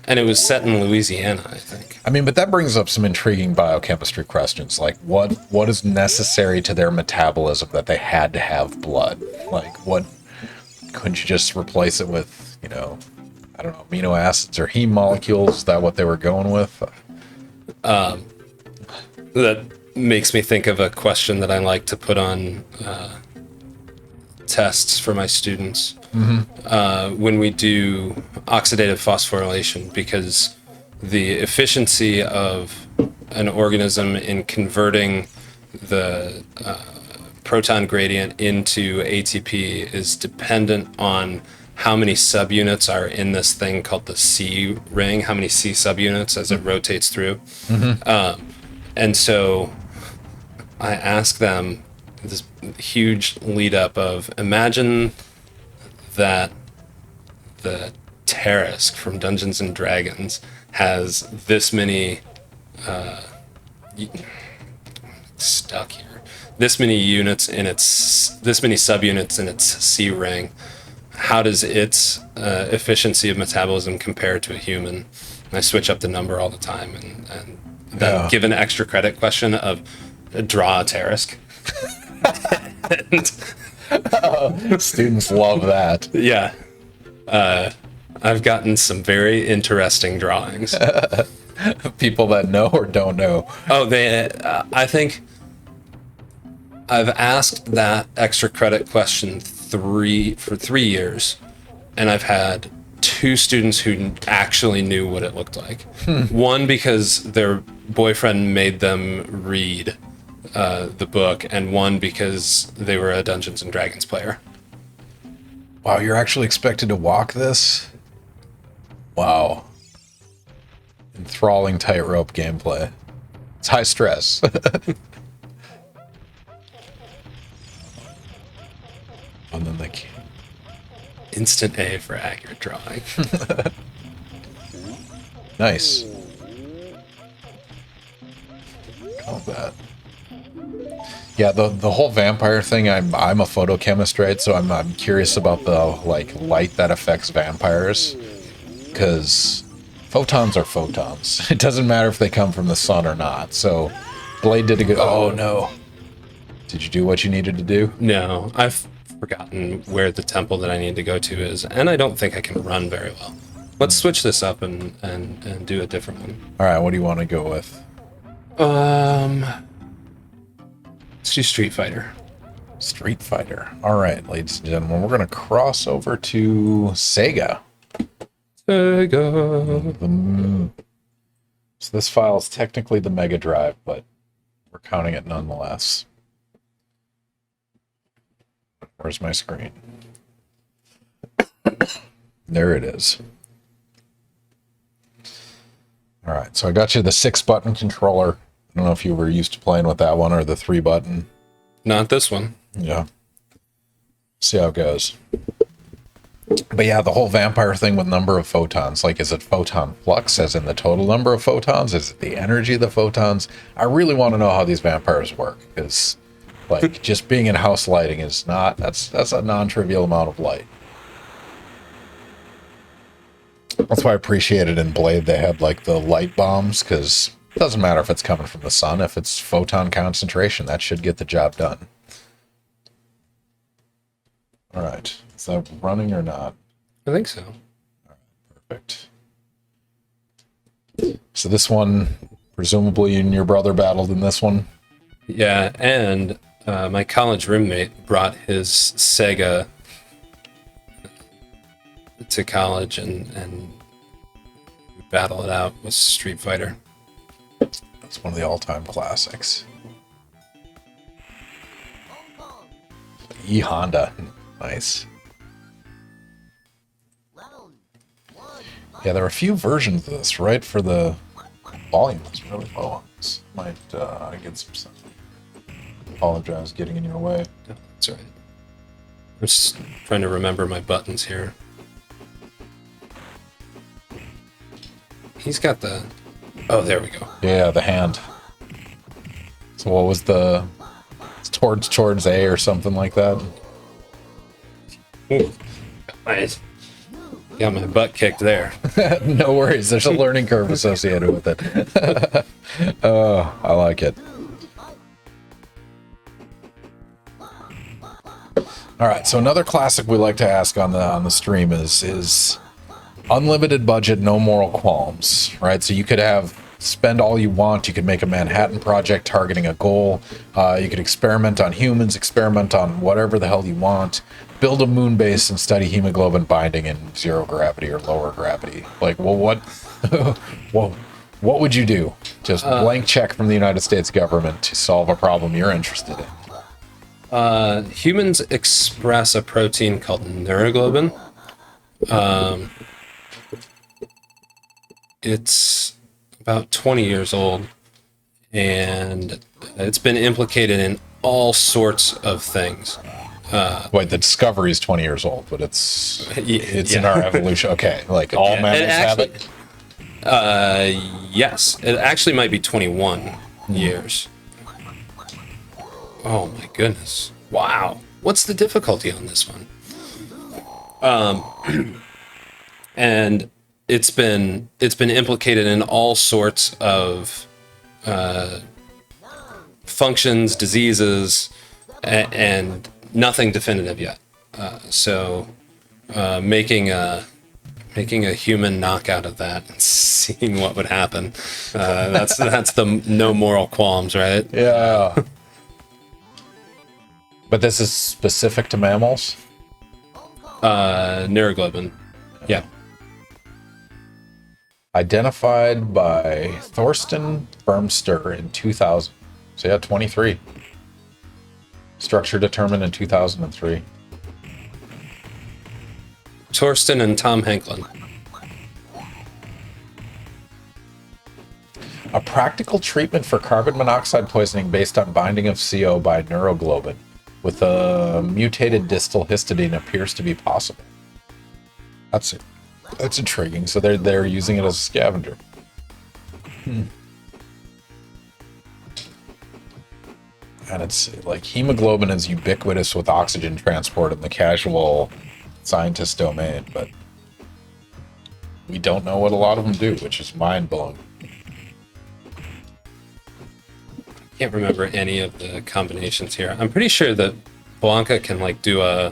And it was set in Louisiana, I think. I mean, but that brings up some intriguing biochemistry questions. Like, what is necessary to their metabolism that they had to have blood? Like, what... Couldn't you just replace it with, I don't know, amino acids or heme molecules? Is that what they were going with? That makes me think of a question that I like to put on tests for my students. When we do oxidative phosphorylation, because the efficiency of an organism in converting the proton gradient into ATP is dependent on how many subunits are in this thing called the C ring, how many C subunits as it rotates through. And so I ask them this huge lead up of, imagine that the Tarisk from Dungeons and Dragons has this many stuck here. This many subunits in its C ring. How does its efficiency of metabolism compare to a human? And I switch up the number all the time, and then give an extra credit question of draw a Tarisk. Students love that. Yeah. I've gotten some very interesting drawings. People that know or don't know. Oh, I think I've asked that extra credit question for 3 years, and I've had 2 students who actually knew what it looked like. One because their boyfriend made them read the book, and one because they were a Dungeons and Dragons player. Wow, you're actually expected to walk this? Wow. Enthralling tightrope gameplay. It's high stress. And then they can't. Instant A for accurate drawing. Nice. Combat. Yeah, the whole vampire thing. I'm a photochemist, right? So I'm curious about the light that affects vampires, because photons are photons. It doesn't matter if they come from the sun or not. So Blade did a good. Oh no! Did you do what you needed to do? No, I've forgotten where the temple that I need to go to is, and I don't think I can run very well. Let's switch this up and do a different one. All right, what do you want to go with? Let's do Street Fighter. Street Fighter. All right, ladies and gentlemen, we're going to cross over to Sega. Sega. So this file is technically the Mega Drive, but we're counting it nonetheless. Where's my screen? There it is. All right, so I got you the 6-button controller. I don't know if you were used to playing with that one or the 3-button. Not this one. Yeah. See how it goes. But yeah, the whole vampire thing with number of photons, like, is it photon flux as in the total number of photons? Is it the energy of the photons? I really want to know how these vampires work, because like just being in house lighting is not, that's a non-trivial amount of light. That's why I appreciated in Blade they had like the light bombs, because it doesn't matter if it's coming from the sun. If it's photon concentration, that should get the job done. All right. Is that running or not? I think so. Perfect. So this one, presumably you and your brother battled in this one? Yeah, and my college roommate brought his Sega to college and battle it out with Street Fighter. That's one of the all-time classics. E-Honda. Nice. Yeah, there are a few versions of this, right? For the volume is really low on this. Might get some stuff. Apologize getting in your way. No, that's all right. I'm just trying to remember my buttons here. He's got the... Oh, there we go. Yeah, the hand. So what was the... It's towards A or something like that? Ooh. Nice. Got my butt kicked there. No worries. There's a learning curve associated with it. Oh, I like it. All right. So another classic we like to ask on the stream is unlimited budget, no moral qualms. Right. So you could spend all you want. You could make a Manhattan Project targeting a goal. You could experiment on humans, experiment on whatever the hell you want. Build a moon base and study hemoglobin binding in zero gravity or lower gravity. Like, well, what would you do? Just blank check from the United States government to solve a problem you're interested in. Humans express a protein called neuroglobin. It's about 20 years old, and it's been implicated in all sorts of things. Wait, the discovery is 20 years old, but it's yeah. in our evolution. Okay, like all mammals have it? Yes, it actually might be 21. years. Oh my goodness. Wow. What's the difficulty on this one? And it's been implicated in all sorts of functions, diseases, and nothing definitive yet. So making a human knockout of that and seeing what would happen, that's the no moral qualms, right? Yeah. But this is specific to mammals? Neuroglobin. Yeah. Identified by Thorsten Burmster in 2000. So yeah, 23. Structure determined in 2003. Torsten and Tom Hanklin. A practical treatment for carbon monoxide poisoning based on binding of CO by neuroglobin with a mutated distal histidine appears to be possible. That's intriguing. So they're using it as a scavenger. And it's like hemoglobin is ubiquitous with oxygen transport in the casual scientist domain, but we don't know what a lot of them do, which is mind-blowing. Can't remember any of the combinations here. I'm pretty sure that Blanca can like do a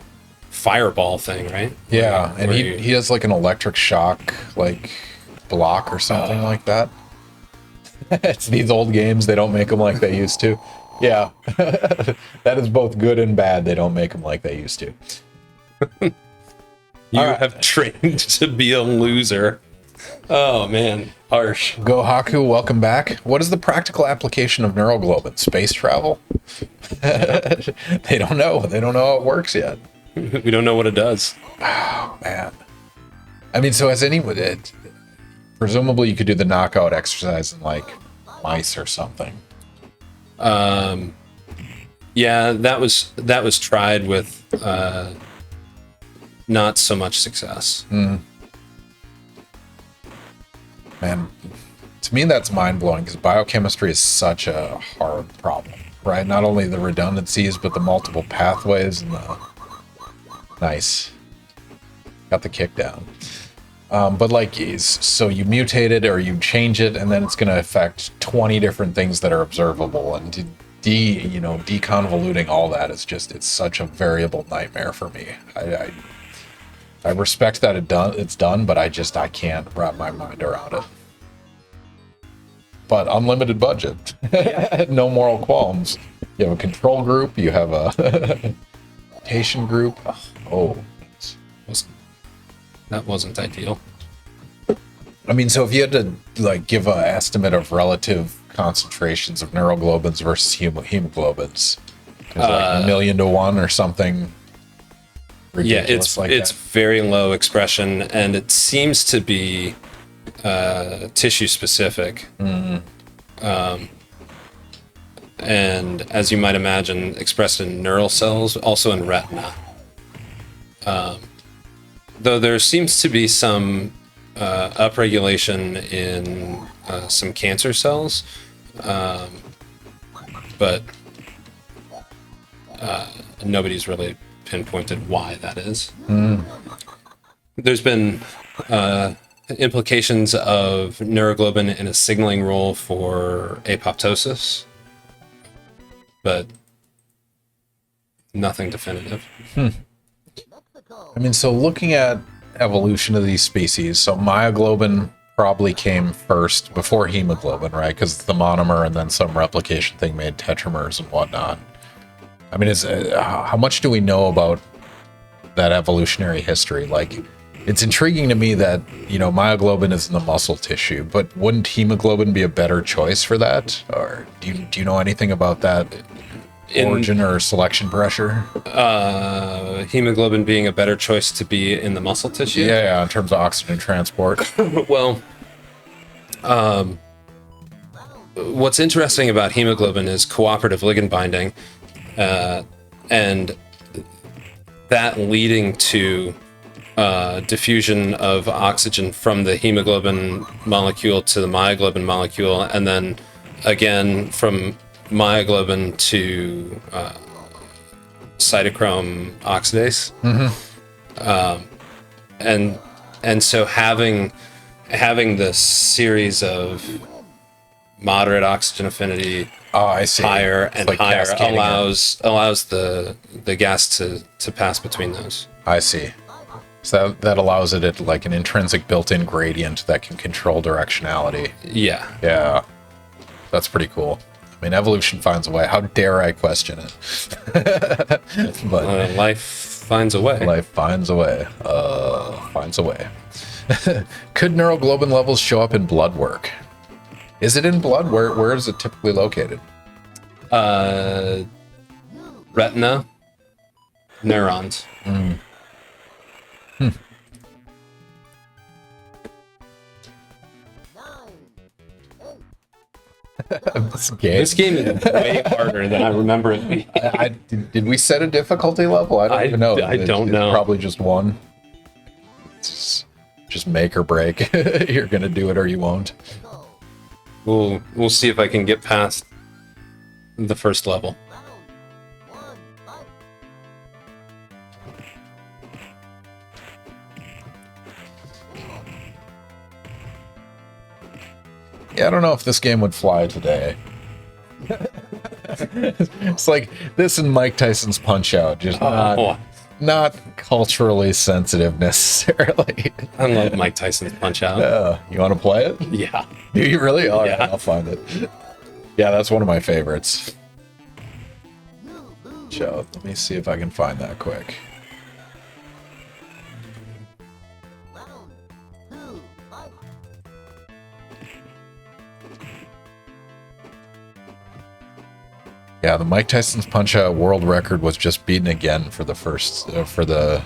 fireball thing, right? Yeah, and Where he has like an electric shock like block or something like that. It's these old games, they don't make them like they used to. Yeah, that is both good and bad. They don't make them like they used to. You have trained to be a loser. Oh man, harsh. Go Haku, welcome back. What is the practical application of neuroglobin? Space travel? They don't know. They don't know how it works yet. We don't know what it does. Oh man. I mean, so has anyone? Presumably, you could do the knockout exercise in like mice or something. Yeah, that was tried with not so much success. Man, to me that's mind-blowing because biochemistry is such a hard problem, right? Not only the redundancies, but the multiple pathways and the... Nice. Got the kick down. But like, so you mutate it or you change it, and then it's going to affect 20 different things that are observable, and deconvoluting all that is just, it's such a variable nightmare for me. I respect that it's done, but I can't wrap my mind around it. But unlimited budget, no moral qualms. You have a control group, you have a patient group. Oh, That wasn't ideal. I mean, so if you had to like give an estimate of relative concentrations of neuroglobins versus hemoglobins, is like 1,000,000 to 1 or something. Yeah, it's very low expression, and it seems to be tissue specific. And as you might imagine, expressed in neural cells, also in retina. Though there seems to be some upregulation in some cancer cells, but nobody's really pinpointed why that is. There's been implications of neuroglobin in a signaling role for apoptosis, but nothing definitive. I mean, so looking at evolution of these species, so myoglobin probably came first before hemoglobin, right? Because it's the monomer and then some replication thing made tetramers and whatnot. I mean, how much do we know about that evolutionary history? Like, it's intriguing to me that, myoglobin is in the muscle tissue, but wouldn't hemoglobin be a better choice for that? Or do you know anything about that origin or selection pressure? Hemoglobin being a better choice to be in the muscle tissue? Yeah, in terms of oxygen transport. Well, what's interesting about hemoglobin is cooperative ligand binding, and that leading to diffusion of oxygen from the hemoglobin molecule to the myoglobin molecule, and then again, from myoglobin to cytochrome oxidase. And so having this series of moderate oxygen affinity, I see. higher It's and like higher cascading allows the gas to pass between those. I see. So that allows it like an intrinsic built-in gradient that can control directionality. Yeah. Yeah. That's pretty cool. I mean, evolution finds a way. How dare I question it? But Life finds a way. life finds a way. Finds a way. Could neuroglobin levels show up in blood work? Is it in blood? Where is it typically located? Retina, neurons. This game is way harder than I remember it being. Did we set a difficulty level? I don't even know. I don't know. It's probably just one. It's just make or break. You're gonna do it or you won't. We'll see if I can get past the first level. Yeah, I don't know if this game would fly today. It's like this and Mike Tyson's Punch-Out, just not culturally sensitive necessarily. I love Mike Tyson's Punch-Out. You want to play it? Yeah. Do you really? All right, Yeah. I'll find it. Yeah, that's one of my favorites. Show. Let me see if I can find that quick. Yeah, the Mike Tyson's Punch-Out world record was just beaten again for the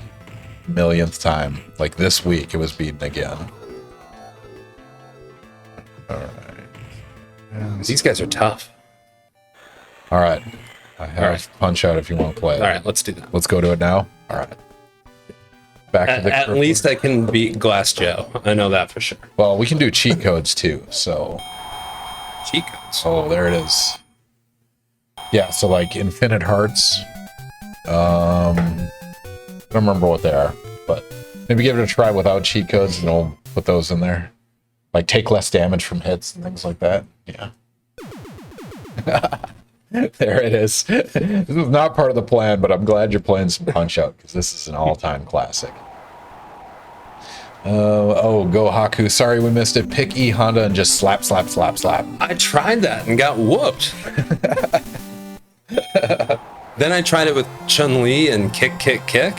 millionth time. Like this week, it was beaten again. All right. These guys are tough. All right. I have All right. Punch-Out if you want to play it. All right, let's do that. Let's go to it now. All right. Back to the At least I can beat Glass Joe. I know that for sure. Well, we can do cheat codes too. So, Cheat codes. oh, there it is. Yeah, so like Infinite Hearts. I don't remember what they are, but maybe give it a try without cheat codes and we'll put those in there. Like take less damage from hits and things like that. Yeah. There it is. This was not part of the plan, but I'm glad you're playing some Punch-Out because this is an all-time classic. Go Haku. Sorry we missed it. Pick E Honda and just slap, slap, slap, slap. I tried that and got whooped. Then I tried it with Chun-Li and kick, kick, kick.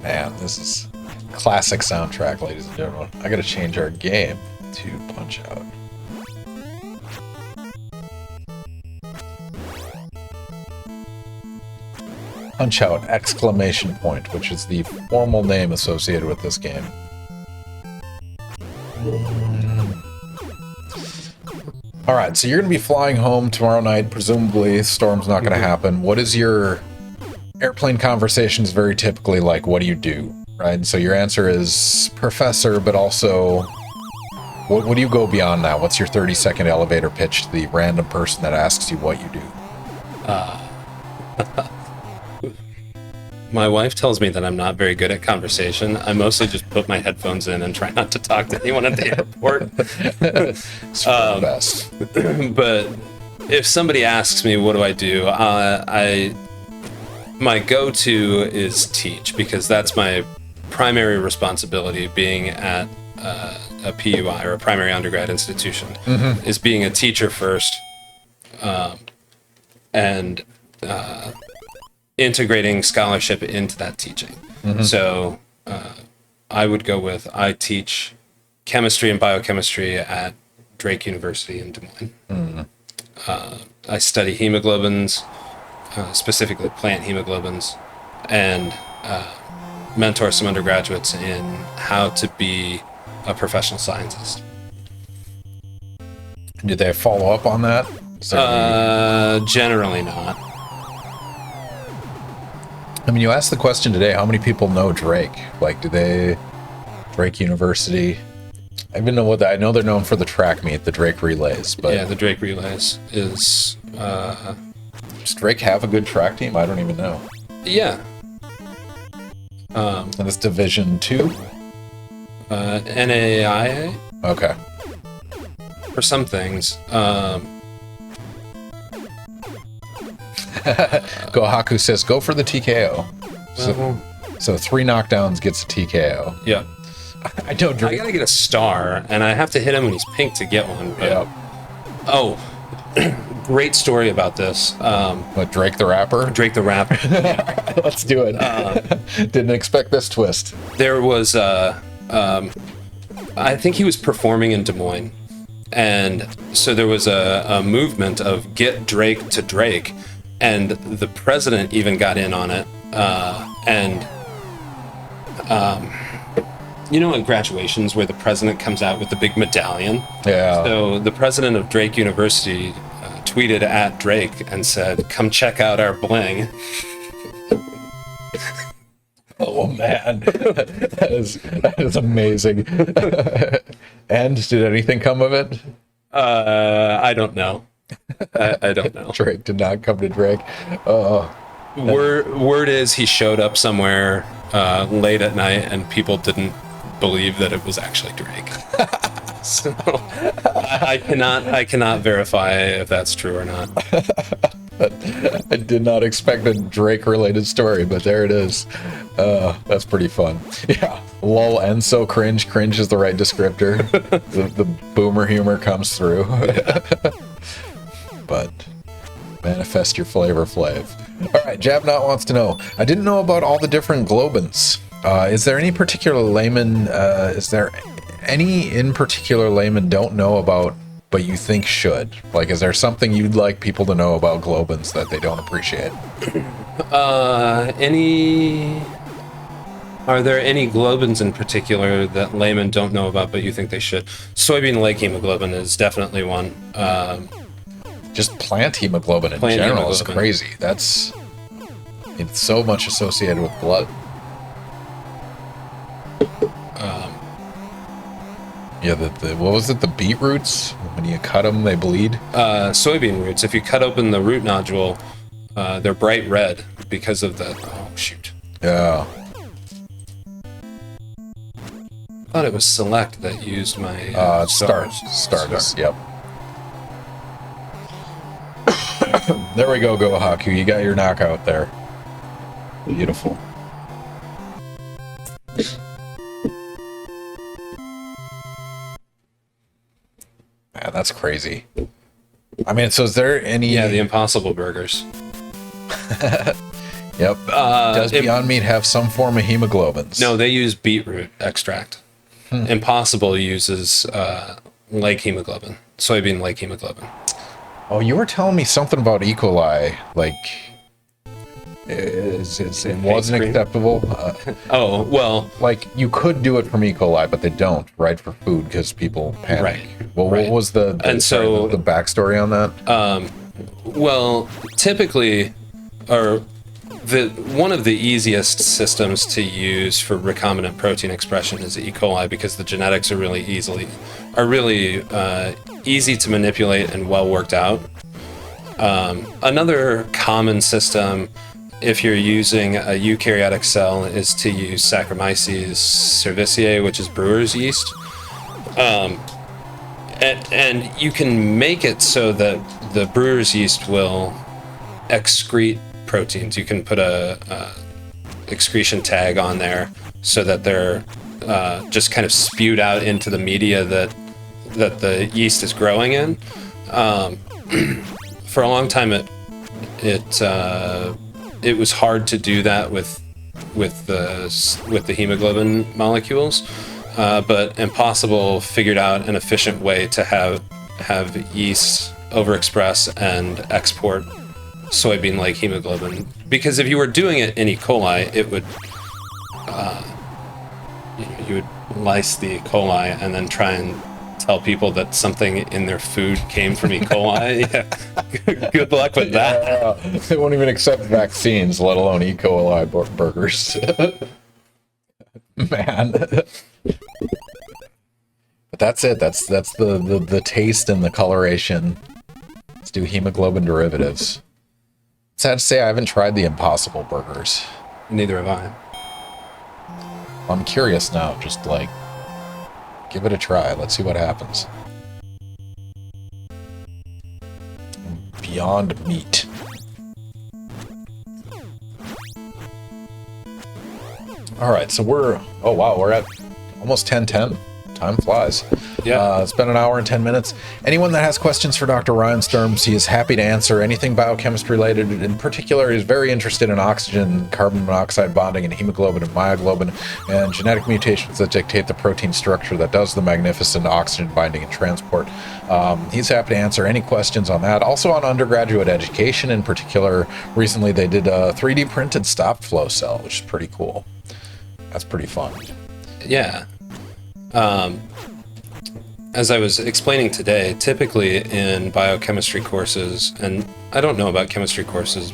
Man, this is classic soundtrack, ladies and gentlemen. I gotta change our game to Punch-Out. Punch-Out! Exclamation point, which is the formal name associated with this game. All right, so you're gonna be flying home tomorrow night. Presumably, storm's not gonna happen. What is your airplane conversations very typically like? What do you do, right? And so your answer is professor, but also what do you go beyond that? What's your 30-second elevator pitch to the random person that asks you what you do? My wife tells me that I'm not very good at conversation. I mostly just put my headphones in and try not to talk to anyone at the airport. It's for the best. But if somebody asks me what do I do, my go-to is teach, because that's my primary responsibility being at a PUI, or a primary undergrad institution, is being a teacher first, and integrating scholarship into that teaching. So I would go with, I teach chemistry and biochemistry at Drake University in Des Moines. I study hemoglobins, specifically plant hemoglobins, and mentor some undergraduates in how to be a professional scientist. Do they follow up on that? Is there Generally not. I mean, you asked the question today, how many people know Drake? Like, Drake University? I even know I know they're known for the track meet, the Drake Relays, but Yeah, the Drake Relays is, does Drake have a good track team? I don't even know. yeah. And it's Division 2? NAIA Okay. for some things. Gohaku says, go for the TKO. So 3 knockdowns gets a TKO. Yeah. I know I Drake. gotta get a star, and I have to hit him when he's pink to get one. But, Yeah. oh, great story about this. What, Drake the rapper? Drake the rapper. Let's do it. Didn't expect this twist. There was, I think he was performing in Des Moines. And so there was a movement of get Drake to Drake. And the president even got in on it. You know, at graduations where the president comes out with the big medallion? Yeah. So the president of Drake University tweeted at Drake and said, come check out our bling. Oh man, that is amazing. And did anything come of it? I don't know. I don't know. Drake did not come to Drake. Word is he showed up somewhere late at night and people didn't believe that it was actually Drake. So I cannot verify if that's true or not. I did not expect a Drake-related story, but there it is. That's pretty fun. Yeah, lol and so cringe. Cringe is the right descriptor. the boomer humor comes through. But manifest your flavor, Flav. All right, Jabnot wants to know. I didn't know about all the different globins. Is there any particular layman? Is there any in particular layman don't know about, but you think should? Like, is there something you'd like people to know about globins that they don't appreciate? Are there any globins in particular that laymen don't know about, but you think they should? Soybean lake hemoglobin is definitely one. Just plant hemoglobin in Plant general is hemoglobin. crazy. It's so much associated with blood. Yeah, what was it? The beetroots? When you cut them, they bleed? Soybean roots, if you cut open the root nodule, they're bright red because of the... Oh, shoot. Yeah. I thought it was Select that used my... Stars. Yep. There we go, Gohaku. You got your knockout there. Beautiful. Man, that's crazy. I mean, so is there any... Yeah, the Impossible Burgers. Yep. Does Beyond Meat have some form of hemoglobins? No, they use beetroot extract. Impossible uses lake hemoglobin, soybean lake hemoglobin. Oh, you were telling me something about E. coli. Like, it wasn't cream? acceptable. Oh, well, Like, you could do it from E. coli, but they don't, right, for food because people panic. Right, Well, right. what was the backstory on that? well, typically, or one of the easiest systems to use for recombinant protein expression is E. coli because the genetics are really easy to manipulate and well worked out. Another common system, if you're using a eukaryotic cell, is to use Saccharomyces cerevisiae, which is brewer's yeast. And you can make it so that the brewer's yeast will excrete proteins. You can put a excretion tag on there so that they're just kind of spewed out into the media that the yeast is growing in. For a long time, it was hard to do that with the hemoglobin molecules, but Impossible figured out an efficient way to have yeast overexpress and export soybean like hemoglobin, because if you were doing it in E. coli, it would you would lyse the E. coli and then try and tell people that something in their food came from E. coli. Yeah. Good luck with that. Yeah, they won't even accept vaccines, let alone E. coli burgers. Man. But that's it. That's the taste and the coloration. Let's do hemoglobin derivatives. Sad to say, I haven't tried the Impossible burgers. Neither have I. I'm curious now. Just like, give it a try. Let's see what happens. Beyond Meat. All right, so we're at almost 10:10. Time flies. Yeah. It's been an hour and 10 minutes. Anyone that has questions for Dr. Ryan Sturms, he is happy to answer anything biochemistry related. In particular, he's very interested in oxygen, carbon monoxide bonding, and hemoglobin and myoglobin, and genetic mutations that dictate the protein structure that does the magnificent oxygen binding and transport. He's happy to answer any questions on that. Also on undergraduate education in particular, recently they did a 3D printed stop flow cell, which is pretty cool. That's pretty fun. Yeah. As I was explaining today, typically in biochemistry courses, and I don't know about chemistry courses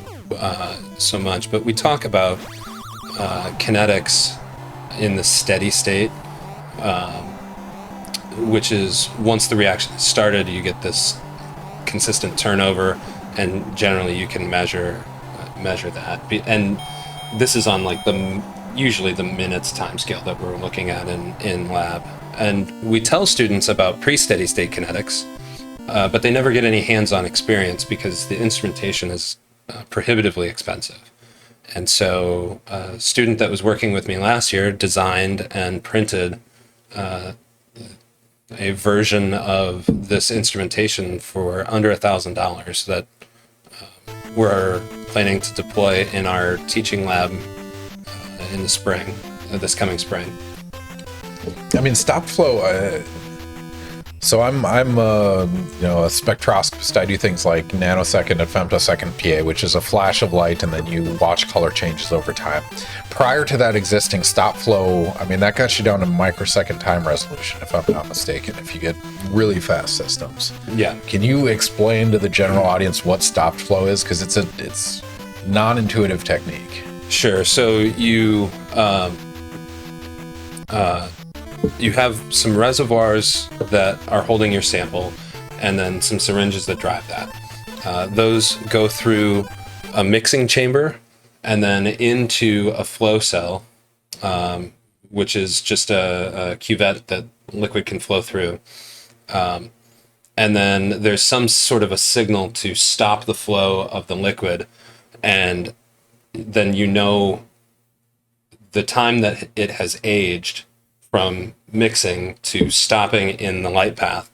so much, but we talk about kinetics in the steady state, which is once the reaction is started, you get this consistent turnover, and generally you can measure that. And this is on like usually the minutes time scale that we're looking at in lab. And we tell students about pre-steady state kinetics, but they never get any hands-on experience because the instrumentation is prohibitively expensive. And so a student that was working with me last year designed and printed a version of this instrumentation for under $1,000 that we're planning to deploy in our teaching lab in the spring, this coming spring. I mean, stop flow. So I'm a spectroscopist. I do things like nanosecond and femtosecond PA, which is a flash of light, and then you watch color changes over time. Prior to that existing stop flow, I mean, that got you down to microsecond time resolution, if I'm not mistaken, if you get really fast systems. Yeah. Can you explain to the general audience what stopped flow is? Because it's non-intuitive technique. Sure. So you have some reservoirs that are holding your sample, and then some syringes that drive that. Those go through a mixing chamber and then into a flow cell, which is just a cuvette that liquid can flow through. And then there's some sort of a signal to stop the flow of the liquid, and then you know the time that it has aged from mixing to stopping in the light path,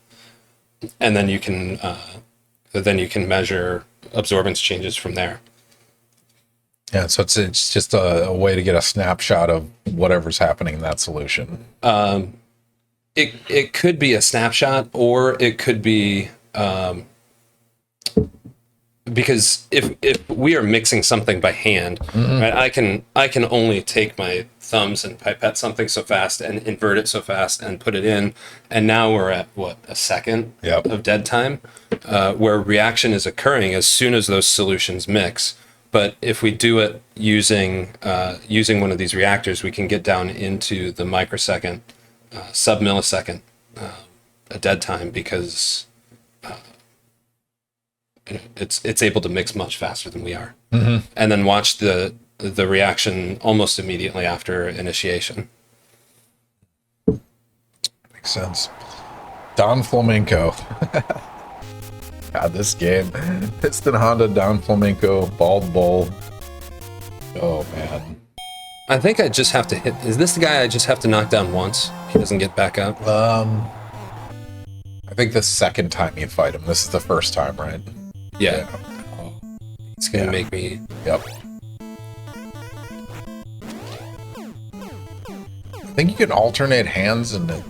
and then you can measure absorbance changes from there. Yeah, so it's just a way to get a snapshot of whatever's happening in that solution. It could be a snapshot, or it could be because if we are mixing something by hand, right, I can only take my thumbs and pipette something so fast and invert it so fast and put it in, and now we're at a second of dead time, where reaction is occurring as soon as those solutions mix. But if we do it using one of these reactors, we can get down into the microsecond, sub-millisecond dead time, because it's able to mix much faster than we are, and then watch the reaction almost immediately after initiation. Makes sense. Don Flamenco. God, this game. Piston Honda, Don Flamenco, Bald Bull. Oh man. I think I just have to hit. Is this the guy I just have to knock down once? He doesn't get back up. I think the second time you fight him. This is the first time, right? Yeah. It's gonna make me. Yep. I think you can alternate hands, and I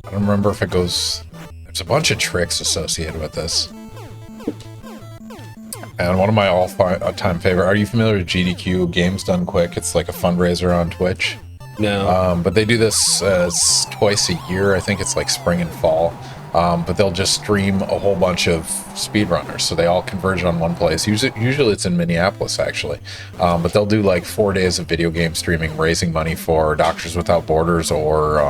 don't remember if it goes. There's a bunch of tricks associated with this. And one of my all-time favorite. Are you familiar with GDQ? Games Done Quick. It's like a fundraiser on Twitch. No. But they do this twice a year. I think it's like spring and fall. But they'll just stream a whole bunch of speedrunners, so they all converge on one place. Usually it's in Minneapolis, actually. But they'll do like 4 days of video game streaming, raising money for Doctors Without Borders, or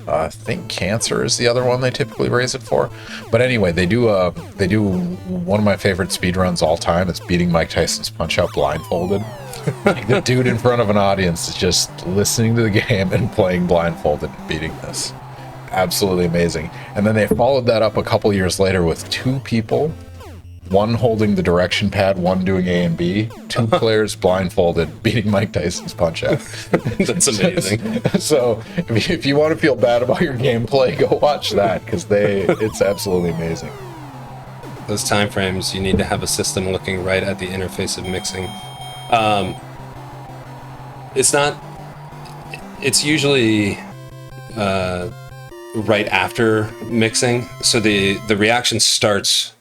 I think cancer is the other one they typically raise it for. But anyway, they do one of my favorite speedruns all time. It's beating Mike Tyson's Punch-Out blindfolded. Like, the dude in front of an audience is just listening to the game and playing blindfolded and beating this. Absolutely amazing. And then they followed that up a couple years later with 2 people, one holding the direction pad, one doing A and B, 2 players blindfolded beating Mike Tyson's Punch-Out. That's amazing. So if you want to feel bad about your gameplay, go watch that, because it's absolutely amazing. Those time frames, you need to have a system looking right at the interface of mixing. It's usually right after mixing, so the reaction starts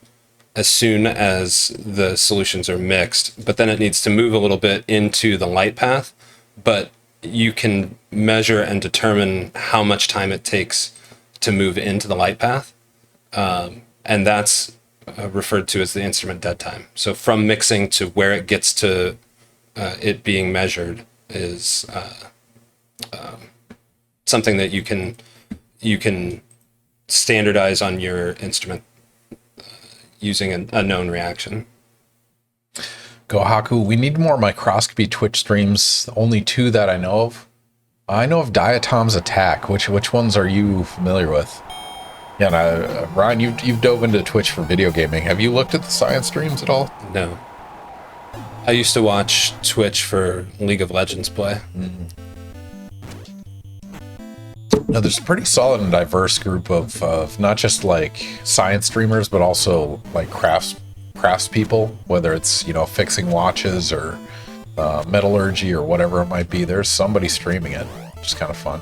as soon as the solutions are mixed, but then it needs to move a little bit into the light path. But you can measure and determine how much time it takes to move into the light path, and that's referred to as the instrument dead time. So from mixing to where it gets to it being measured is something that you can standardize on your instrument using a known reaction. Go Haku, we need more microscopy Twitch streams. Only 2 that I know of. I know of Diatom's Attack. Which ones are you familiar with? Yeah, and Ryan, you've dove into Twitch for video gaming. Have you looked at the science streams at all? No. I used to watch Twitch for League of Legends play. No, there's a pretty solid and diverse group of not just like science streamers, but also like crafts people, whether it's, fixing watches or metallurgy or whatever it might be. There's somebody streaming it, which is kind of fun.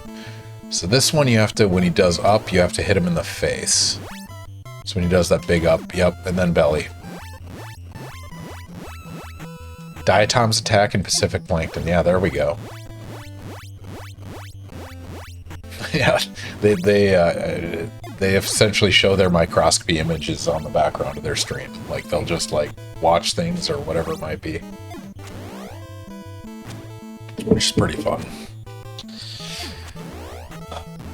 So this one, you have to, when he does up, you have to hit him in the face. So when he does that big up, yep, and then belly. Diatom's Attack in Pacific Plankton. Yeah, there we go. Yeah, they essentially show their microscopy images on the background of their stream. Like, they'll just like watch things or whatever it might be, which is pretty fun.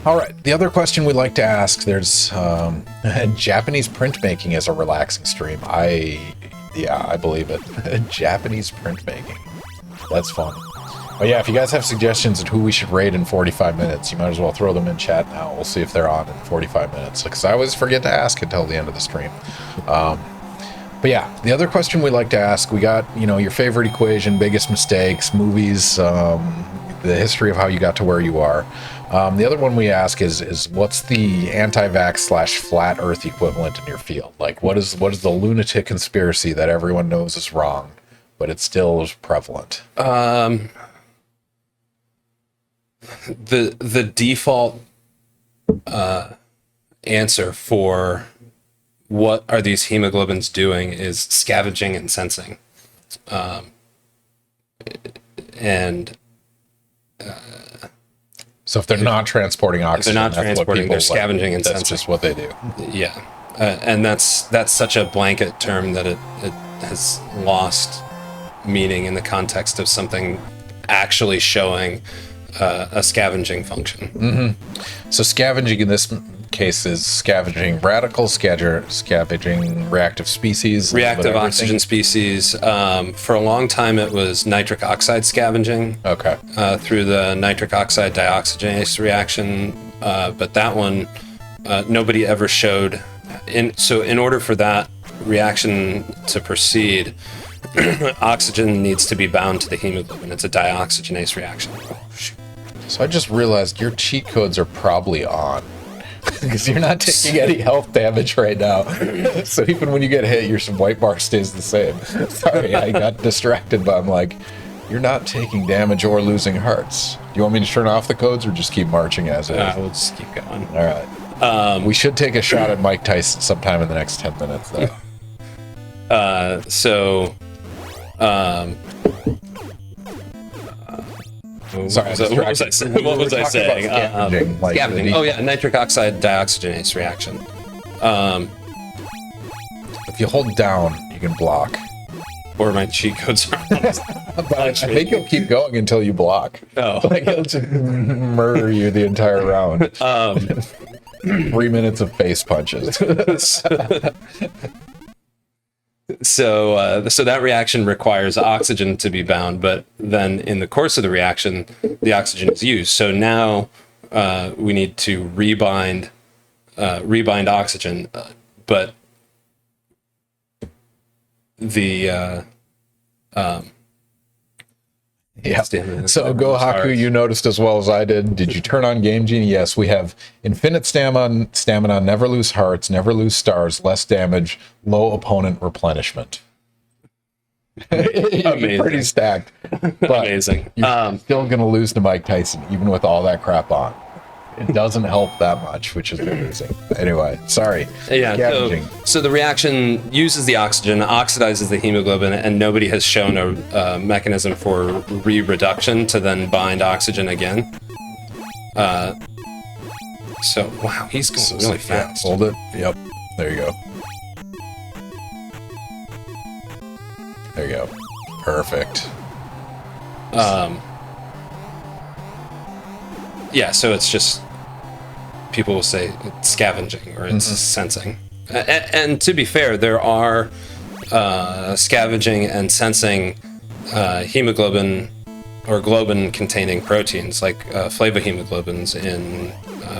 All right, the other question we like to ask, there's Japanese printmaking as a relaxing stream. I believe it. Japanese printmaking. That's fun. But yeah, if you guys have suggestions of who we should raid in 45 minutes, you might as well throw them in chat now. We'll see if they're on in 45 minutes, because I always forget to ask until the end of the stream. But yeah, the other question we like to ask, we got, your favorite equation, biggest mistakes, movies, the history of how you got to where you are. The other one we ask is what's the anti-vax / flat earth equivalent in your field? Like, what is the lunatic conspiracy that everyone knows is wrong, but it still is prevalent? The default answer for what are these hemoglobins doing is scavenging and sensing. So if they're not transporting oxygen, they're not transporting, they're scavenging and sensing. That's just what they do. Yeah, and that's such a blanket term that it has lost meaning in the context of something actually showing a scavenging function. Mm-hmm. So scavenging in this case is scavenging radicals, scavenging reactive species. Reactive oxygen species. For a long time, it was nitric oxide scavenging. Okay. Through the nitric oxide dioxygenase reaction. But that one, nobody ever showed. So in order for that reaction to proceed, oxygen needs to be bound to the hemoglobin. It's a dioxygenase reaction. So I just realized your cheat codes are probably on, because you're not taking any health damage right now. So even when you get hit, your white bar stays the same. Sorry, I got distracted, but I'm like, you're not taking damage or losing hearts. Do you want me to turn off the codes or just keep marching as is? We'll just keep going. All right. We should take a shot at Mike Tyson sometime in the next 10 minutes, though. Sorry, what was I saying? What was I saying? Scavenging, like Scavenging. the- Oh yeah, nitric oxide dioxygenase reaction. If you hold down, you can block. Or my cheat codes are. But I think you'll keep going until you block. Oh. Like it'll just murder you the entire round. 3 minutes of face punches. So that reaction requires oxygen to be bound, but then in the course of the reaction, the oxygen is used. So now we need to rebind oxygen, but the Yeah. So Go Haku, you noticed as well as I did. Did you turn on Game Genie? Yes, we have infinite stamina, never lose hearts, never lose stars, less damage, low opponent replenishment. Amazing. Pretty stacked. But Amazing. You're still gonna lose to Mike Tyson, even with all that crap on. It doesn't help that much, which is amazing. Anyway, sorry. Yeah, Scavenging. so the reaction uses the oxygen, oxidizes the hemoglobin, and nobody has shown a mechanism for re-reduction to then bind oxygen again. So, wow, he's going really fast. Hold it. Yep. There you go. There you go. Perfect. Yeah, so it's just, people will say it's scavenging or it's sensing. And to be fair, there are scavenging and sensing hemoglobin or globin containing proteins like flavohemoglobins in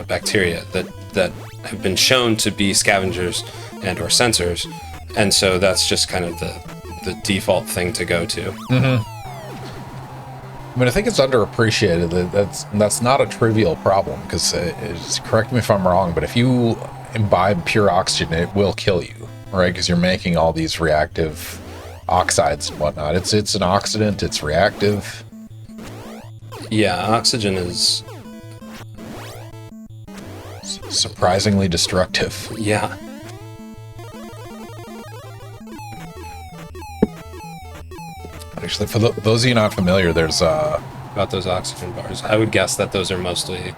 bacteria that have been shown to be scavengers and or sensors. And so that's just kind of the default thing to go to. I mean, I think it's underappreciated. That's not a trivial problem because, correct me if I'm wrong, but if you imbibe pure oxygen, it will kill you, right? Because you're making all these reactive oxides and whatnot. It's an oxidant. It's reactive. Yeah, oxygen is Surprisingly destructive. yeah. Actually, for those of you not familiar, there's About those oxygen bars, I would guess that those are mostly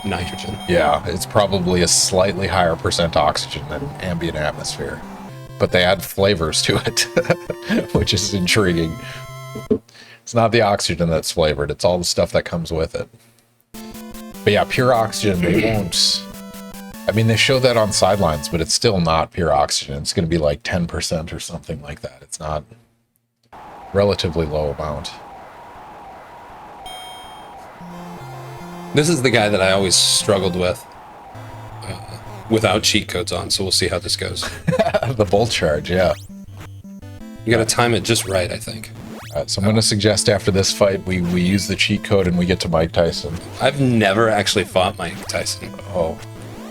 nitrogen. yeah, it's probably a slightly higher percent oxygen than ambient atmosphere, but they add flavors to it, which is intriguing. It's not the oxygen that's flavored; it's all the stuff that comes with it. But yeah, pure oxygen, they won't. I mean, they show that on sidelines, but it's still not pure oxygen. It's going to be like 10% or something like that. It's not relatively low amount. This is the guy that I always struggled with without cheat codes on, so we'll see how this goes. The bolt charge, yeah. You gotta time it just right, I think. So I'm going to suggest after this fight, we use the cheat code and we get to Mike Tyson. I've never actually fought Mike Tyson. Oh,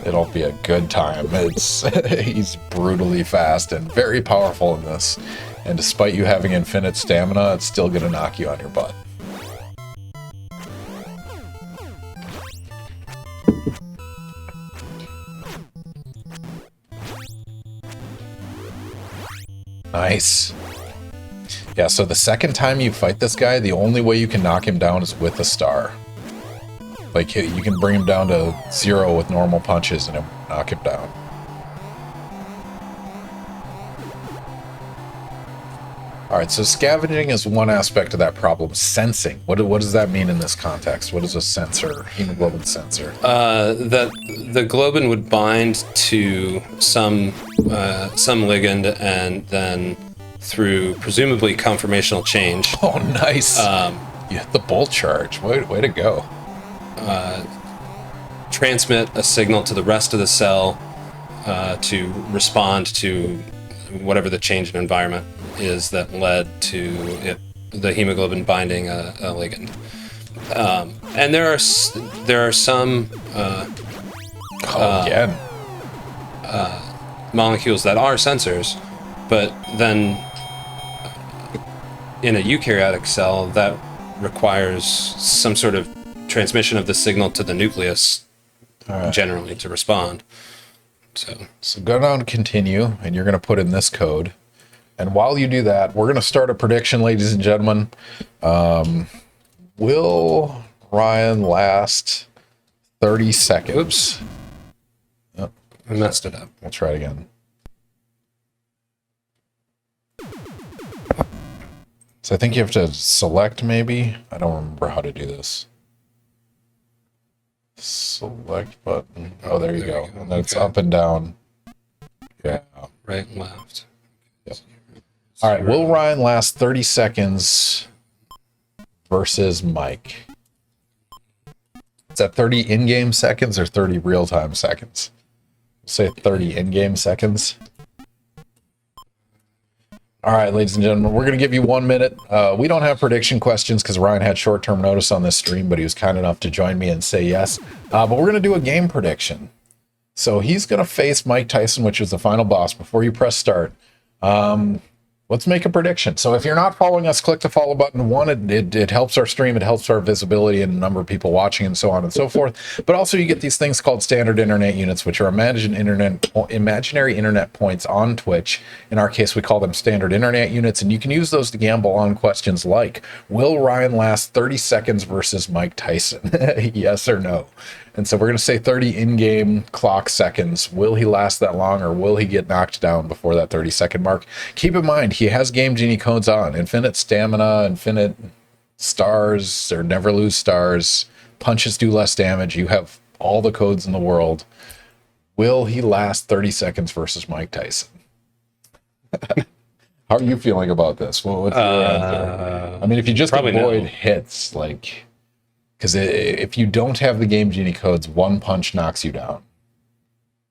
it'll be a good time. He's brutally fast and very powerful in this. And despite you having infinite stamina, it's still going to knock you on your butt. Nice. Yeah, so the second time you fight this guy, the only way you can knock him down is with a star. Like, you can bring him down to 0 with normal punches and knock him down. Alright, so scavenging is one aspect of that problem. Sensing. What does that mean in this context? What is a sensor, hemoglobin sensor? That the globin would bind to some ligand and then through presumably conformational change. Oh, nice. You hit the bolt charge. Way to go. Transmit a signal to the rest of the cell to respond to whatever the change in environment is that led to the hemoglobin binding a ligand. And there are some Again. molecules that are sensors, but then in a eukaryotic cell that requires some sort of transmission of the signal to the nucleus generally to respond. So go down to continue, and you're going to put in this code. And while you do that, we're going to start a prediction, ladies and gentlemen. Will Ryan last 30 seconds? Oops. I messed it up. We'll try it again. So I think you have to select maybe. I don't remember how to do this. Select button. Oh, there you go. And then it's up and down. Yeah. Right and left. Yep. All right. Will Ryan last 30 seconds versus Mike? Is that 30 in-game seconds or 30 real-time seconds? Say 30 in-game seconds. All right, ladies and gentlemen, we're going to give you 1 minute. We don't have prediction questions because Ryan had short-term notice on this stream, but he was kind enough to join me and say yes. But we're going to do a game prediction. So he's going to face Mike Tyson, which is the final boss, before you press start. Let's make a prediction. So if you're not following us, click the follow button. One, it helps our stream, it helps our visibility and the number of people watching and so on and so forth. But also you get these things called standard internet units, which are imaginary internet points on Twitch. In our case, we call them standard internet units, and you can use those to gamble on questions like, will Ryan last 30 seconds versus Mike Tyson? Yes or no? And so we're going to say 30 in-game clock seconds. Will he last that long, or will he get knocked down before that 30-second mark? Keep in mind, he has Game Genie codes on. Infinite stamina, infinite stars, or never lose stars. Punches do less damage. You have all the codes in the world. Will he last 30 seconds versus Mike Tyson? How are you feeling about this? What's your answer? I mean, if you just avoid hits, like... Because if you don't have the Game Genie codes, one punch knocks you down.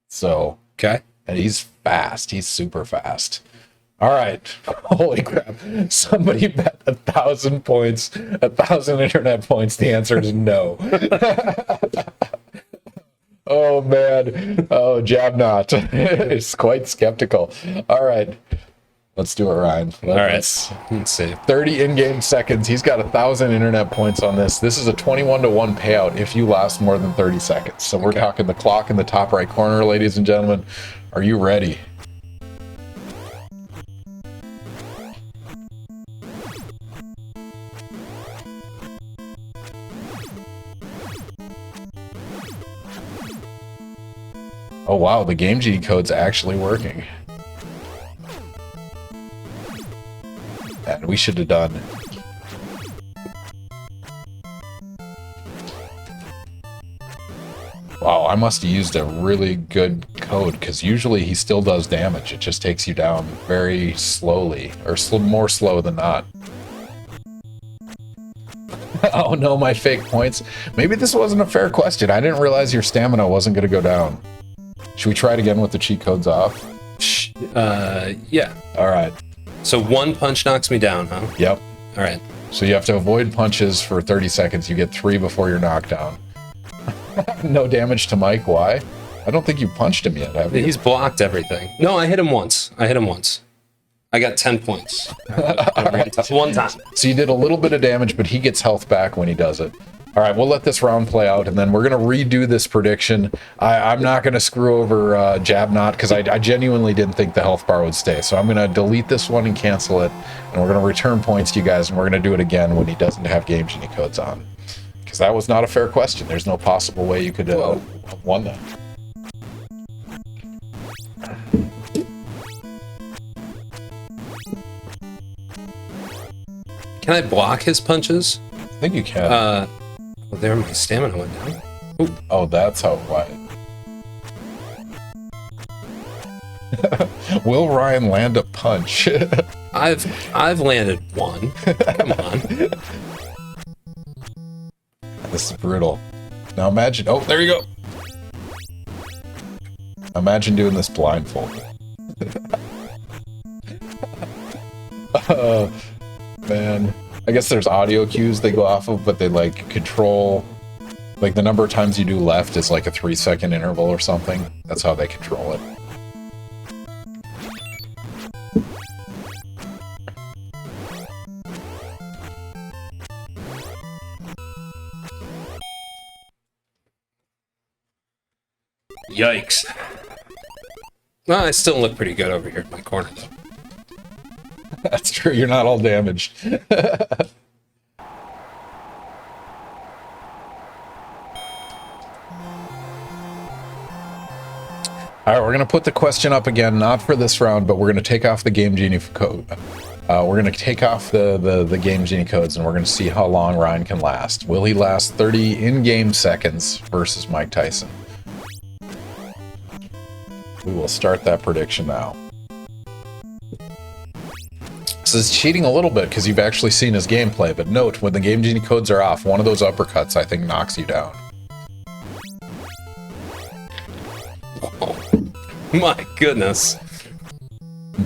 So, okay. And he's fast. He's super fast. All right. Holy crap. Somebody bet 1,000 points, 1,000 internet points. The answer is no. Oh, man. Oh, Jab not. It's quite skeptical. All right. Let's do it, Ryan. All right. Let's see. 30 in-game seconds. He's got 1,000 internet points on this. This is a 21-to-1 payout if you last more than 30 seconds. So we're talking the clock in the top right corner, ladies and gentlemen. Are you ready? Oh, wow. The Game Genie code's actually working. And we should have done. Wow, I must have used a really good code, because usually he still does damage. It just takes you down very slowly, or more slow than not. Oh no, my fake points. Maybe this wasn't a fair question. I didn't realize your stamina wasn't going to go down. Should we try it again with the cheat codes off? Yeah. All right. So one punch knocks me down, huh? Yep. All right. So you have to avoid punches for 30 seconds. You get 3 before you're knocked down. No damage to Mike. Why? I don't think you punched him yet, have you? He's blocked everything. No, I hit him once. I got 10 points. Right. One time. So you did a little bit of damage, but he gets health back when he does it. All right, we'll let this round play out, and then we're going to redo this prediction. I'm not going to screw over Jab Not, because I genuinely didn't think the health bar would stay. So I'm going to delete this one and cancel it, and we're going to return points to you guys, and we're going to do it again when he doesn't have Game Genie codes on. Because that was not a fair question. There's no possible way you could have won that. Can I block his punches? I think you can. Well, there my stamina went down. Ooh. Oh, that's how why. Will Ryan land a punch? I've landed one. Come on. This is brutal. Now imagine. Oh, there you go. Imagine doing this blindfolded. Oh, man. I guess there's audio cues they go off of, but they like control, like the number of times you do left is like a 3-second interval or something. That's how they control it. Yikes. Well, I still look pretty good over here in my corner, though. That's true. You're not all damaged. All right, we're going to put the question up again, not for this round, but we're going to take off the Game Genie code. We're going to take off the Game Genie codes, and we're going to see how long Ryan can last. Will he last 30 in-game seconds versus Mike Tyson? We will start that prediction now. This is cheating a little bit because you've actually seen his gameplay, but note, when the Game Genie codes are off, one of those uppercuts, I think, knocks you down. My goodness.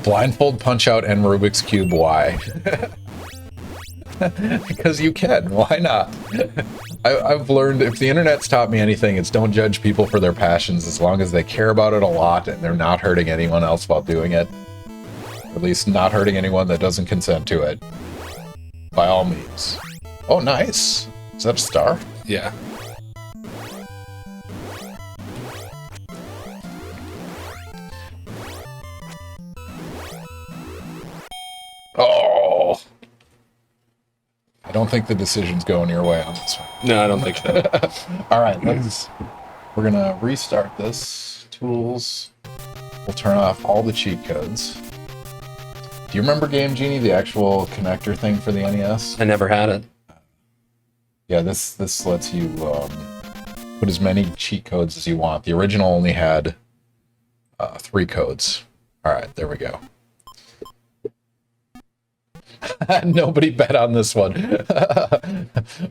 Blindfold punch out and Rubik's Cube, why? Because you can, why not? I've learned, if the internet's taught me anything, it's don't judge people for their passions as long as they care about it a lot and they're not hurting anyone else while doing it. At least not hurting anyone that doesn't consent to it. By all means. Oh, nice. Is that a star? Yeah. Oh! I don't think the decision's going your way on this one. No, I don't think so. All right, we're gonna restart this. Tools. We'll turn off all the cheat codes. Do you remember Game Genie, the actual connector thing for the NES? I never had it. Yeah, this lets you put as many cheat codes as you want. The original only had 3 codes. All right, there we go. Nobody bet on this one.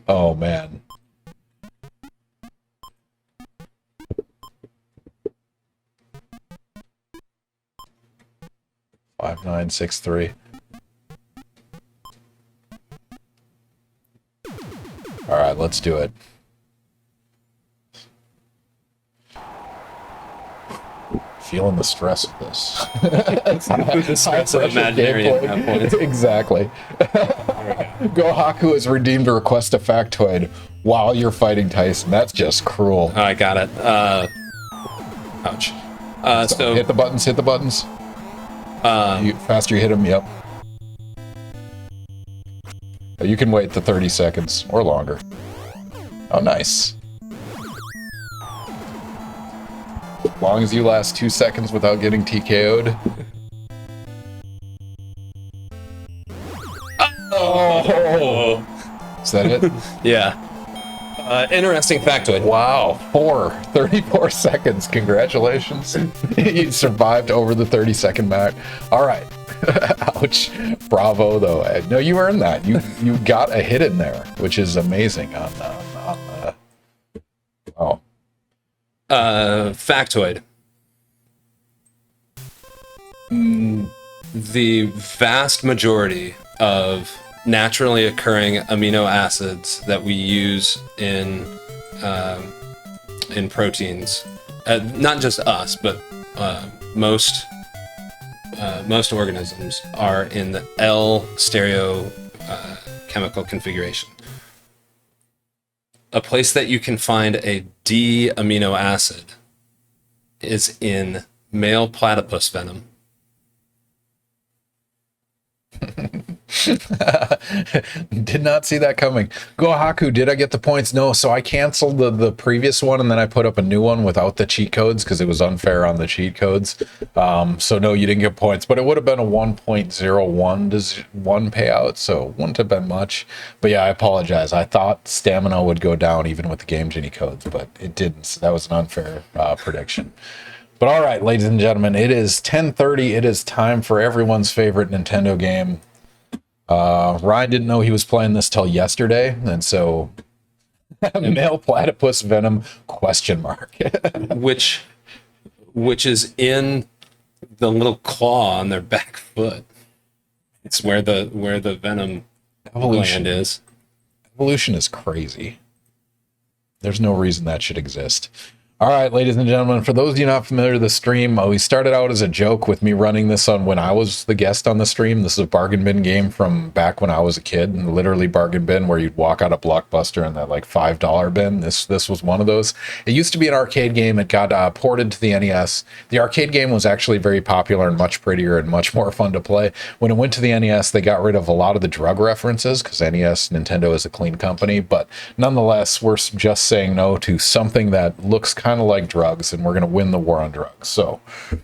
Oh, man. Five, 9, 6, 3. All right, let's do it. Feeling the stress of this. The stress of imaginary at that point. Exactly. Gohaku has redeemed a request to factoid while you're fighting Tyson. That's just cruel. Oh, I got it. Ouch. So hit the buttons, hit the buttons. Faster you hit them, yep. You can wait the 30 seconds or longer. Oh, nice. As long as you last 2 seconds without getting TKO'd. Oh! Is that it? Yeah. Interesting factoid. Wow, 34 seconds. Congratulations. You survived over the 30-second mark. All right. Ouch. Bravo, though. No, you earned that. You got a hit in there, which is amazing on oh. Factoid. The vast majority of naturally occurring amino acids that we use in proteins, not just us, but most organisms, are in the L stereo chemical configuration. A place that you can find a D amino acid is in male platypus venom. Did not see that coming. Gohaku, did I get the points? No, so I canceled the previous one and then I put up a new one without the cheat codes because it was unfair on the cheat codes. So no, you didn't get points, but it would have been a 1.01 to 1 payout, so it wouldn't have been much. But yeah, I apologize. I thought stamina would go down even with the Game Genie codes, but it didn't. So that was an unfair prediction. But all right, ladies and gentlemen, it is 10:30. It is time for everyone's favorite Nintendo game. Ryan didn't know he was playing this till yesterday, and so male platypus venom ? which is in the little claw on their back foot. It's where the venom gland is. Evolution is crazy. There's no reason that should exist. All right, ladies and gentlemen, for those of you not familiar with the stream, we started out as a joke with me running this on when I was the guest on the stream. This is a bargain bin game from back when I was a kid, and literally bargain bin where you'd walk out of Blockbuster in that like $5 bin. This was one of those. It used to be an arcade game. It got ported to the NES. The arcade game was actually very popular and much prettier and much more fun to play. When it went to the NES, they got rid of a lot of the drug references because Nintendo is a clean company, but nonetheless, we're just saying no to something that looks kind of like drugs, and we're going to win the war on drugs. So,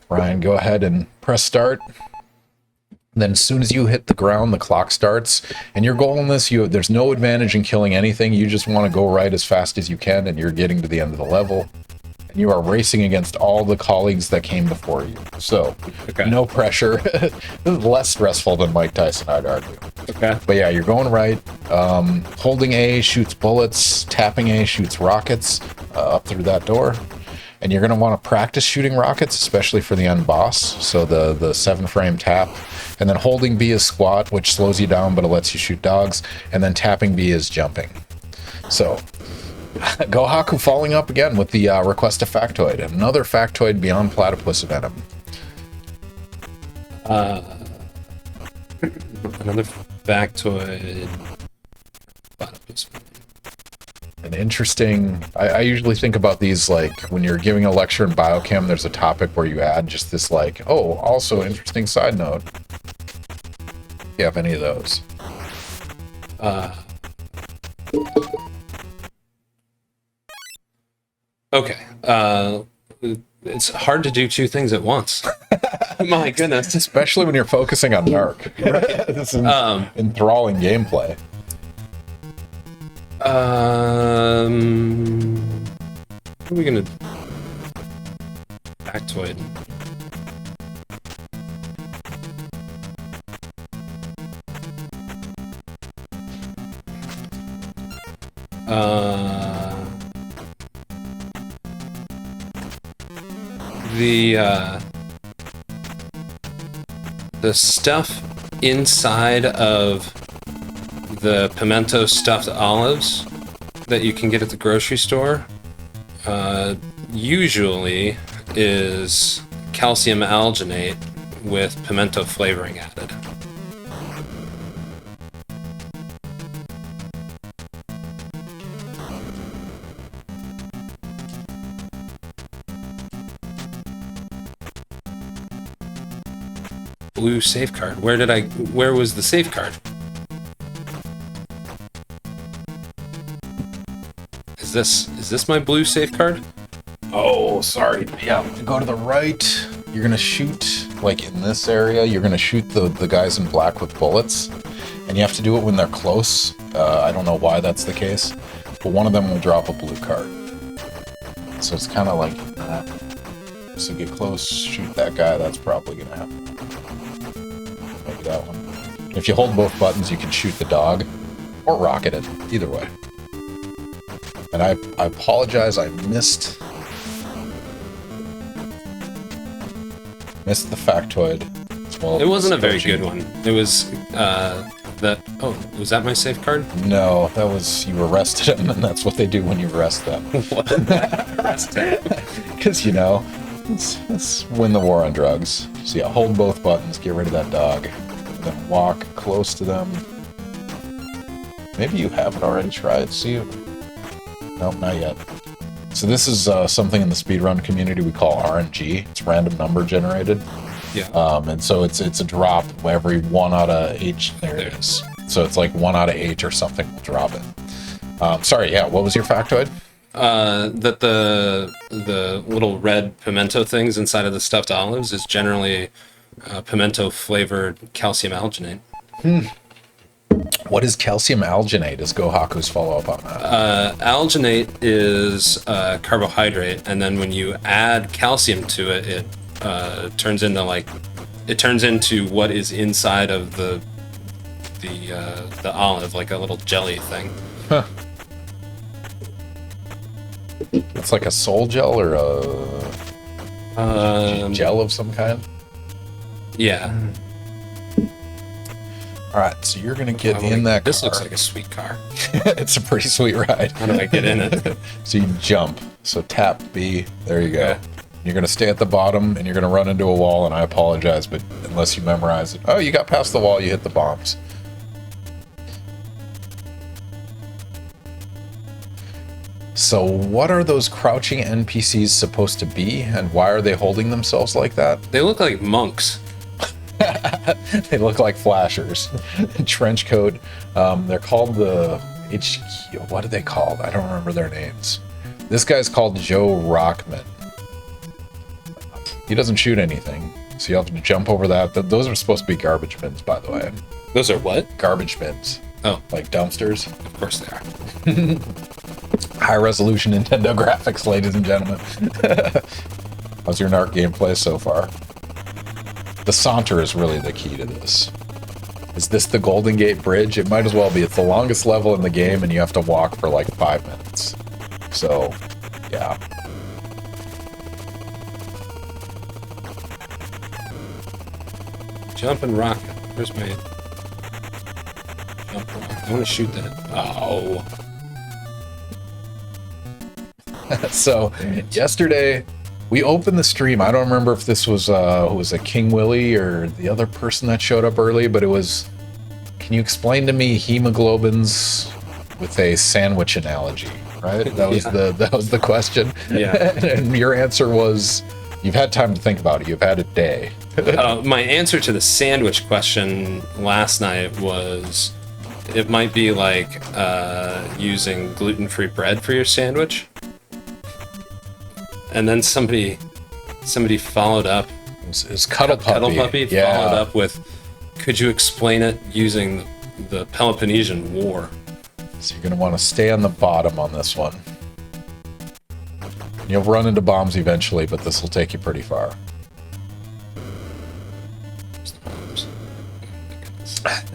Ryan, go ahead and press start. Then as soon as you hit the ground, the clock starts. And your goal in this, there's no advantage in killing anything. You just want to go right as fast as you can, and you're getting to the end of the level. And you are racing against all the colleagues that came before you. So, no pressure. This is less stressful than Mike Tyson, I'd argue. Okay. But yeah, you're going right. Holding A shoots bullets. Tapping A shoots rockets up through that door. And you're going to want to practice shooting rockets, especially for the end boss. So the 7-frame tap. And then holding B is squat, which slows you down, but it lets you shoot dogs. And then tapping B is jumping. So, Go Haku following up again with the request a factoid. Another factoid beyond platypus venom. Another factoid. Platypus venom. An interesting... I usually think about these like when you're giving a lecture in biochem, there's a topic where you add just this like, oh, also interesting side note. Do you have any of those? Okay. It's hard to do two things at once. My goodness. Especially when you're focusing on NARC. This is enthralling gameplay. What are we gonna... Factoid. The stuff inside of the pimento stuffed olives that you can get at the grocery store usually is calcium alginate with pimento flavoring added. Blue safeguard. Where was the safeguard? Is this my blue safeguard? Oh, sorry. Yeah, go to the right. You're gonna shoot, like in this area, you're gonna shoot the guys in black with bullets. And you have to do it when they're close. I don't know why that's the case. But one of them will drop a blue card. So it's kind of like that. So get close, shoot that guy, that's probably gonna happen. Maybe that one. If you hold both buttons, you can shoot the dog. Or rocket it. Either way. And I apologize, I missed the factoid. Well, it wasn't a very good one. It was was that my safeguard? No, that was you arrested him, and that's what they do when you arrest them. Arrest him? Because, you know, let's win the war on drugs. So yeah, hold both buttons, get rid of that dog, and then walk close to them. Maybe you haven't already tried, see you. Nope, not yet. So this is something in the speedrun community we call RNG. It's random number generated. Yeah. And so it's a drop every 1 out of H. There it is. So it's like 1 out of H or something will drop it. Sorry, yeah, what was your factoid? That the little red pimento things inside of the stuffed olives is generally pimento flavored calcium alginate. What is calcium alginate? Is Gohaku's follow-up on that? Alginate is carbohydrate, and then when you add calcium to it, it turns into what is inside of the olive, like a little jelly thing. Huh. It's like a soul gel or a gel of some kind? Yeah. All right, so you're going to get in that car. This looks like a sweet car. It's a pretty sweet ride. How do I get in it? So you jump. So tap B. There you go. Okay. You're going to stay at the bottom, and you're going to run into a wall, and I apologize, but unless you memorize it. Oh, you got past the wall, you hit the bombs. So what are those crouching NPCs supposed to be, and why are they holding themselves like that? They look like monks. They look like flashers. Trench coat. They're called the HQ. What are they called? I don't remember their names. This guy's called Joe Rockman. He doesn't shoot anything, so you have to jump over that. Those are supposed to be garbage bins, by the way. Those are what? Garbage bins. Oh, Like dumpsters. of course they are. High resolution Nintendo graphics, ladies and gentlemen. How's your NARC gameplay so far? The saunter is really the key to this. Is this the Golden Gate Bridge? It might as well be. It's the longest level in the game, and you have to walk for like 5 minutes. So, yeah. Jump and rocket. Where's my jump rocket? I want to shoot that. Oh. So, yesterday, we opened the stream. I don't remember if this was, who was it, King Willie or the other person that showed up early, but it was, can you explain to me hemoglobins with a sandwich analogy, right? That was the question. Yeah. And your answer was, you've had time to think about it. You've had a day. My answer to the sandwich question last night was, it might be like using gluten-free bread for your sandwich. And then somebody followed up. It's Cuddle Puppy. Followed up with, could you explain it using the Peloponnesian War? So you're going to want to stay on the bottom on this one. You'll run into bombs eventually, but this will take you pretty far.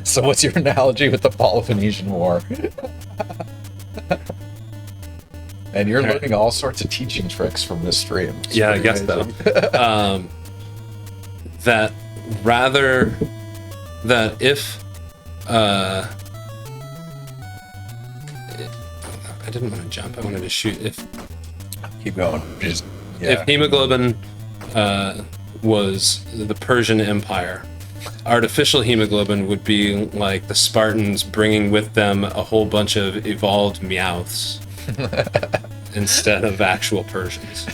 So what's your analogy with the Peloponnesian War? And you're learning all sorts of teaching tricks from this stream. It's Yeah, I pretty guess amazing. so. That rather that if I didn't want to jump, I wanted to shoot. If Keep going. Just, if hemoglobin was the Persian Empire, artificial hemoglobin would be like the Spartans bringing with them a whole bunch of evolved Meowths instead of actual Persians.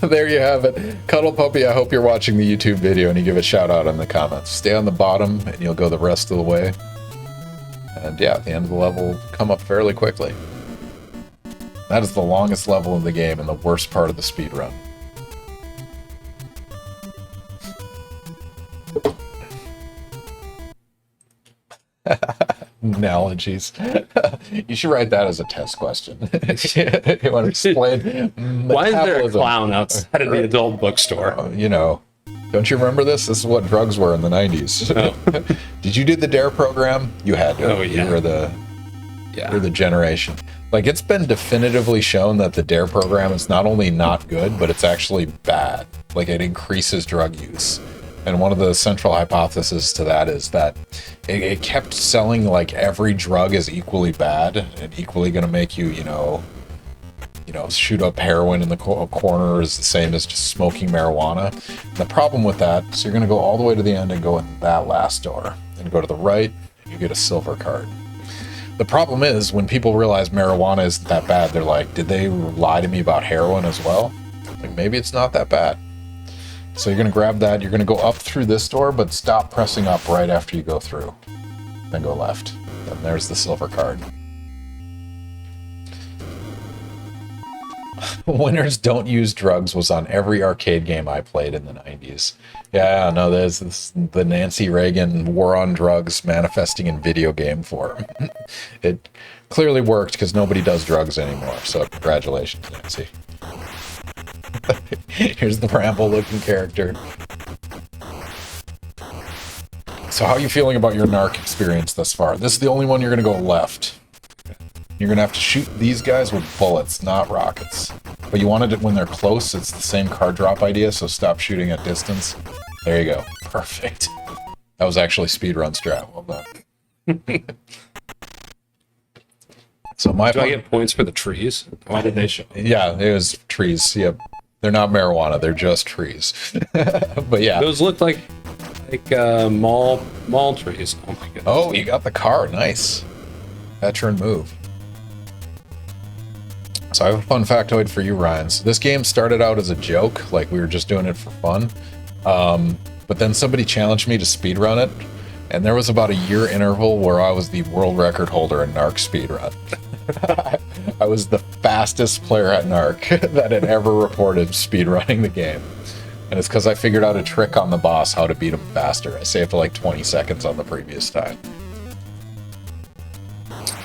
There you have it. Cuddle Puppy, I hope you're watching the YouTube video and you give a shout out in the comments. Stay on the bottom and you'll go the rest of the way. And yeah, at the end of the level, come up fairly quickly. That is the longest level in the game and the worst part of the speed run. Analogies. You should write that as a test question. You want to explain Why is there a metabolism? clown outside of the adult bookstore? You know, don't you remember this? This is what drugs were in the 90s. Oh. Did you do the DARE program? You had to. Oh, yeah. You were the, Yeah. you're the generation. Like, it's been definitively shown that the DARE program is not only not good, but it's actually bad. Like, it increases drug use. And one of the central hypotheses to that is that it kept selling like every drug is equally bad and equally going to make you, you know, shoot up heroin in the corner is the same as just smoking marijuana. And the problem with that is you're going to go all the way to the end and go in that last door and go to the right and you get a silver card. The problem is when people realize marijuana isn't that bad, they're like, did they lie to me about heroin as well? Like, maybe it's not that bad. So you're going to grab that, you're going to go up through this door, but stop pressing up right after you go through. Then go left. And there's the silver card. Winners Don't Use Drugs was on every arcade game I played in the 90s. Yeah, no, there's this, the Nancy Reagan war on drugs manifesting in video game form. It clearly worked because nobody does drugs anymore, so congratulations, Nancy. Here's the Rambo-looking character. So how are you feeling about your NARC experience thus far? This is the only one you're going to go left. You're going to have to shoot these guys with bullets, not rockets. But you wanted it when they're close. It's the same card drop idea, so stop shooting at distance. There you go. Perfect. That was actually speedrun strat. Well done. So my Do I get points for the trees? Why did they show up? Yeah, it was trees. Yep. They're not marijuana. They're just trees. But yeah. Those look like mall trees. Oh my goodness. Oh, you got the car. Nice. Veteran move. So I have a fun factoid for you, Ryan. So this game started out as a joke, like we were just doing it for fun. But then somebody challenged me to speedrun it, and there was about a year interval where I was the world record holder in NARC speedrun. I was the fastest player at NARC that had ever reported speedrunning the game. And it's because I figured out a trick on the boss how to beat him faster. I saved like 20 seconds on the previous time.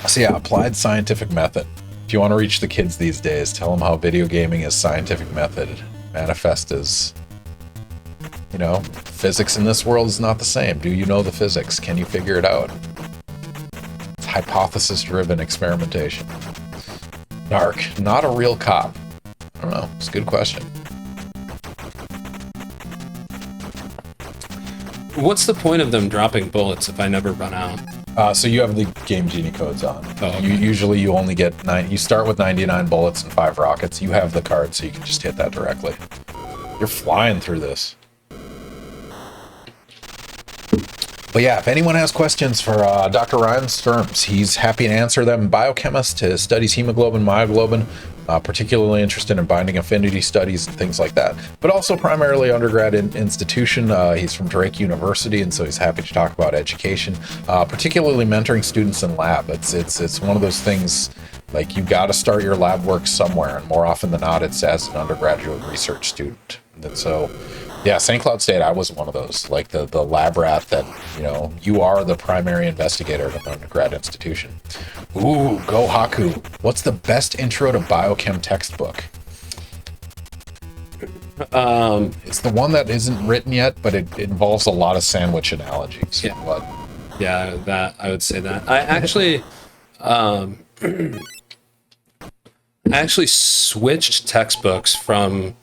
So yeah, applied scientific method. If you want to reach the kids these days, tell them how video gaming is scientific method. Manifest as, you know, physics in this world is not the same. Do you know the physics? Can you figure it out? It's hypothesis-driven experimentation. NARC, not a real cop. I don't know. It's a good question. What's the point of them dropping bullets if I never run out? So you have the Game Genie codes on. Oh, okay. Usually you only get you start with 99 bullets and 5 rockets. You have the card, so you can just hit that directly. You're flying through this. But yeah, if anyone has questions for Dr. Ryan Sturms, he's happy to answer them. Biochemist who studies hemoglobin, myoglobin, particularly interested in binding affinity studies and things like that. But also primarily undergrad institution. He's from Drake University, and so he's happy to talk about education, particularly mentoring students in lab. It's one of those things, like, you got to start your lab work somewhere, and more often than not, it's as an undergraduate research student. And so, yeah, St. Cloud State, I was one of those, like the lab rat that, you know, you are the primary investigator at an undergrad institution. Ooh, go Haku. What's the best intro to biochem textbook? It's the one that isn't written yet, but it involves a lot of sandwich analogies. Yeah. But Yeah, that I would say that. I actually, I actually switched textbooks from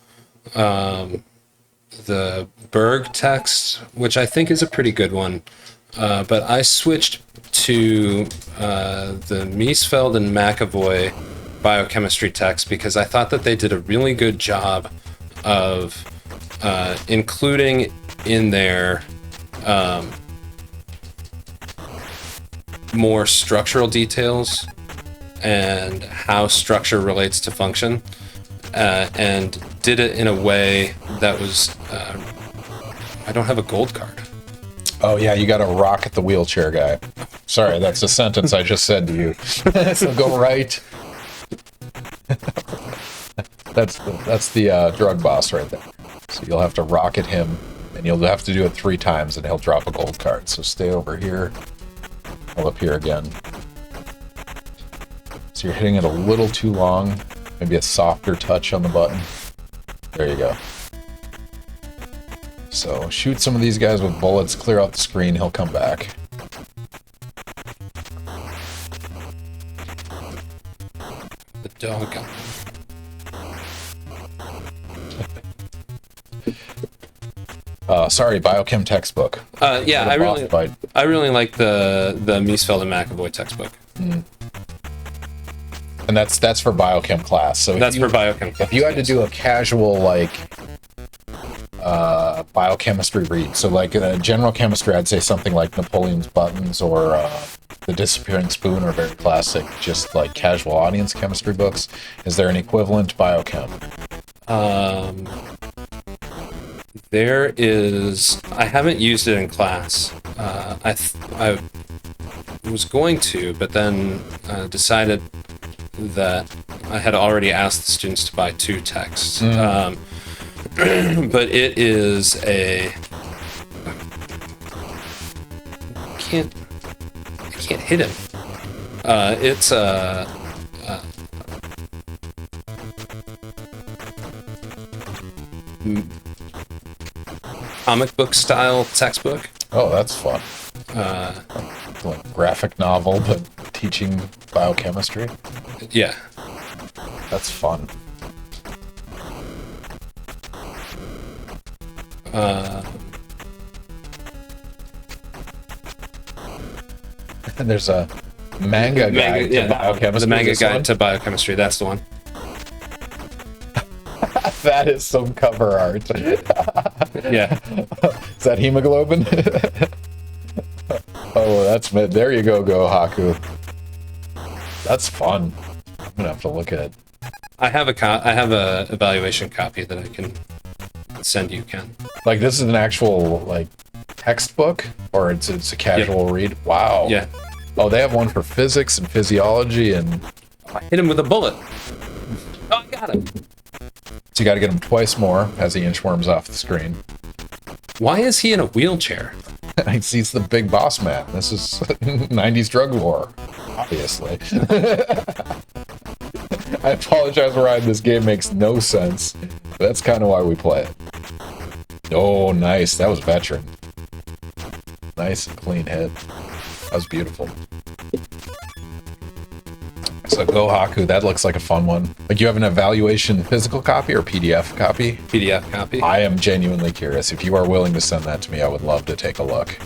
the Berg text, which I think is a pretty good one, but I switched to the Miesfeld and McAvoy biochemistry text because I thought that they did a really good job of including in there more structural details and how structure relates to function, and did it in a way that was I don't have a gold card. oh yeah, you got to rocket the wheelchair guy. Sorry, that's a sentence I just said to you. So go right. That's the drug boss right there. So you'll have to rocket him, and you'll have to do it 3 times, and he'll drop a gold card. So stay over here. Hold up here again. So you're hitting it a little too long. Maybe a softer touch on the button. There you go. So shoot some of these guys with bullets, clear out the screen, he'll come back. The dog. Sorry, biochem textbook. Yeah, I really like the Miesfeld and McAvoy textbook. And that's for biochem class. So That's for biochem class. if you had to do a casual like biochemistry read, so like general chemistry, I'd say something like Napoleon's Buttons or The Disappearing Spoon are very classic, just like casual audience chemistry books. Is there an equivalent biochem? There is. I haven't used it in class. I was going to, but then decided that I had already asked the students to buy 2 texts. But it is a. I can't hit him. It's a. Comic book style textbook. Oh, that's fun. Like graphic novel, but teaching biochemistry. Yeah. That's fun. And there's a manga guide to biochemistry. The manga this guide one? to biochemistry. That's the one. That is some cover art. Yeah. Is that hemoglobin? Oh, that's there you go, Haku. That's fun. I'm gonna have to look at it. I have a evaluation copy that I can send you, Ken. Like this is an actual like textbook, or it's a casual read. Wow. Yeah. Oh, they have one for physics and physiology and I hit him with a bullet. Oh, I got him. So you got to get him twice more as he inchworms off the screen. Why is he in a wheelchair? He's the big boss man. This is 90s drug war, obviously. I apologize, Ryan. This game makes no sense. But that's kind of why we play it. Oh, nice. That was veteran. Nice and clean hit. That was beautiful. So Go Haku, that looks like a fun one. Like, you have an evaluation physical copy or PDF copy? PDF copy. I am genuinely curious. If you are willing to send that to me, I would love to take a look.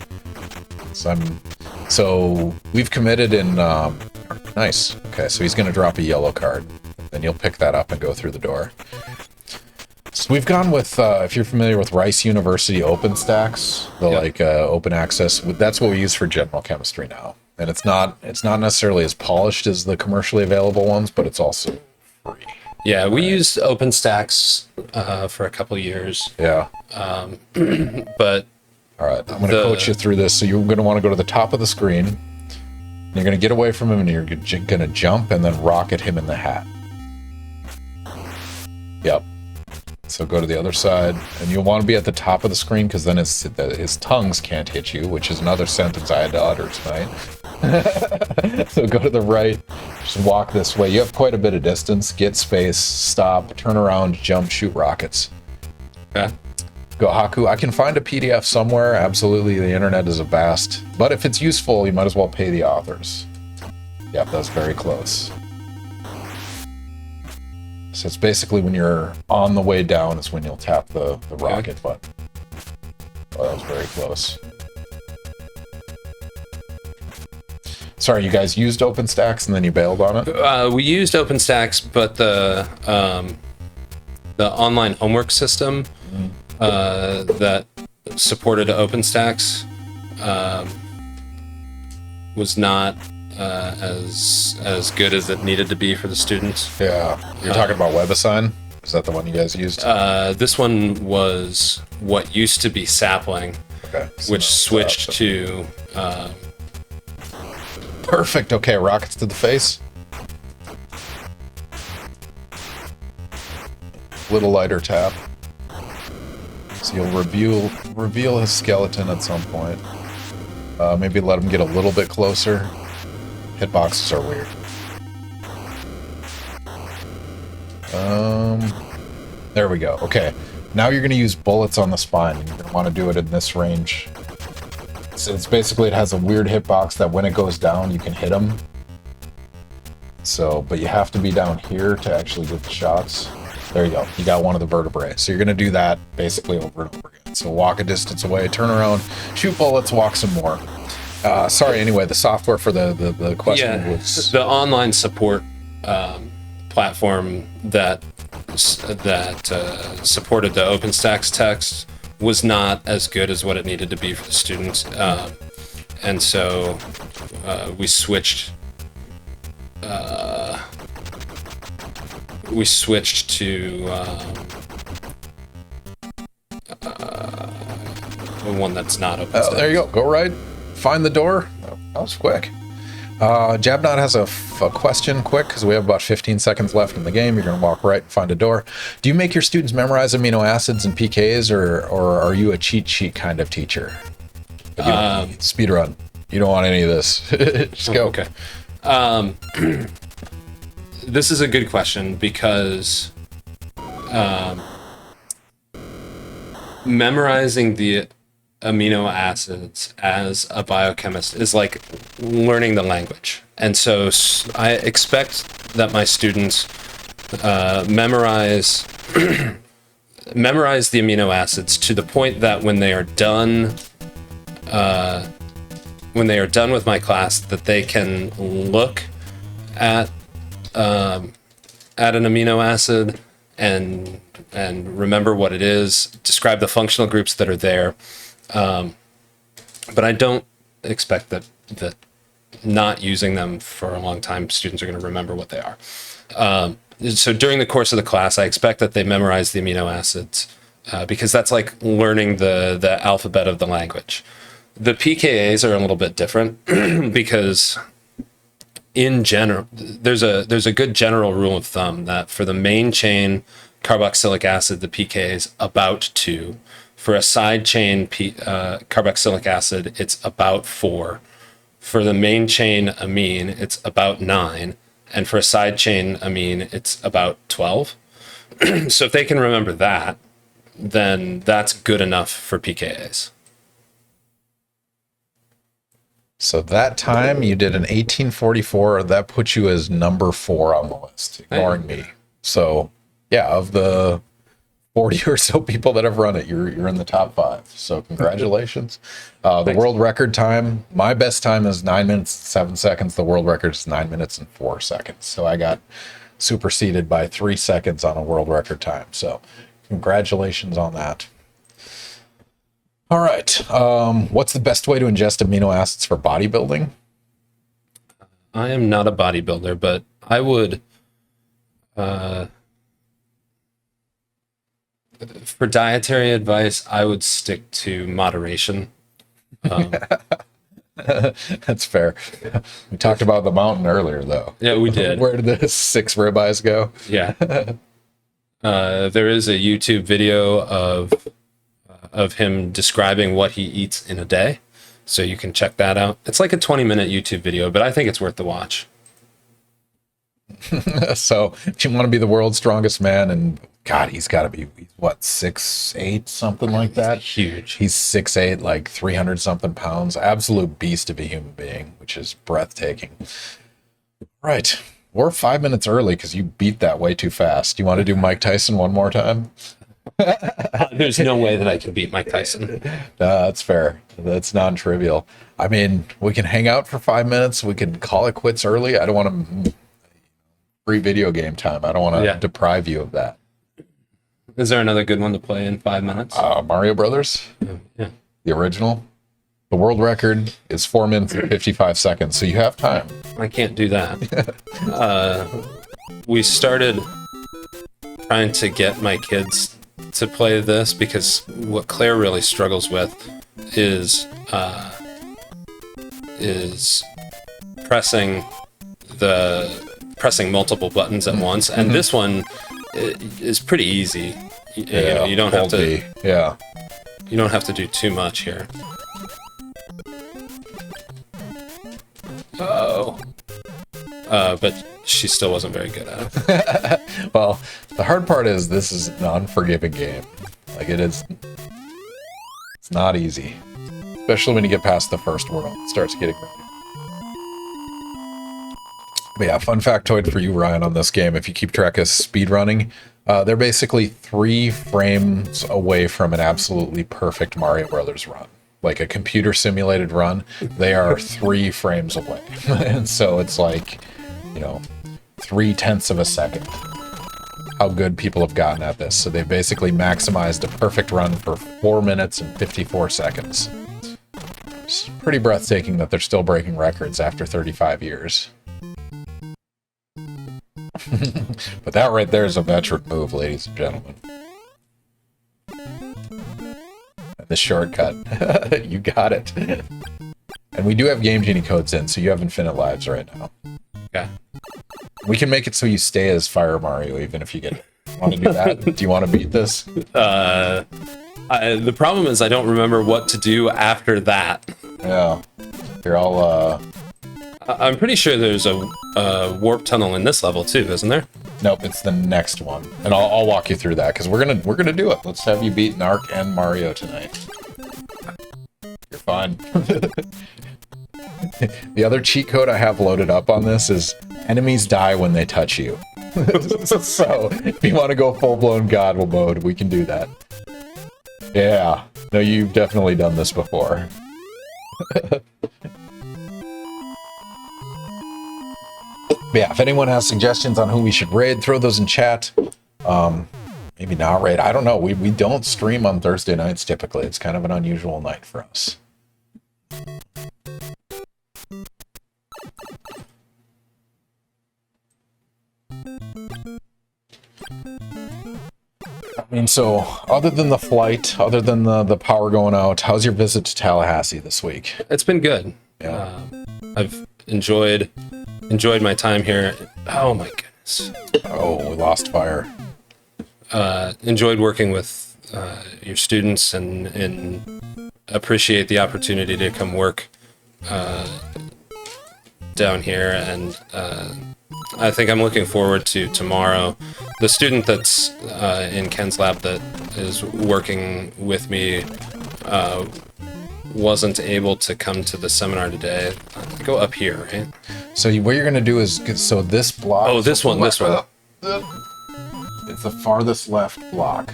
So we've committed in, nice. Okay, so he's going to drop a yellow card. Then you'll pick that up and go through the door. So we've gone with, if you're familiar with Rice University OpenStax, the open access, that's what we use for general chemistry now. And it's not necessarily as polished as the commercially available ones, but it's also free. Yeah, we used OpenStax for a couple of years. Yeah. But all right, I'm going to coach you through this. So you're going to want to go to the top of the screen. You're going to get away from him, and you're going to jump and then rocket him in the hat. Yep. So go to the other side, and you'll want to be at the top of the screen because then his tongues can't hit you, which is another sentence I had to utter tonight. So go to the right, just walk this way. You have quite a bit of distance. Get space, stop, turn around, jump, shoot rockets. Okay. Go Haku. I can find a PDF somewhere. Absolutely, the internet is a vast. But if it's useful, you might as well pay the authors. Yep, that's very close. So it's basically when you're on the way down is when you'll tap the rocket button. Oh, that was very close. Sorry, you guys used OpenStax and then you bailed on it? We used OpenStax, but the online homework system that supported OpenStax was not as good as it needed to be for the students. Yeah. You're talking about WebAssign? Is that the one you guys used? This one was what used to be Sapling, Okay. which switched to... Perfect. Okay, rockets to the face. Little lighter tap. So you'll reveal his skeleton at some point. Maybe let him get a little bit closer. Hitboxes are weird. There we go. Okay. Now you're going to use bullets on the spine. You're going to want to do it in this range. So it's basically, it has a weird hitbox that when it goes down, you can hit him. So, but you have to be down here to actually get the shots. There you go. You got one of the vertebrae. So you're going to do that basically over and over again. So walk a distance away, turn around, shoot bullets, walk some more. Sorry, anyway, the software for the question was... The online support platform that supported the OpenStax text was not as good as what it needed to be for the students. And so we switched to one that's not OpenStax. Oh, there you go. Go right. Find the door. Oh, that was quick. Jabnot has a question quick because we have about 15 seconds left in the game. You're going to walk right and find a door. Do you make your students memorize amino acids and PKs, or are you a cheat sheet kind of teacher? Speed run. You don't want any of this. Just go. Okay. This is a good question because memorizing the amino acids as a biochemist is like learning the language. And so I expect that my students memorize the amino acids to the point that when they are done with my class, that they can look at an amino acid and remember what it is, describe the functional groups that are there. But I don't expect that not using them for a long time, students are going to remember what they are. So during the course of the class, I expect that they memorize the amino acids because that's like learning the alphabet of the language. The pKa's are a little bit different because in general, there's a good general rule of thumb that for the main chain carboxylic acid, the pK is about 2. For a side chain carboxylic acid, it's about 4. For the main chain amine, it's about 9. And for a side chain amine, it's about 12. So if they can remember that, then that's good enough for pKas. So that time you did an 1844. That puts you as number 4 on the list, ignoring me. So yeah, of the 40 or so people that have run it, you're in the top 5. So congratulations. The world record time, my best time is 9 minutes and 7 seconds. The world record is 9 minutes and 4 seconds. So I got superseded by 3 seconds on a world record time. So congratulations on that. All right. What's the best way to ingest amino acids for bodybuilding? I am not a bodybuilder, but I would, for dietary advice, I would stick to moderation. That's fair. We talked about the mountain earlier, though. Yeah, we did. Where did the 6 ribeyes go? Yeah. There is a YouTube video of him describing what he eats in a day. So you can check that out. It's like a 20-minute YouTube video, but I think it's worth the watch. So if you want to be the world's strongest man, and God, he's got to be, what, 6'8", something like that? Huge. He's 6'8", like 300 something pounds. Absolute beast of a human being, which is breathtaking. Right. We're 5 minutes early because you beat that way too fast. Do you want to do Mike Tyson one more time? There's no way that I can beat Mike Tyson. That's fair. That's non-trivial. I mean, we can hang out for 5 minutes. We can call it quits early. I don't want to free video game time. I don't want to deprive you of that. Is there another good one to play in 5 minutes? Mario Brothers, Yeah. the original. The world record is 4 minutes and 55 seconds, so you have time. I can't do that. We started trying to get my kids to play this because what Claire really struggles with is pressing multiple buttons at once, and this one is pretty easy. You don't have to. Yeah. You don't have to do too much here. Oh. But she still wasn't very good at it. Well, the hard part is this is an unforgiving game. Like it is. It's not easy, especially when you get past the first world. It starts getting. But yeah, fun factoid for you, Ryan, on this game. If you keep track of speed running, they're basically 3 frames away from an absolutely perfect Mario Brothers run. Like a computer simulated run, they are 3 frames away. And so it's like, 0.3 of a second. How good people have gotten at this. So they basically maximized a perfect run for 4 minutes and 54 seconds. It's pretty breathtaking that they're still breaking records after 35 years. But that right there is a veteran move, ladies and gentlemen. And the shortcut. You got it. And we do have Game Genie codes in, so you have infinite lives right now. Okay. We can make it so you stay as Fire Mario, even if you get it. Want to do that? Do you want to beat this? The problem is I don't remember what to do after that. Yeah. You're all, I'm pretty sure there's a warp tunnel in this level too, isn't there? Nope, it's the next one, and I'll walk you through that because we're gonna do it. Let's have you beat NARC and Mario tonight. You're fine. The other cheat code I have loaded up on this is enemies die when they touch you. So if you want to go full-blown God mode, we can do that. Yeah, no, you've definitely done this before. But yeah, if anyone has suggestions on who we should raid, throw those in chat. Maybe not raid. I don't know. We don't stream on Thursday nights typically. It's kind of an unusual night for us. I mean, so other than the flight, other than the power going out, how's your visit to Tallahassee this week? It's been good. Yeah. I've enjoyed enjoyed my time here. Oh my goodness. Oh, we lost fire. Enjoyed working with your students and appreciate the opportunity to come work down here. And I think I'm looking forward to tomorrow. The student that's in Ken's lab that is working with me wasn't able to come to the seminar today. Go up here, right? So what you're going to do is, so this block. Oh, this one. It's the farthest left block.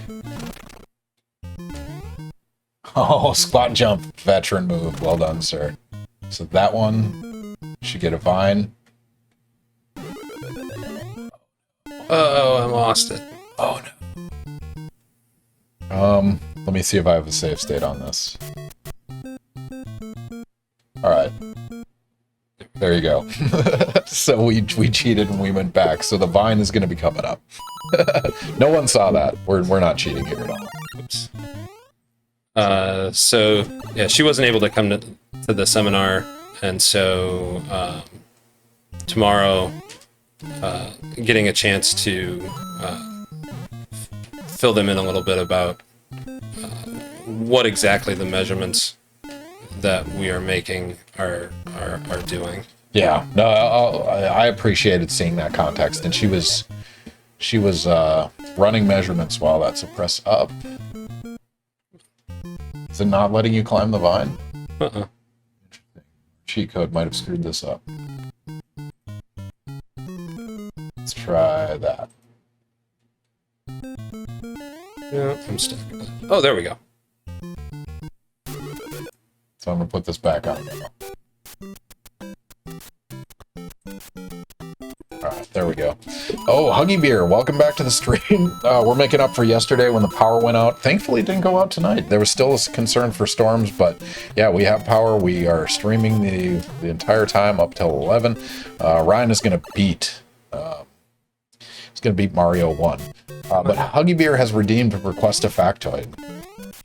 Oh, squat jump, veteran move. Well done, sir. So that one should get a vine. Oh, I lost it. Oh no. Let me see if I have a save state on this. All right. There you go. So we cheated and we went back. So the vine is going to be coming up. No one saw that. We're not cheating here at all. Oops. So yeah, she wasn't able to come to the seminar, and so tomorrow, getting a chance to fill them in a little bit about what exactly the measurements that we are making are doing. Yeah, no, I appreciated seeing that context, and she was running measurements while that's a press up. Is it not letting you climb the vine? Uh-uh. Cheat code might have screwed this up. Let's try that. Yeah, I'm stuck. Oh, there we go. So I'm gonna put this back on. Alright, there we go. Oh, Huggy Beer, welcome back to the stream. We're making up for yesterday when the power went out. Thankfully, it didn't go out tonight. There was still a concern for storms, but yeah, we have power. We are streaming the entire time up till 11. Ryan is gonna beat Mario 1. But Huggy Beer has redeemed Request a Factoid.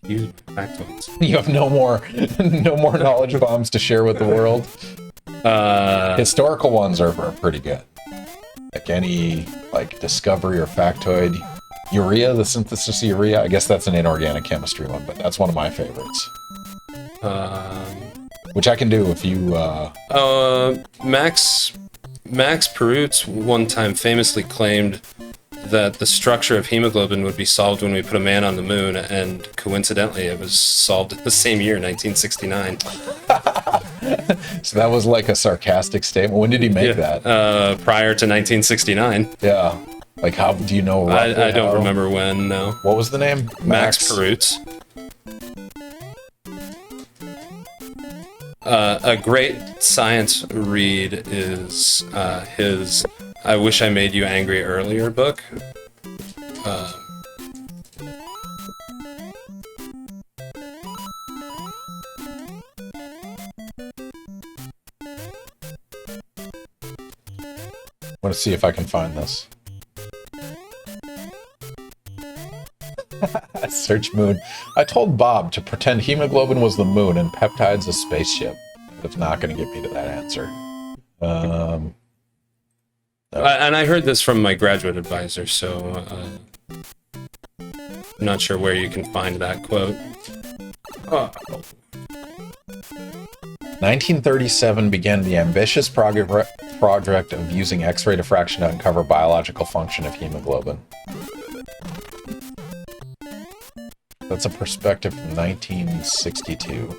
Use factoids. You have no more knowledge bombs to share with the world. Historical ones are pretty good. Like any discovery or factoid. Urea, the synthesis of urea. I guess that's an inorganic chemistry one, but that's one of my favorites. Which I can do if you. Max Perutz one time famously claimed that the structure of hemoglobin would be solved when we put a man on the moon, and coincidentally, it was solved the same year, 1969. So that was like a sarcastic statement. When did he make that? Prior to 1969. Yeah. Like, how do you know? I don't remember when. No. What was the name? Max Perutz. A great science read is his I Wish I Made You Angry Earlier book. I want to see if I can find this. Search moon. I told Bob to pretend hemoglobin was the moon and peptides a spaceship. It's not going to get me to that answer. And I heard this from my graduate advisor, so I'm not sure where you can find that quote. 1937 began the ambitious project of using X-ray diffraction to uncover biological function of hemoglobin. That's a perspective from 1962.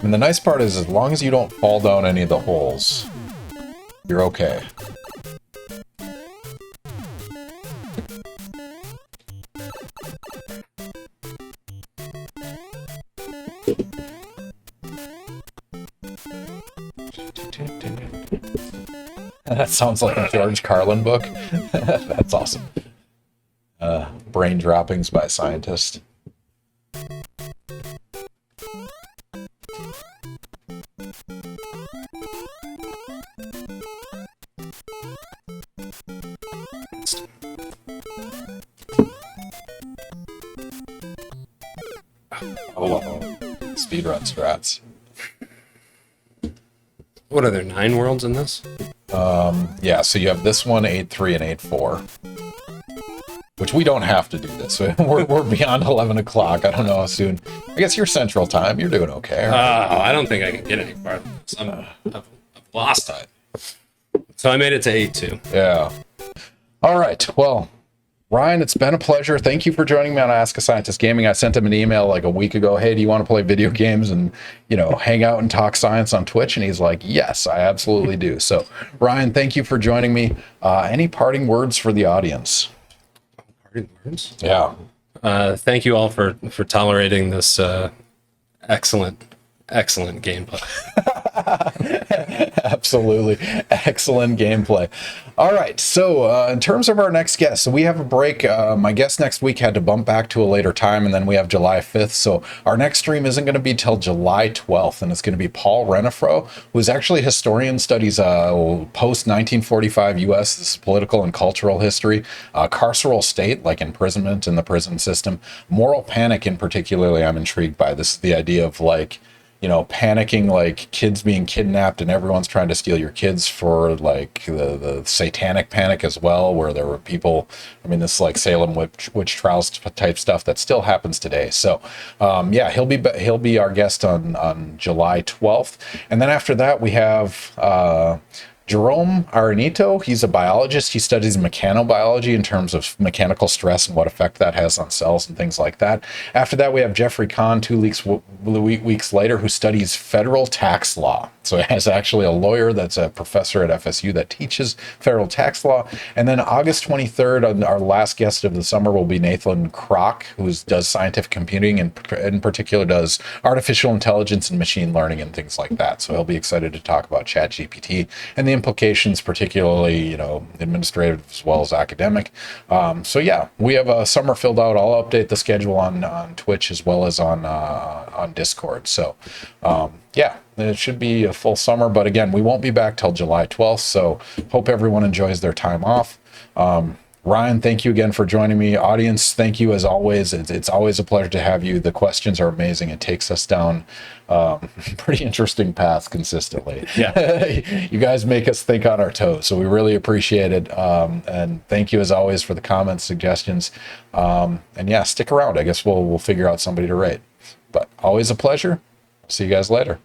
And the nice part is, as long as you don't fall down any of the holes, you're okay. That sounds like a George Carlin book. That's awesome. Brain droppings by a scientist. Oh, speedrun strats. What are there, 9 worlds in this? Yeah, so you have this one, 8.3 and 8.4. Which we don't have to do this. We're beyond 11 o'clock. I don't know how soon. I guess you're Central Time. You're doing okay. Right? I don't think I can get any farther than this. I've lost it. So I made it to 8-2. Yeah. All right. Well, Ryan, it's been a pleasure. Thank you for joining me on Ask a Scientist Gaming. I sent him an email like a week ago. Hey, do you want to play video games and, hang out and talk science on Twitch? And he's like, yes, I absolutely do. So, Ryan, thank you for joining me. Any parting words for the audience? Parting words? Yeah. Thank you all for tolerating this excellent gameplay. Absolutely. Excellent gameplay. All right. So in terms of our next guest, so we have a break. My guest next week had to bump back to a later time, and then we have July 5th. So our next stream isn't going to be till July 12th, and it's going to be Paul Renifro, who's actually a historian, studies post-1945 U.S. This is political and cultural history, carceral state, like imprisonment in the prison system, moral panic in particularly I'm intrigued by. This is the idea of panicking, like kids being kidnapped and everyone's trying to steal your kids for like the satanic panic as well, where there were people, this is like Salem witch trials type stuff that still happens today. So yeah, he'll be our guest on July 12th. And then after that we have Jerome Arenito. He's a biologist. He studies mechanobiology in terms of mechanical stress and what effect that has on cells and things like that. After that, we have Jeffrey Kahn 2 weeks later, who studies federal tax law. So he's actually a lawyer that's a professor at FSU that teaches federal tax law. And then August 23rd, our last guest of the summer will be Nathan Kroc, who does scientific computing and in particular does artificial intelligence and machine learning and things like that. So he'll be excited to talk about ChatGPT and the implications, particularly, administrative as well as academic. So yeah, we have a summer filled out. I'll update the schedule on Twitch as well as on Discord. So yeah, it should be a full summer, but again, we won't be back till July 12th. So hope everyone enjoys their time off. Ryan, thank you again for joining me. Audience, thank you as always. It's always a pleasure to have you. The questions are amazing. It takes us down pretty interesting paths consistently. Yeah. You guys make us think on our toes, so we really appreciate it. And thank you as always for the comments, suggestions. And yeah, stick around. I guess we'll figure out somebody to rate. But always a pleasure. See you guys later.